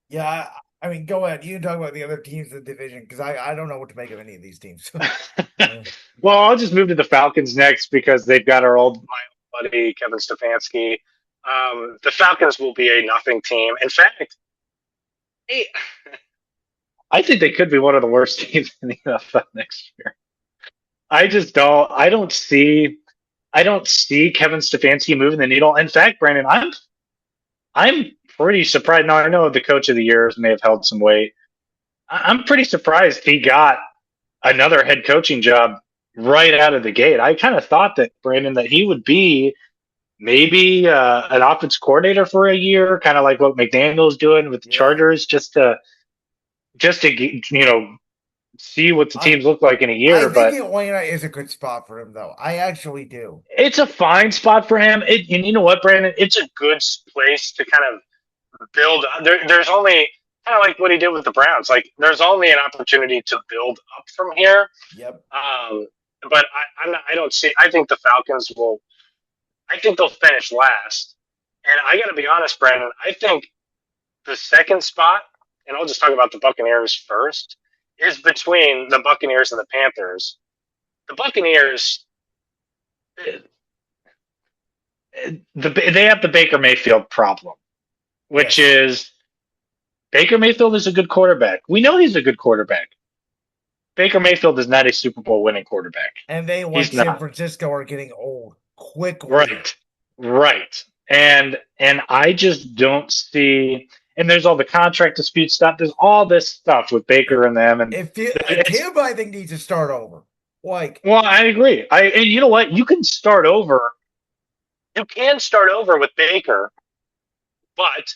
Yeah, I mean, go ahead. You can talk about the other teams in the division because I don't know what to make of any of these teams. Well, I'll just move to the Falcons next because they've got my old buddy Kevin Stefanski. The Falcons will be a nothing team. In fact, hey, I think they could be one of the worst teams in the NFL next year. I just don't. I don't see Kevin Stefanski moving the needle. In fact, Brandon, I'm pretty surprised. Now I know the coach of the years may have held some weight. I'm pretty surprised he got another head coaching job right out of the gate. I kind of thought that Brandon that he would be maybe an offense coordinator for a year, kind of like what McDaniel's doing with the Chargers, just to see what the teams look like in a year. I think Atlanta is a good spot for him, though. I actually do. It's a fine spot for him. And you know what, Brandon? It's a good place to kind of build. There's only kind of like what he did with the Browns. Like, there's only an opportunity to build up from here. Yep. But I don't see. I think the Falcons will. I think they'll finish last. And I got to be honest, Brandon. I think the second spot, and I'll just talk about the Buccaneers first, is between the Buccaneers and the Panthers. The Buccaneers, they have the Baker Mayfield problem, which is Baker Mayfield is a good quarterback. We know he's a good quarterback. Baker Mayfield is not a Super Bowl winning quarterback. And they, like San Francisco, are getting old quickly. Right. And I just don't see. And there's all the contract dispute stuff. There's all this stuff with Baker and them. And Tampa, I think, needs to start over. Well, I agree. And you know what? You can start over. You can start over with Baker, but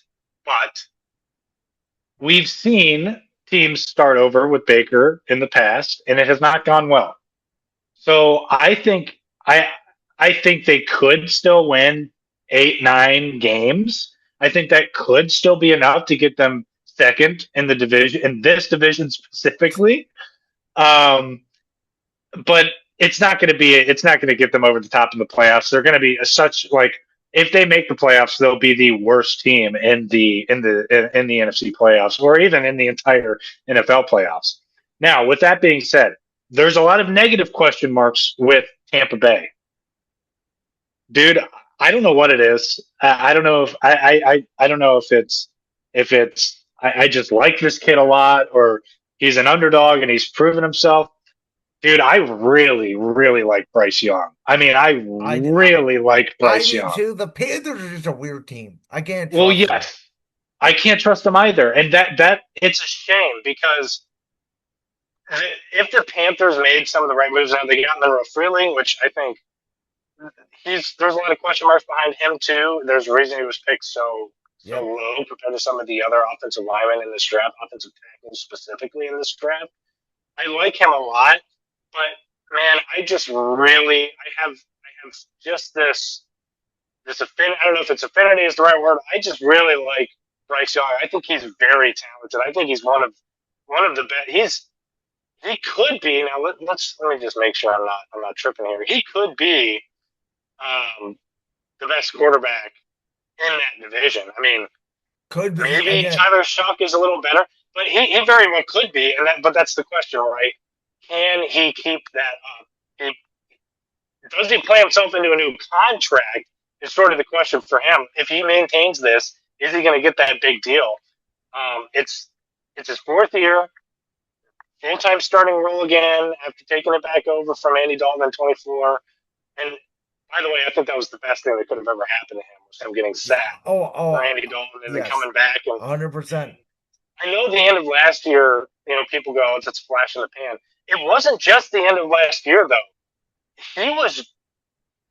we've seen teams start over with Baker in the past, and it has not gone well. So I think they could still win 8-9 games. I think that could still be enough to get them second in the division, in this division specifically. But it's not going to get them over the top in the playoffs. They're going to be if they make the playoffs, they'll be the worst team in the NFC playoffs, or even in the entire NFL playoffs. Now, with that being said, there's a lot of negative question marks with Tampa Bay. Dude, I don't know what it is. I don't know if I don't know if it's I just like this kid a lot, or he's an underdog and he's proven himself. Dude, I really, really like Bryce Young. I mean, I really like Bryce Young. I do too. The Panthers are just a weird team. I can't trust them. Yes. I can't trust them either. And that it's a shame because if the Panthers made some of the right moves, now they got Monroe Freeling, which I think there's a lot of question marks behind him too. There's a reason he was picked so low compared to some of the other offensive linemen in this draft, offensive tackles specifically in this draft. I like him a lot, but man, I have just this affinity. I don't know if it's affinity is the right word. I just really like Bryce Young. I think he's very talented. I think he's one of the best. He could be now. Let me just make sure I'm not tripping here. He could be the best quarterback in that division. I mean, could be. Maybe Tyler Shough is a little better, but he very well could be. But that's the question, right? Can he keep that up? Does he play himself into a new contract? Is sort of the question for him. If he maintains this, is he going to get that big deal? It's his fourth year. Full-time starting role again after taking it back over from Andy Dalton in 24. And by the way, I think that was the best thing that could have ever happened to him, was him getting sacked for Andy Dalton and then coming back. 100%. I know the end of last year, people go, it's a flash in the pan. It wasn't just the end of last year, though.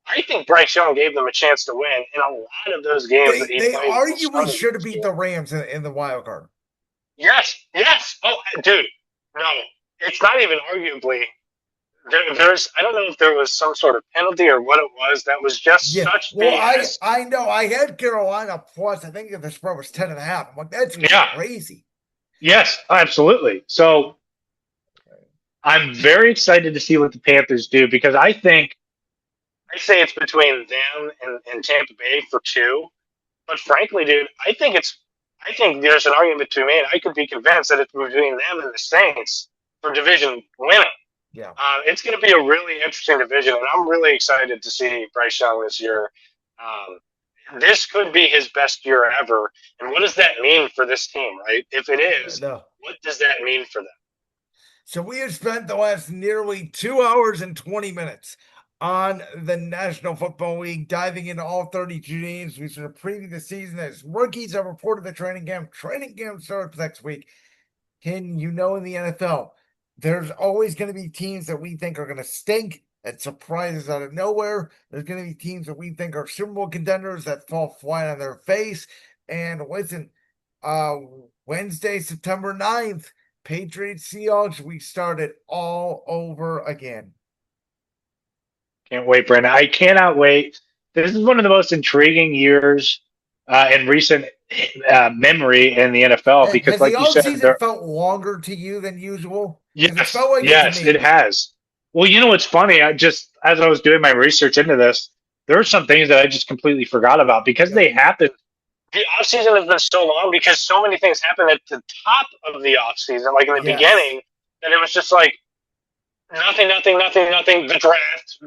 I think Bryce Young gave them a chance to win in a lot of those games that he played. They arguably should have beat the Rams in the wild card. Yes. Oh, dude. No, it's not even arguably. There's I don't know if there was some sort of penalty or what it was. That was just such BS. I know. I had Carolina plus. I think the spread was 10.5. I'm like, that's crazy. Yes, absolutely. So I'm very excited to see what the Panthers do because I say it's between them and Tampa Bay for two. But frankly, dude, I think there's an argument to be made. I could be convinced that it's between them and the Saints for division winning. Yeah. It's going to be a really interesting division, and I'm really excited to see Bryce Young this year. This could be his best year ever. And what does that mean for this team, right? If it is, No. what does that mean for them? So we have spent the last nearly 2 hours and 20 minutes on the National Football League, diving into all 32 teams. We sort of preview the season as rookies have reported the training camp. Training camp starts next week. In the NFL, there's always going to be teams that we think are going to stink and surprises out of nowhere. There's going to be teams that we think are Super Bowl contenders that fall flat on their face. And listen, Wednesday, September 9th, Patriots Seahawks, we started all over again. Can't wait, Brandon. I cannot wait. This is one of the most intriguing years in recent memory in the NFL because, Has the like you said, offseason felt longer to you than usual? Because it felt like yes, it has. Well, you know what's funny? I just, as I was doing my research into this, there are some things that I just completely forgot about because they happened. The offseason has been so long because so many things happened at the top of the offseason, like in the beginning, that it was just like nothing. The draft,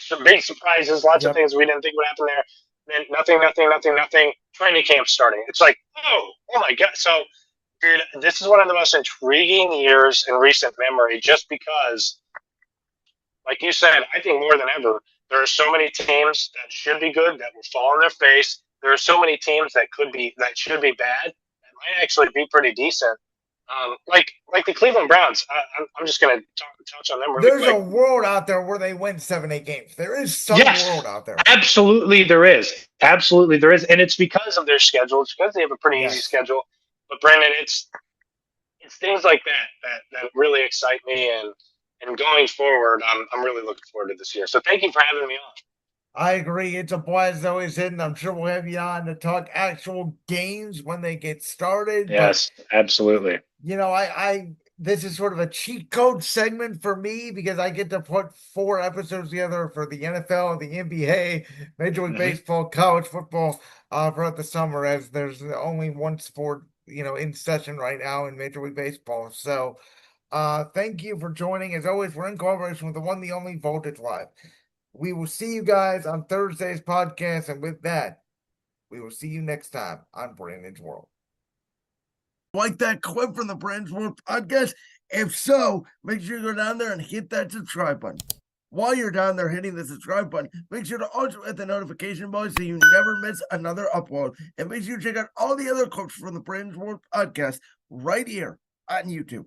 some big surprises, lots of things we didn't think would happen there. Then nothing. Training camp starting. It's like, oh my God. So, dude, this is one of the most intriguing years in recent memory just because, like you said, I think more than ever, there are so many teams that should be good that will fall on their face. There are so many teams that should be bad that might actually be pretty decent. Like the Cleveland Browns. I'm just going to touch on them really There's quick. a world out there where they win 7-8 games. There is some world out there. Absolutely, there is. Absolutely, there is, and it's because of their schedule. It's because they have a pretty easy schedule. But Brandon, it's things like that really excite me, and going forward, I'm really looking forward to this year. So thank you for having me on. I agree. It's a blast always hitting. I'm sure we'll have you on to talk actual games when they get started. Yes, absolutely. This is sort of a cheat code segment for me because I get to put 4 episodes together for the NFL, the NBA, Major League Baseball, college football throughout the summer, as there's only one sport, in session right now in Major League Baseball. So thank you for joining. As always, we're in collaboration with the one, the only Voltage Live. We will see you guys on Thursday's podcast. And with that, we will see you next time on Brandon's World. Like that clip from the Brandon's World podcast? If so, make sure you go down there and hit that subscribe button. While you're down there hitting the subscribe button, make sure to also hit the notification bell so you never miss another upload. And make sure you check out all the other clips from the Brandon's World podcast right here on YouTube.